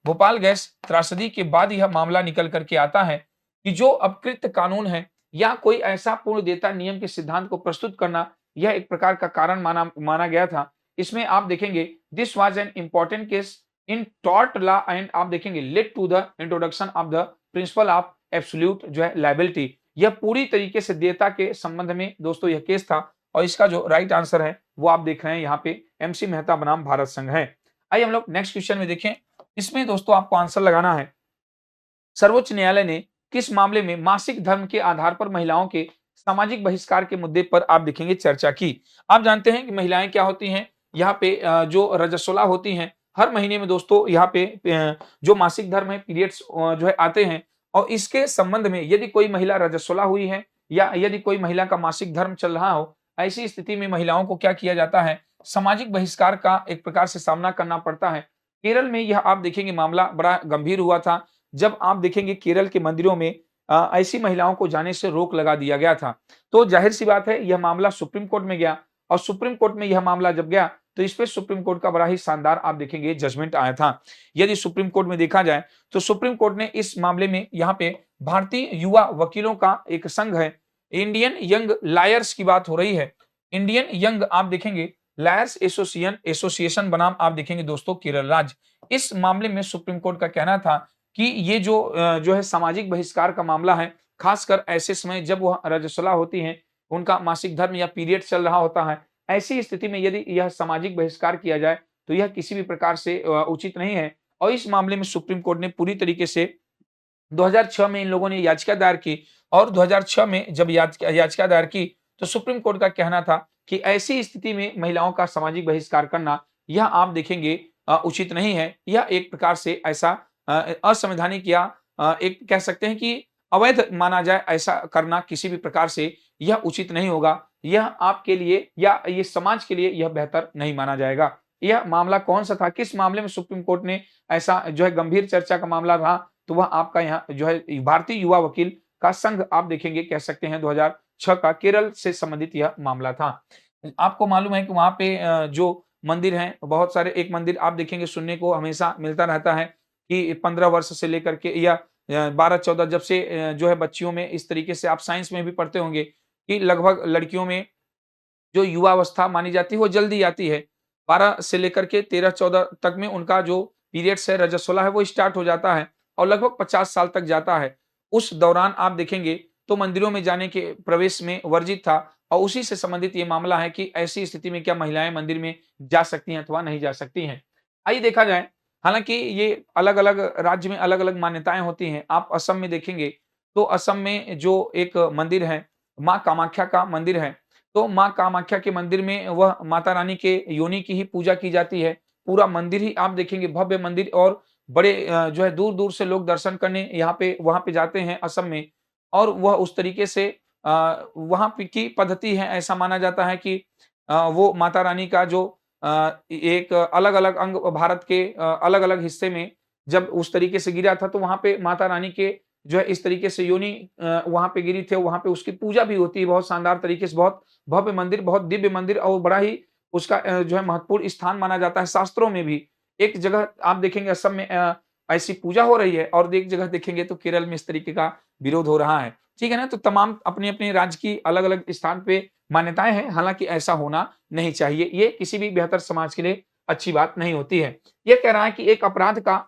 भोपाल गैस त्रासदी के बाद यह मामला निकल करके आता है कि जो अपकृत्य कानून है या कोई ऐसा पूर्ण देयता नियम के सिद्धांत को प्रस्तुत करना, यह एक प्रकार का कारण माना माना गया था। इसमें आप देखेंगे this was an important case in tort law and आप देखेंगे led to the introduction of the principle of absolute जो है लायबिलिटी। यह पूरी तरीके से देयता के संबंध में दोस्तों यह केस था और इसका जो राइट आंसर है वो आप देख रहे हैं यहाँ पे एमसी मेहता बनाम भारत संघ है। आइए हम लोग नेक्स्ट क्वेश्चन में देखें। इसमें दोस्तों आपको आंसर लगाना है, सर्वोच्च न्यायालय ने किस मामले में मासिक धर्म के आधार पर महिलाओं के सामाजिक बहिष्कार के मुद्दे पर आप देखेंगे चर्चा की। आप जानते हैं कि महिलाएं क्या होती हैं, यहाँ पे जो रजस्वला होती हैं, हर महीने में दोस्तों यहाँ पे जो मासिक धर्म है पीरियड्स जो है आते हैं और इसके संबंध में यदि कोई महिला रजस्वला हुई है या यदि कोई महिला का मासिक धर्म चल रहा हो, ऐसी स्थिति में महिलाओं को क्या किया जाता है, सामाजिक बहिष्कार का एक प्रकार से सामना करना पड़ता है। केरल में यह आप देखेंगे मामला बड़ा गंभीर हुआ था, जब आप देखेंगे केरल के मंदिरों में ऐसी महिलाओं को जाने से रोक लगा दिया गया था। तो ज़ाहिर-सी बात है यह मामला सुप्रीम कोर्ट में गया और सुप्रीम कोर्ट में यह मामला जब गया तो इस पे सुप्रीम कोर्ट का बड़ा ही शानदार आप देखेंगे जजमेंट आया था। यदि सुप्रीम कोर्ट में देखा जाए तो सुप्रीम कोर्ट ने इस मामले में यहाँ पे भारतीय युवा वकीलों का एक संघ है, इंडियन यंग लॉयर्स की बात हो रही है। इंडियन यंग आप देखेंगे लॉयर्स एसोसिएशन बनाम आप देखेंगे दोस्तों केरल राज्य। इस मामले में सुप्रीम कोर्ट का कहना था कि ये जो है सामाजिक बहिष्कार का मामला है, खासकर ऐसे समय जब वह रजस्वला होती हैं, उनका मासिक धर्म या पीरियड चल रहा होता है, ऐसी स्थिति में यदि यह सामाजिक बहिष्कार किया जाए, तो यह किसी भी प्रकार से उचित नहीं है। और इस मामले में सुप्रीम कोर्ट ने पूरी तरीके से 2006 में इन लोगों ने याचिका दायर की और 2006 में जब याचिका दायर की, तो सुप्रीम कोर्ट का कहना था कि ऐसी स्थिति में महिलाओं का सामाजिक बहिष्कार करना, यह आप देखेंगे उचित नहीं है। यह एक प्रकार से ऐसा असंवैधानिक या एक कह सकते हैं कि अवैध माना जाए, ऐसा करना किसी भी प्रकार से यह उचित नहीं होगा। यह आपके लिए या ये समाज के लिए यह बेहतर नहीं माना जाएगा। यह मामला कौन-सा था? किस मामले में सुप्रीम कोर्ट ने ऐसा जो है गंभीर चर्चा का मामला रहा? तो वह आपका यहाँ जो है भारतीय युवा वकील का संघ आप देखेंगे कह सकते हैं 2006 का केरल से संबंधित यह मामला था। आपको मालूम है कि वहाँ पे जो मंदिर हैं बहुत सारे, एक मंदिर आप देखेंगे सुनने को हमेशा मिलता रहता है कि 15 वर्ष से लेकर के या 12-14 जब से जो है बच्चियों में इस तरीके से आप साइंस में भी पढ़ते होंगे कि लगभग लड़कियों में जो युवावस्था मानी जाती है वो जल्दी आती है। 12 से लेकर के 13-14 तक में उनका जो पीरियड्स है, रजस्वला है, वो स्टार्ट हो जाता है और लगभग 50 साल तक जाता है। उस दौरान आप देखेंगे तो मंदिरों में जाने के प्रवेश में वर्जित था और उसी से संबंधित ये मामला है कि ऐसी स्थिति में क्या महिलाएँ मंदिर में जा सकती हैं अथवा नहीं जा सकती हैं। आइए देखा जाए, हालाँकि ये अलग-अलग राज्य में अलग-अलग मान्यताएँ होती हैं। आप असम में देखेंगे, तो असम में जो एक मंदिर है, माँ कामाख्या का मंदिर है, तो माँ कामाख्या के मंदिर में वह माता रानी के योनि की ही पूजा की जाती है। पूरा मंदिर ही आप देखेंगे भव्य मंदिर और बड़े जो है दूर-दूर से लोग दर्शन करने यहाँ पे वहाँ पे जाते हैं असम में और वह उस तरीके से वहाँ पे की पद्धति है, ऐसा माना जाता है कि वो माता रानी का जो एक अलग-अलग अंग भारत के अलग-अलग हिस्से में जब उस तरीके से गिरा था, तो वहाँ पे माता रानी के जो है इस तरीके से योनि वहाँ पे गिरी थी, वहाँ पे उसकी पूजा भी होती है बहुत शानदार तरीके से, बहुत भव्य मंदिर, बहुत दिव्य मंदिर और बड़ा ही उसका जो है महत्वपूर्ण स्थान माना जाता है शास्त्रों में भी। एक जगह आप देखेंगे असम में ऐसी पूजा हो रही है और एक जगह देखेंगे तो केरल में इस तरीके का विरोध हो रहा है। ठीक है ना? तो तमाम अपने-अपने राज्य की अलग-अलग स्थान पे मान्यताएँ हैं, हालाँकि ऐसा होना नहीं चाहिए। ये किसी भी बेहतर समाज के लिए अच्छी बात नहीं होती है। ये कह रहा है कि एक अपराध का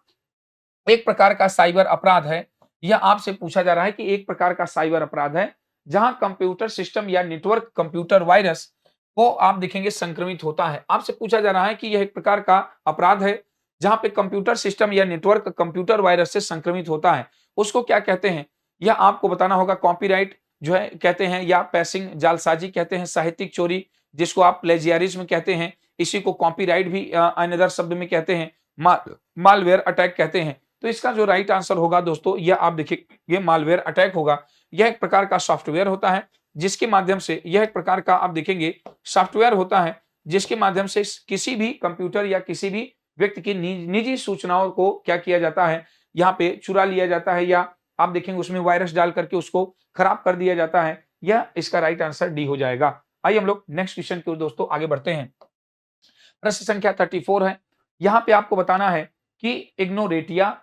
एक प्रकार का साइबर अपराध है। यह आपसे पूछा जा रहा है कि एक प्रकार का साइबर अपराध है, जहाँ कंप्यूटर सिस्टम या नेटवर्क कंप्यूटर वायरस को आप देखेंगे संक्रमित होता है। आपसे पूछा जा रहा है कि यह एक प्रकार का अपराध है, जहाँ पे कंप्यूटर सिस्टम या नेटवर्क कंप्यूटर वायरस से संक्रमित होता है। उसको क्या कहते हैं? यह आपको बताना होगा। कॉपीराइट जो है कहते हैं या पैसिंग जालसाजी कहते हैं, साहित्यिक चोरी जिसको आप प्लेजियरिज्म कहते हैं, इसी को कॉपीराइट भी अनदर शब्द में कहते हैं, मालवेयर अटैक कहते हैं। तो इसका जो राइट आंसर होगा दोस्तों, यह आप देखिए, ये मालवेयर अटैक होगा। यह एक प्रकार का सॉफ्टवेयर होता है, जिसके माध्यम से यह एक प्रकार का आप देखेंगे सॉफ्टवेयर होता है, जिसके माध्यम से किसी भी कंप्यूटर या किसी भी व्यक्ति की निजी सूचनाओं को क्या किया जाता है, यहाँ पे चुरा लिया जाता है या आप देखेंगे उसमें वायरस डाल करके उसको खराब कर दिया जाता है। यह इसका राइट आंसर डी हो जाएगा। आइए हम लोग नेक्स्ट क्वेश्चन की ओर दोस्तों आगे बढ़ते हैं। प्रश्न संख्या 34 है। यहाँ पे आपको बताना है कि इग्नोरेटिया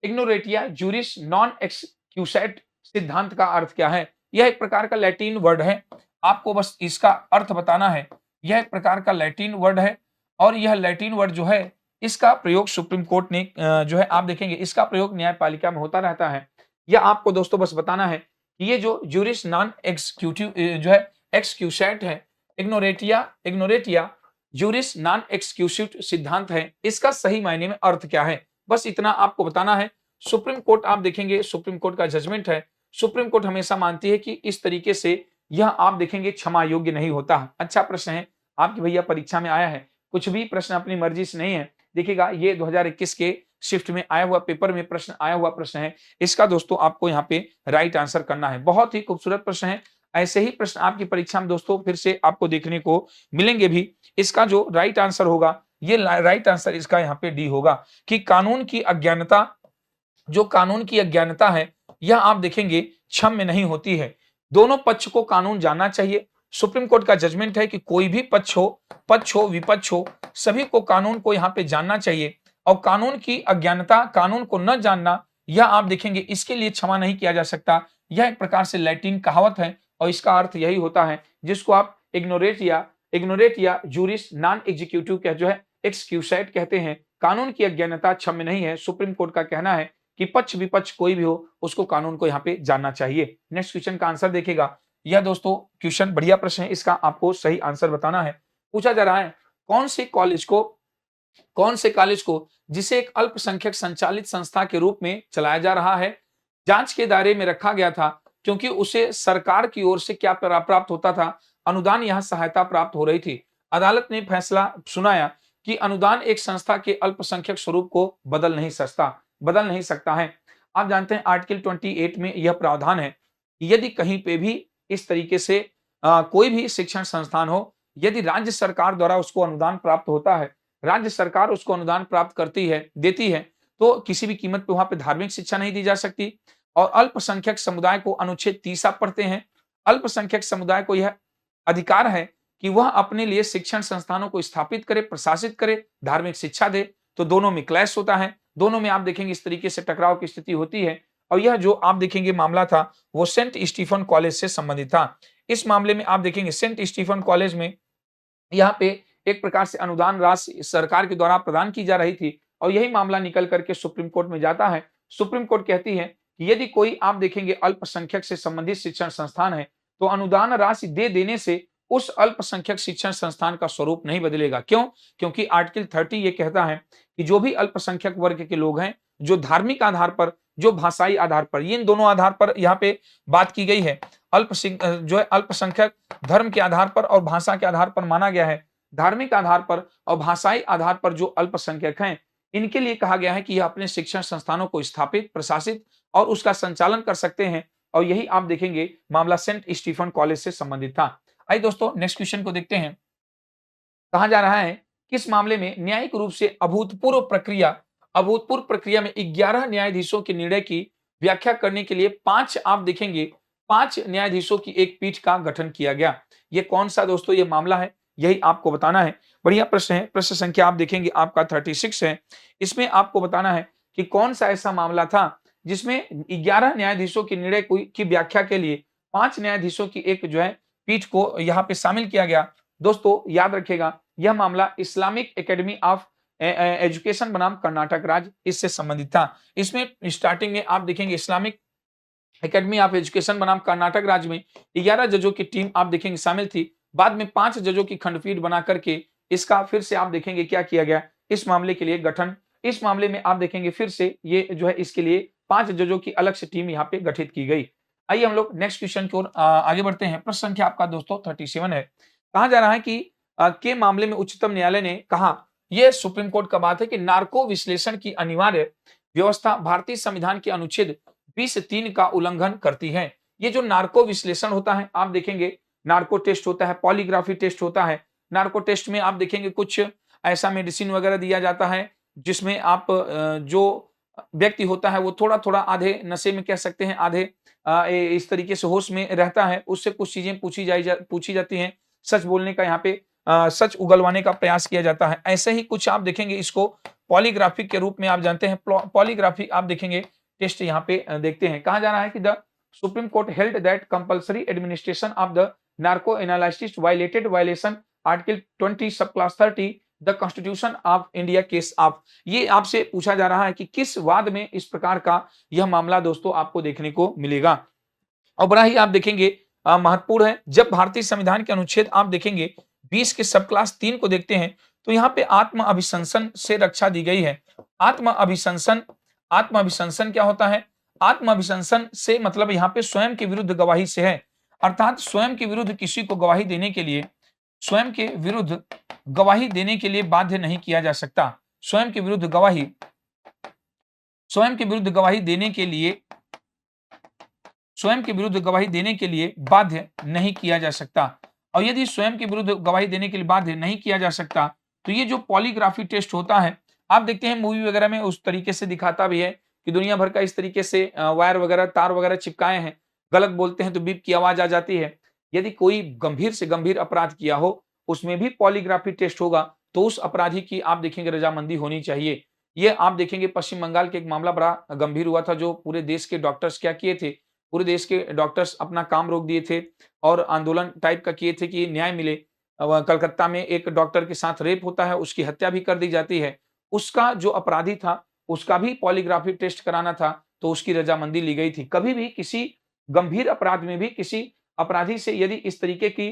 इग्नोरेटिया जूरिस नॉन एक्सक्यूसेट सिद्धांत का अर्थ क्या है? यह एक प्रकार का लैटिन वर्ड है। आपको बस इसका अर्थ बताना है। यह एक प्रकार का लैटिन वर्ड है और यह लैटिन वर्ड जो है, इसका प्रयोग सुप्रीम कोर्ट ने जो है आप देखेंगे इसका प्रयोग न्यायपालिका में होता रहता है। यह आपको दोस्तों बस बताना है कि ये जो जूरिस नॉन एक्सक्यूटिव जो है एक्सक्यूसेट है, इग्नोरेटिया इग्नोरेटिया जूरिस नॉन एक्सक्यूसिव सिद्धांत है, इसका सही मायने में अर्थ क्या है? बस इतना आपको बताना है। सुप्रीम कोर्ट आप देखेंगे सुप्रीम कोर्ट का जजमेंट है। सुप्रीम कोर्ट हमेशा मानती है कि इस तरीके से यह आप देखेंगे क्षमा योग्य नहीं होता। अच्छा प्रश्न है, आपकी भैया परीक्षा में आया है। कुछ भी प्रश्न अपनी मर्जी से नहीं है। देखिएगा ये 2021 के शिफ्ट में आया हुआ पेपर में प्रश्न आया हुआ प्रश्न है। इसका दोस्तों आपको यहाँ पे राइट आंसर करना है। बहुत ही खूबसूरत प्रश्न है। ऐसे ही प्रश्न आपकी परीक्षा में दोस्तों फिर से आपको देखने को मिलेंगे भी। इसका जो राइट आंसर होगा, ये राइट आंसर इसका यहाँ पे डी होगा कि कानून की अज्ञानता है, यह आप देखेंगे क्षम्य नहीं होती है। दोनों पक्ष को कानून जानना चाहिए। सुप्रीम कोर्ट का जजमेंट है कि कोई भी पक्ष हो विपक्ष हो, सभी को कानून को यहाँ पे जानना चाहिए और कानून की अज्ञानता, कानून को न जानना, यह आप देखेंगे इसके लिए क्षमा नहीं किया जा सकता। यह एक प्रकार से लैटिन कहावत है और इसका अर्थ यही होता है, जिसको आप इग्नोरेट या जूरिस नॉन एग्जीक्यूटिव का जो है एक्सक्यूसाइट कहते हैं। कानून की अज्ञानता क्षम्य नहीं है। सुप्रीम कोर्ट का कहना है कि पक्ष विपक्ष कोई भी हो, उसको कानून को यहाँ पे जानना चाहिए। नेक्स्ट क्वेश्चन का आंसर देखिएगा। यह दोस्तों क्वेश्चन बढ़िया प्रश्न है, इसका आपको सही आंसर बताना है। पूछा जा रहा है कौन से कॉलेज को जिसे एक अल्पसंख्यक संचालित संस्था के रूप में चलाया जा रहा है, जांच के दायरे में रखा गया था, क्योंकि उसे सरकार की ओर से क्या प्राप्त होता था, अनुदान यहाँ सहायता प्राप्त हो रही थी। अदालत ने फैसला सुनाया कि अनुदान एक संस्था के अल्पसंख्यक स्वरूप को बदल नहीं सकता है। आप जानते हैं आर्टिकल 28 में यह प्रावधान है कि यदि कहीं पे भी इस तरीके से कोई भी शिक्षण संस्थान हो, यदि राज्य सरकार द्वारा उसको अनुदान प्राप्त होता है, राज्य सरकार उसको अनुदान प्राप्त देती है, तो किसी भी कीमत पे वहां पे धार्मिक शिक्षा नहीं दी जा सकती। और अल्पसंख्यक समुदाय को अनुच्छेद 30 आप पढ़ते हैं, अल्पसंख्यक समुदाय को यह अधिकार है कि वह अपने लिए शिक्षण संस्थानों को स्थापित करे, प्रशासित करे, धार्मिक शिक्षा दे। तो दोनों में क्लैश होता है, दोनों में आप देखेंगे इस तरीके से टकराव की स्थिति होती है। और यह जो आप देखेंगे मामला था, वो सेंट स्टीफन कॉलेज से संबंधित था। इस मामले में आप देखेंगे सेंट स्टीफन कॉलेज में यहाँ पे एक प्रकार से अनुदान राशि सरकार के द्वारा प्रदान की जा रही थी और यही मामला निकल करके सुप्रीम कोर्ट में जाता है। सुप्रीम कोर्ट कहती है कि यदि कोई आप देखेंगे अल्पसंख्यक से संबंधित शिक्षण संस्थान है, तो अनुदान राशि दे देने से उस अल्पसंख्यक शिक्षण संस्थान का स्वरूप नहीं बदलेगा। क्यों? क्योंकि आर्टिकल 30 ये कहता है कि जो भी अल्पसंख्यक वर्ग के लोग हैं, जो धार्मिक आधार पर, जो भाषाई आधार पर, ये इन दोनों आधार पर यहाँ पे बात की गई है। जो है अल्पसंख्यक धर्म के आधार पर और भाषा के आधार पर माना गया है। धार्मिक आधार पर और भाषाई आधार पर जो अल्पसंख्यक हैं, इनके लिए कहा गया है कि यह अपने शिक्षण संस्थानों को स्थापित, प्रशासित और उसका संचालन कर सकते हैं और यही आप देखेंगे मामला सेंट स्टीफन कॉलेज से संबंधित था। आइए दोस्तों नेक्स्ट क्वेश्चन को देखते हैं। कहा जा रहा है किस मामले में न्यायिक रूप से अभूतपूर्व प्रक्रिया में 11 न्यायाधीशों के निर्णय की व्याख्या करने के लिए 5 आप देखेंगे 5 न्यायाधीशों की एक पीठ का गठन किया गया। ये कौन सा दोस्तों ये मामला है, यही आपको बताना है। बढ़िया प्रश्न है। प्रश्न संख्या आप देखेंगे आपका 36 है। इसमें आपको बताना है कि कौन सा ऐसा मामला था जिसमें 11 न्यायाधीशों के निर्णय की व्याख्या के लिए 5 न्यायाधीशों की एक जो है पीठ को यहाँ पे शामिल किया गया। दोस्तों याद रखिएगा, यह मामला इस्लामिक एकेडमी ऑफ एजुकेशन बनाम कर्नाटक राज्य इससे संबंधित था। इसमें स्टार्टिंग में आप देखेंगे इस्लामिक एकेडमी ऑफ एजुकेशन बनाम कर्नाटक राज्य में 11 जजों की टीम आप देखेंगे शामिल थी। बाद में 5 जजों की खंडपीठ बना करके इसका फिर से आप देखेंगे क्या किया गया, इस मामले के लिए गठन। इस मामले में आप देखेंगे फिर से ये जो है इसके लिए 5 जजों की अलग से टीम यहाँ पे गठित की गई। आइए हम लोग नेक्स्ट क्वेश्चन की ओर आगे बढ़ते हैं। प्रश्न संख्या आपका दोस्तों 37 है। कहा जा रहा है कि के मामले में उच्चतम न्यायालय ने कहा, यह सुप्रीम कोर्ट का बात है कि नार्को विश्लेषण की अनिवार्य व्यवस्था भारतीय संविधान के अनुच्छेद 20(3) का उल्लंघन करती है। ये जो नार्को विश्लेषण होता है आप देखेंगे, नार्को टेस्ट होता है, पॉलीग्राफी टेस्ट होता है। नार्को टेस्ट में आप देखेंगे कुछ ऐसा मेडिसिन वगैरह दिया जाता है जिसमें आप जो व्यक्ति होता है वो थोड़ा-थोड़ा आधे नशे में कह सकते हैं, आधे इस तरीके से होश में रहता है, उससे कुछ चीजें पूछी जाती हैं। सच बोलने का यहाँ पे सच उगलवाने का प्रयास किया जाता है। ऐसे ही कुछ आप देखेंगे इसको पॉलीग्राफी के रूप में आप जानते हैं। पॉलीग्राफी आप देखेंगे टेस्ट यहाँ पे देखते हैं। कहा जा रहा है कि the supreme court held that compulsory administration of the narco analysis violation article 20 सब class 30 the constitution of India case of. ये आपसे पूछा जा रहा है कि किस वाद में इस प्रकार का यह मामला दोस्तों आपको देखने को मिलेगा। और बड़ा ही आप देखेंगे महत्वपूर्ण है। जब भारतीय संविधान के अनुच्छेद आप देखेंगे 20 के सब क्लास 3 को देखते हैं तो यहाँ पे आत्म अभिशंसन से रक्षा दी गई है। आत्म अभिशंसन क्या होता है? आत्म अभिशंसन से मतलब यहाँ पे स्वयं के विरुद्ध गवाही से है। अर्थात स्वयं के विरुद्ध किसी को गवाही देने के लिए बाध्य नहीं किया जा सकता। स्वयं के विरुद्ध गवाही देने के लिए बाध्य नहीं किया जा सकता। और यदि स्वयं के विरुद्ध गवाही देने के लिए बाध्य नहीं किया जा सकता तो ये जो पॉलीग्राफी टेस्ट होता है आप देखते हैं मूवी वगैरह में उस तरीके से दिखाता भी है कि दुनिया भर का इस तरीके से वायर वगैरह तार वगैरह चिपकाए हैं, गलत बोलते हैं तो बीप की आवाज आ जाती है। यदि कोई गंभीर से गंभीर अपराध किया हो उसमें भी पॉलीग्राफी टेस्ट होगा तो उस अपराधी की आप देखेंगे रजामंदी होनी चाहिए। ये आप देखेंगे पश्चिम बंगाल के एक मामला बड़ा गंभीर हुआ था जो पूरे देश के डॉक्टर्स क्या किए थे, पूरे देश के डॉक्टर्स अपना काम रोक दिए थे और आंदोलन टाइप का किए थे कि न्याय मिले। कलकत्ता में एक डॉक्टर के साथ रेप होता है, उसकी हत्या भी कर दी जाती है। उसका जो अपराधी था उसका भी पॉलीग्राफी टेस्ट कराना था तो उसकी रजामंदी ली गई थी। कभी भी किसी गंभीर अपराध में भी किसी अपराधी से यदि इस तरीके की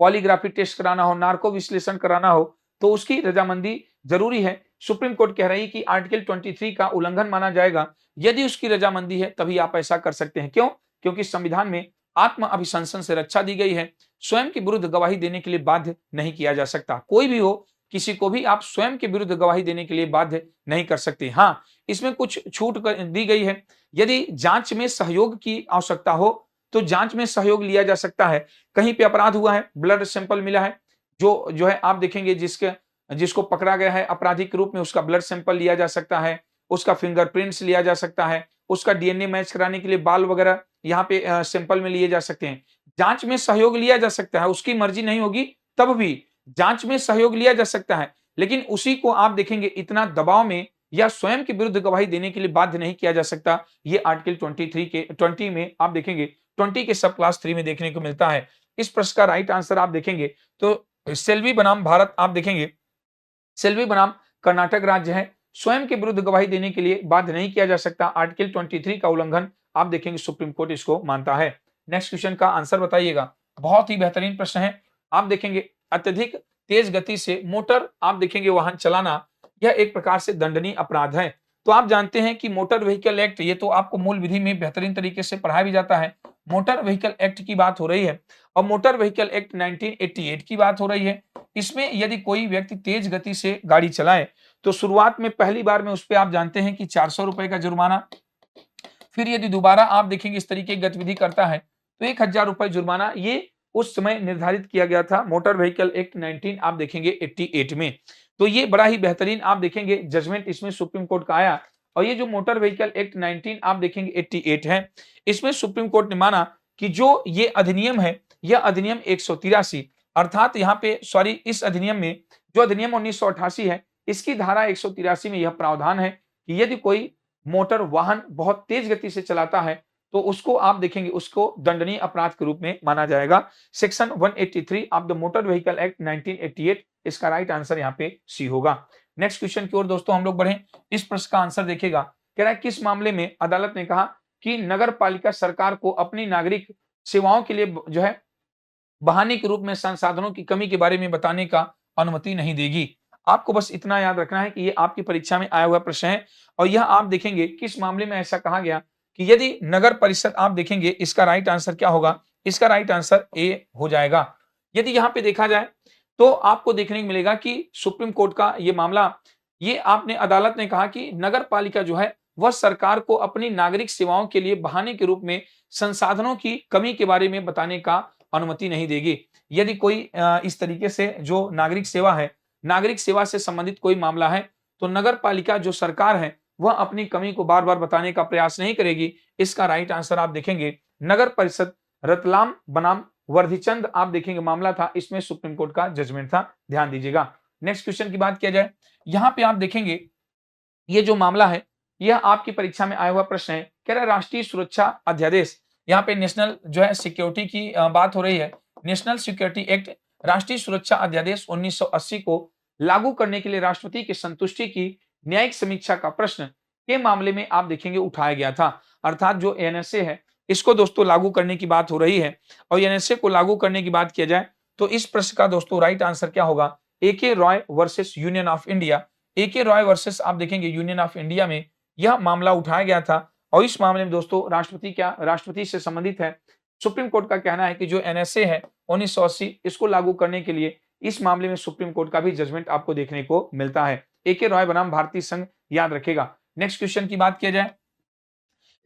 पॉलीग्राफी टेस्ट कराना हो, नार्को विश्लेषण कराना हो तो उसकी रजामंदी जरूरी है। सुप्रीम कोर्ट कह रही है कि आर्टिकल 23 का उल्लंघन माना जाएगा। यदि उसकी रजामंदी है तभी आप ऐसा कर सकते हैं। क्यों? क्योंकि संविधान में आत्म अभिशंसन से रक्षा दी गई है। स्वयं के विरुद्ध गवाही देने के लिए बाध्य नहीं किया जा सकता। कोई भी हो, किसी को भी आप स्वयं के विरुद्ध गवाही देने के लिए बाध्य नहीं कर सकते। हाँ, इसमें कुछ छूट दी गई है। यदि जांच में सहयोग की आवश्यकता हो तो जांच में सहयोग लिया जा सकता है। कहीं पे अपराध हुआ है, ब्लड सैंपल मिला है, जो है आप देखेंगे जिसको पकड़ा गया है अपराधी के रूप में उसका ब्लड सैंपल लिया जा सकता है, उसका फिंगरप्रिंट्स लिया जा सकता है, उसका डीएनए मैच कराने के लिए बाल वगैरह यहाँ पे सैंपल में लिए जा सकते हैं। जांच में सहयोग लिया जा सकता है, उसकी मर्जी नहीं होगी तब भी जांच में सहयोग लिया जा सकता है, लेकिन उसी को आप देखेंगे इतना दबाव में या स्वयं के विरुद्ध गवाही देने के लिए बाध्य नहीं किया जा सकता। ये आर्टिकल 20 में आप देखेंगे 20 के सब क्लास 3 में देखने को मिलता है। इस प्रश्न का राइट आंसर आप देखेंगे तो सेल्वी बनाम भारत आप देखेंगे, सेल्वी बनाम कर्नाटक राज्य है, स्वयं के विरुद्ध गवाही देने के लिए बाध्य नहीं किया जा सकता। आर्टिकल 23 का उल्लंघन आप देखेंगे सुप्रीम कोर्ट इसको मानता है। नेक्स्ट क्वेश्चन का आंसर बताइएगा। बहुत ही बेहतरीन प्रश्न है। आप देखेंगे अत्यधिक तेज गति से मोटर आप देखेंगे वाहन चलाना, यह एक प्रकार से दंडनीय अपराध है। तो आप जानते हैं कि मोटर व्हीकल एक्ट, ये तो आपको मूल विधि में बेहतरीन तरीके से पढ़ाया भी जाता है। मोटर व्हीकल एक्ट की बात हो रही है और मोटर व्हीकल एक्ट 1988 की बात हो रही है। इसमें यदि कोई व्यक्ति तेज गति से गाड़ी चलाए तो शुरुआत में पहली बार में उस पे आप जानते हैं कि 400 रुपए का जुर्माना, फिर यदि दोबारा आप देखेंगे इस तरीके की गतिविधि करता है तो 1000 रुपए जुर्माना, ये उस समय निर्धारित किया गया था मोटर व्हीकल एक्ट 19 आप देखेंगे 88 में। तो ये बड़ा ही बेहतरीन आप देखेंगे जजमेंट इसमें सुप्रीम कोर्ट का आया। और ये जो मोटर व्हीकल एक्ट 19 आप देखेंगे 88 है, इसमें सुप्रीम कोर्ट ने माना कि जो ये अधिनियम है, यह अधिनियम 183 अर्थात यहाँ पे सॉरी इस अधिनियम में, जो अधिनियम 1988 है, इसकी धारा 183 में यह प्रावधान है कि यदि कोई मोटर वाहन बहुत तेज गति से चलाता है तो उसको आप देखेंगे उसको दंडनीय अपराध के रूप में माना जाएगा। Section 183 of the motor vehicle act 1988, इसका राइट आंसर यहाँ पे सी होगा। नेक्स्ट क्वेश्चन की ओर दोस्तों हम लोग बढ़ें। इस प्रश्न का आंसर देखिएगा, कह रहा है किस मामले में अदालत ने कहा कि नगर पालिका सरकार को अपनी नागरिक सेवाओं के लिए जो है बहाने के रूप में संसाधनों की कमी के बारे में बताने का अनुमति नहीं देगी। आपको बस इतना याद रखना है कि ये आपकी परीक्षा में आया हुआ प्रश्न है और यह आप देखेंगे किस मामले में ऐसा कहा गया कि यदि नगर परिषद आप देखेंगे इसका राइट आंसर क्या होगा, इसका राइट आंसर ए हो जाएगा। यदि यहाँ पे देखा जाए तो आपको देखने को मिलेगा कि सुप्रीम कोर्ट का ये मामला, ये आपने अदालत ने कहा कि नगर पालिका जो है वह सरकार को अपनी नागरिक सेवाओं के लिए बहाने के रूप में संसाधनों की कमी के बारे में बताने का अनुमति नहीं देगी। यदि कोई इस तरीके से जो नागरिक सेवा है, नागरिक सेवा से संबंधित कोई मामला है तो नगर पालिका जो सरकार है वह अपनी कमी को बार बार बताने का प्रयास नहीं करेगी। इसका राइट आंसर आप देखेंगे नगर परिषद रतलाम बनाम वर्धीचंद आप देखेंगे मामला था, इसमें सुप्रीम कोर्ट का जजमेंट था, ध्यान दीजिएगा। नेक्स्ट क्वेश्चन की बात किया जाए, यहाँ पे आप देखेंगे ये जो मामला है यह आपकी परीक्षा में आया हुआ प्रश्न है। कह रहा है राष्ट्रीय सुरक्षा अध्यादेश, यहाँ पे नेशनल जो है सिक्योरिटी की बात हो रही है। नेशनल सिक्योरिटी एक्ट राष्ट्रीय सुरक्षा अध्यादेश 1980 को लागू करने के लिए राष्ट्रपति की संतुष्टि की न्यायिक समीक्षा का प्रश्न के मामले में आप देखेंगे उठाया गया था। अर्थात जो एनएसए है इसको दोस्तों लागू करने की बात हो रही है और एनएसए को लागू करने की बात किया जाए तो इस प्रश्न का दोस्तों राइट आंसर क्या होगा, A K. Roy versus union of India. A K. Roy versus आप देखेंगे यूनियन ऑफ इंडिया में यह मामला उठाया गया था और इस मामले में दोस्तों राष्ट्रपति से संबंधित है। सुप्रीम कोर्ट का कहना है कि जो एनएसए है 1980 इसको लागू करने के लिए इस मामले में सुप्रीम कोर्ट का भी जजमेंट आपको देखने को मिलता है। ए.के. रॉय बनाम भारतीय संघ याद रखेगा। नेक्स्ट क्वेश्चन की बात किया जाए,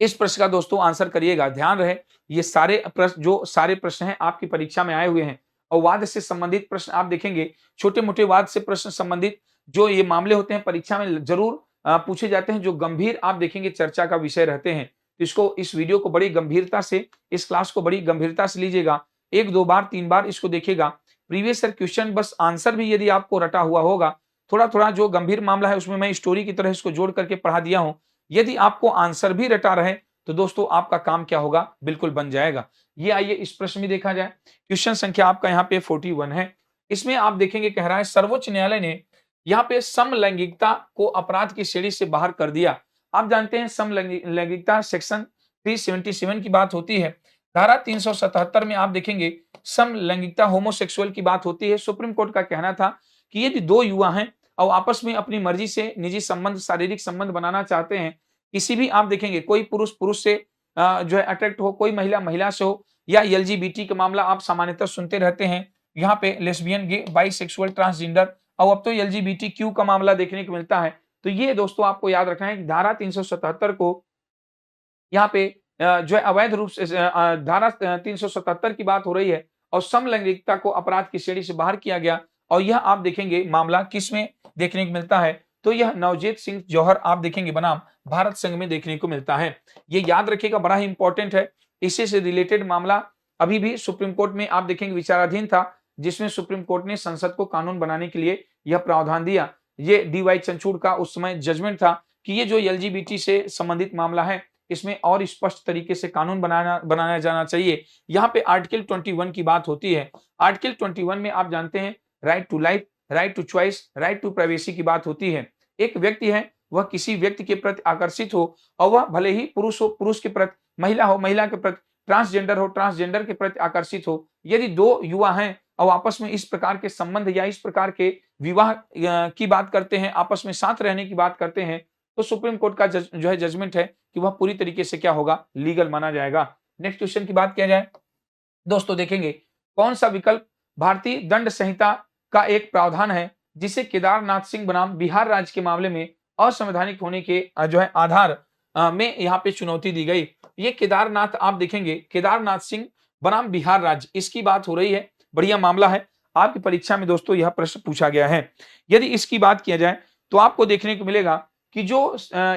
इस प्रश्न का दोस्तों आंसर करिएगा। ध्यान रहे ये सारे प्रश्न हैं आपकी परीक्षा में आए हुए हैं और वाद से संबंधित प्रश्न आप देखेंगे, छोटे मोटे वाद से प्रश्न संबंधित जो ये मामले होते हैं परीक्षा में जरूर पूछे जाते हैं, जो गंभीर आप देखेंगे चर्चा का विषय रहते हैं। इसको इस वीडियो को बड़ी गंभीरता से, इस क्लास को बड़ी गंभीरता से लीजिएगा। 1 2 बार 3 बार इसको देखिएगा। प्रीवियस ईयर क्वेश्चन बस आंसर भी यदि आपको रटा हुआ होगा, थोड़ा-थोड़ा जो गंभीर मामला है उसमें मैं स्टोरी की तरह इसको जोड़ करके पढ़ा दिया हूं। यदि आपको आंसर भी रटा रहे तो दोस्तों आपका काम क्या होगा, बिल्कुल बन जाएगा। ये आइए इस प्रश्न में देखा जाए। क्वेश्चन संख्या आपका यहाँ पे 41 है। इसमें आप देखेंगे कह रहा है सर्वोच्च न्यायालय ने यहाँ पे समलैंगिकता को अपराध की श्रेणी से बाहर कर दिया। आप जानते हैं समलैंगिकता सेक्शन 377 की बात होती है। धारा 377 में आप देखेंगे समलैंगिकता होमोसेक्सुअल की बात होती है। सुप्रीम कोर्ट का कहना था कि यदि 2 युवा हैं और आपस में अपनी मर्जी से निजी संबंध, शारीरिक संबंध बनाना चाहते हैं, किसी भी आप देखेंगे कोई पुरुष से जो है अट्रैक्ट हो, कोई महिला से हो, या एलजीबीटी का मामला आप सामान्यतः सुनते रहते हैं। यहाँ पे लेस्बियन, गे, बाइसेक्सुअल, ट्रांसजेंडर और अब तो एलजीबीटी क्यू का मामला देखने को मिलता है। तो ये दोस्तों आपको याद रखना है कि धारा 377 को यहाँ पे जो है अवैध रूप से धारा 377 की बात हो रही है और समलैंगिकता को अपराध की श्रेणी से बाहर किया गया। और यह आप देखेंगे मामला किसमें देखने को मिलता है, तो यह नवजीत सिंह जौहर आप देखेंगे बनाम भारत संघ में देखने को मिलता है। ये याद रखिएगा, बड़ा ही इंपॉर्टेंट है। इसी से रिलेटेड मामला अभी भी सुप्रीम कोर्ट में आप देखेंगे विचाराधीन था, जिसमें सुप्रीम कोर्ट ने संसद को कानून बनाने के लिए यह प्रावधान दिया। ये डी.वाई. चंद्रचूड़ का उस समय जजमेंट था कि ये जो एलजीबीटी से संबंधित मामला है इसमें और स्पष्ट तरीके से कानून बनाया जाना चाहिए। यहाँ पे आर्टिकल 21 की बात होती है। आर्टिकल 21 में आप जानते हैं right to life, right to choice, right to privacy की बात होती है। एक व्यक्ति है, वह किसी व्यक्ति के प्रति आकर्षित हो और वह भले ही पुरुष हो, पुरुष के प्रति, महिला हो, महिला के प्रति, ट्रांसजेंडर हो, ट्रांसजेंडर के प्रति आकर्षित हो। यदि 2 युवा हैं और आपस में इस प्रकार के संबंध या इस प्रकार के विवाह की बात करते हैं, आपस में साथ रहने की बात करते हैं, तो सुप्रीम कोर्ट का जो है जजमेंट है कि वह पूरी तरीके से क्या होगा, लीगल माना जाएगा। नेक्स्ट क्वेश्चन की बात किया जाए, दोस्तों देखेंगे कौन सा विकल्प भारतीय दंड संहिता का एक प्रावधान है जिसे केदारनाथ सिंह बनाम बिहार राज्य के मामले में असंवैधानिक होने के जो है आधार में यहाँ पे चुनौती दी गई। ये केदारनाथ आप देखेंगे, केदारनाथ सिंह बनाम बिहार राज्य, इसकी बात हो रही है। बढ़िया मामला है, आपकी परीक्षा में दोस्तों यह प्रश्न पूछा गया है। यदि इसकी बात किया जाए तो आपको देखने को मिलेगा कि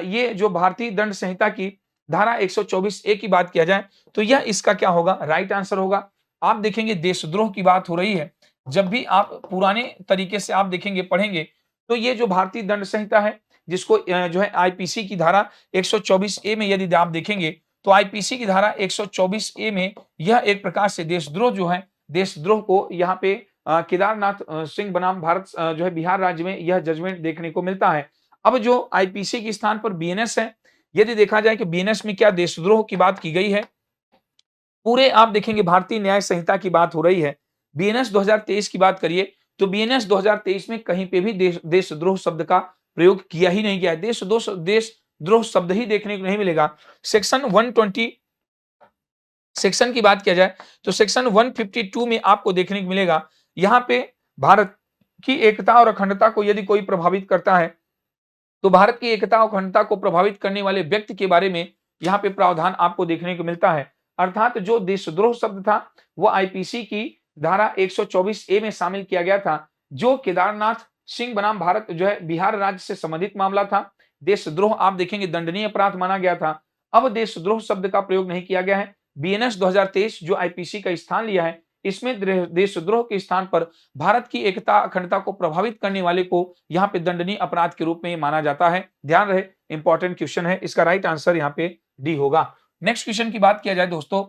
ये जो भारतीय दंड संहिता की धारा 124 ए की बात किया जाए तो यह इसका क्या होगा, राइट आंसर होगा। आप देखेंगे देशद्रोह की बात हो रही है। जब भी आप पुराने तरीके से आप देखेंगे, पढ़ेंगे, तो ये जो भारतीय दंड संहिता है, जिसको जो है आईपीसी की धारा 124 ए में यदि आप देखेंगे तो आईपीसी की धारा 124 ए में यह एक प्रकार से देशद्रोह जो है, देशद्रोह को यहाँ पे केदारनाथ सिंह बनाम भारत जो है बिहार राज्य में यह जजमेंट देखने को मिलता है। अब जो आईपीसी के स्थान पर बीएनएस है, यदि देखा जाए कि बीएनएस में क्या देशद्रोह की बात की गई है, पूरे आप देखेंगे भारतीय न्याय संहिता की बात हो रही है। बीएनएस 2023 की बात करिए तो बीएनएस 2023 में कहीं पे भी देशद्रोह शब्द का प्रयोग किया ही नहीं गया है। देशद्रोह शब्द ही देखने को नहीं मिलेगा। सेक्शन 120 सेक्शन की बात किया जाए तो सेक्शन 152 में आपको देखने को मिलेगा, यहाँ पे भारत की एकता और अखंडता को यदि कोई प्रभावित करता है तो भारत की एकता और अखंडता को प्रभावित करने वाले व्यक्ति के बारे में यहाँ पे प्रावधान आपको देखने को मिलता है। अर्थात जो देशद्रोह शब्द था वो आईपीसी की धारा 124 ए में शामिल किया गया था। जो केदारनाथ सिंह बनाम भारत जो है बिहार राज्य से संबंधित मामला था, देशद्रोह आप देखेंगे दंडनीय अपराध माना गया था। अब देशद्रोह शब्द का प्रयोग नहीं किया गया है। बीएनएस 2023 जो आईपीसी का स्थान लिया है, इसमें देशद्रोह के स्थान पर भारत की एकता अखंडता को प्रभावित करने वाले को यहाँ पे दंडनीय अपराध के रूप में माना जाता है। ध्यान रहे, इंपॉर्टेंट क्वेश्चन है, इसका राइट आंसर यहाँ पे डी होगा। नेक्स्ट क्वेश्चन की बात किया जाए दोस्तों,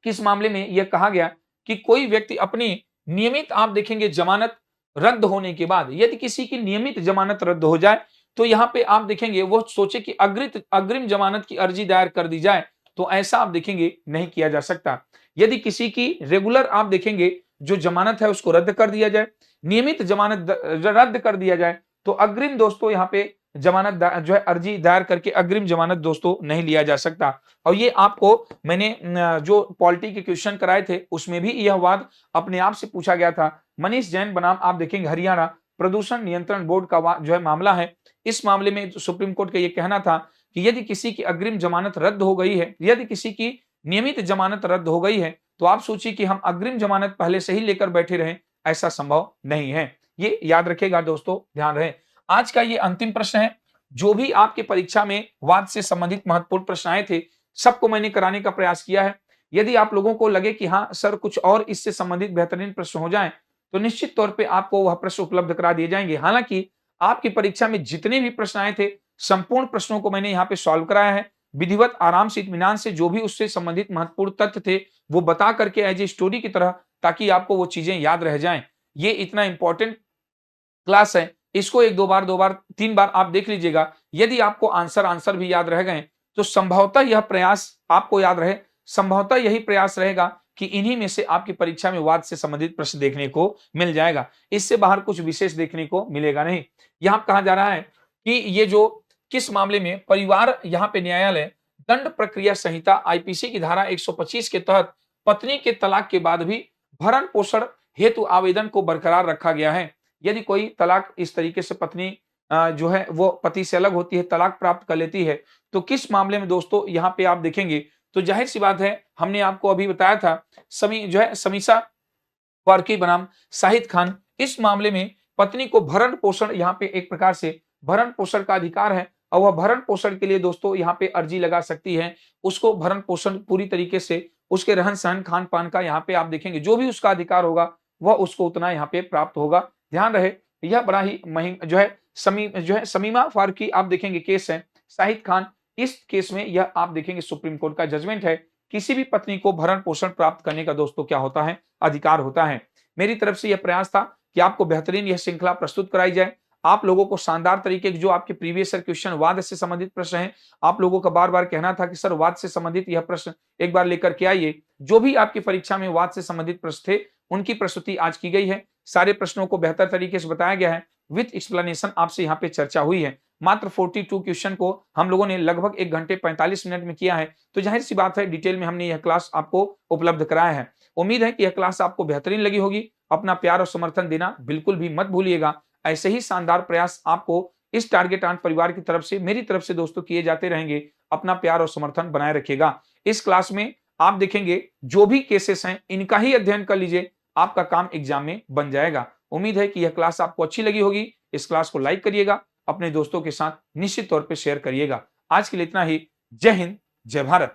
किस मामले में यह कहा गया कि कोई व्यक्ति अपनी नियमित आप देखेंगे जमानत रद्द होने के बाद, यदि किसी की नियमित जमानत रद्द हो जाए तो यहाँ पे आप देखेंगे वो सोचे कि अग्रिम जमानत की अर्जी दायर कर दी जाए, तो ऐसा आप देखेंगे नहीं किया जा सकता। यदि किसी की रेगुलर आप देखेंगे जो जमानत है उसको रद्द कर दिया जाए, नियमित जमानत रद्द कर दिया जाए, तो अग्रिम दोस्तों यहाँ पे जमानत जो है अर्जी दायर करके अग्रिम जमानत दोस्तों नहीं लिया जा सकता। और ये आपको मैंने जो पॉलिटी के क्वेश्चन कराए थे उसमें भी यह वाद अपने आप से पूछा गया था। मनीष जैन बनाम आप देखेंगे हरियाणा प्रदूषण नियंत्रण बोर्ड का जो है मामला है। इस मामले में सुप्रीम कोर्ट का यह कहना था कि यदि किसी की अग्रिम जमानत रद्द हो गई है, यदि किसी की नियमित जमानत रद्द हो गई है, तो आप सोचिए कि हम अग्रिम जमानत पहले से ही लेकर बैठे रहें, ऐसा संभव नहीं है। ये याद रखेगा दोस्तों, ध्यान रहे। आज का ये अंतिम प्रश्न है। जो भी आपके परीक्षा में वाद से संबंधित महत्वपूर्ण प्रश्न आए थे, सबको मैंने कराने का प्रयास किया है। यदि आप लोगों को लगे कि हाँ सर कुछ और इससे संबंधित बेहतरीन प्रश्न हो जाएं, तो निश्चित तौर पे आपको वह प्रश्न उपलब्ध करा दिए जाएंगे। हालांकि आपकी परीक्षा में जितने भी प्रश्न आए थे, संपूर्ण प्रश्नों को मैंने यहाँ पे सॉल्व कराया है। विधिवत आराम से इत्मीनान से जो भी उससे संबंधित महत्वपूर्ण तथ्य थे वो बता करके एज ए स्टोरी की तरह, ताकि आपको वो चीजें याद रह जाएं। ये इतना इंपॉर्टेंट क्लास है, इसको 1-2 बार 2 बार 3 बार आप देख लीजिएगा। यदि आपको आंसर भी याद रह गए तो संभवतः यह प्रयास आपको याद रहे, संभवतः यही प्रयास रहेगा कि इन्हीं में से आपकी परीक्षा में वाद से संबंधित प्रश्न देखने को मिल जाएगा। इससे बाहर कुछ विशेष देखने को मिलेगा नहीं। यहाँ कहा जा रहा है कि ये जो किस मामले में परिवार यहाँ पे न्यायालय दंड प्रक्रिया संहिता आईपीसी की धारा 125 के तहत पत्नी के तलाक के बाद भी भरण पोषण हेतु आवेदन को बरकरार रखा गया है। यदि कोई तलाक इस तरीके से पत्नी जो है वो पति से अलग होती है, तलाक प्राप्त कर लेती है, तो किस मामले में दोस्तों यहाँ पे आप देखेंगे तो जाहिर सी बात है, हमने आपको अभी बताया था समीसा फारूकी बनाम शाहिद खान, इस मामले में पत्नी को भरण पोषण यहाँ पे एक प्रकार से भरण पोषण का अधिकार है और वह भरण पोषण के लिए दोस्तों यहाँ पे अर्जी लगा सकती है। उसको भरण पोषण पूरी तरीके से उसके रहन सहन खान पान का यहाँ पे आप देखेंगे जो भी उसका अधिकार होगा वह उसको उतना यहाँ पे प्राप्त होगा। ध्यान रहे, यह बड़ा ही जो है समीमा फारूकी आप देखेंगे केस है, शाहिद खान इस केस में यह आप देखेंगे सुप्रीम कोर्ट का जजमेंट है। किसी भी पत्नी को भरण पोषण प्राप्त करने का दोस्तों क्या होता है, अधिकार होता है। मेरी तरफ से यह प्रयास था कि आपको बेहतरीन यह श्रृंखला प्रस्तुत कराई जाए। आप लोगों को शानदार तरीके के जो आपके प्रीवियस ईयर क्वेश्चन वाद से संबंधित प्रश्न हैं, आप लोगों का बार-बार कहना था कि सर वाद से संबंधित यह प्रश्न एक बार लेकर के आइए। जो भी आपकी परीक्षा में वाद से संबंधित प्रश्न थे, उनकी प्रस्तुति आज की गई है। सारे प्रश्नों को बेहतर तरीके से बताया गया है। विथ एक्सप्लेनेशन आपसे यहाँ पे चर्चा हुई है। मात्र 42 क्वेश्चन को हम लोगों ने लगभग 1 घंटे 45 मिनट में किया है। तो ज़ाहिर-सी बात है डिटेल में हमने यह क्लास आपको उपलब्ध कराया है। उम्मीद है कि यह क्लास आपको बेहतरीन लगी होगी। अपना प्यार और समर्थन देना बिल्कुल भी मत भूलिएगा। ऐसे ही शानदार प्रयास आपको इस टारगेट आंट परिवार की तरफ से, मेरी तरफ से दोस्तों किए जाते रहेंगे। अपना प्यार और समर्थन बनाए रखिएगा। इस क्लास में आप देखेंगे जो भी केसेस हैं, इनका ही अध्ययन कर लीजिए, आपका काम एग्जाम में बन जाएगा। उम्मीद है कि यह क्लास आपको अच्छी लगी होगी। इस क्लास को लाइक करिएगा, अपने दोस्तों के साथ निश्चित तौर पे शेयर करिएगा। आज के लिए इतना ही। जय हिंद, जय भारत।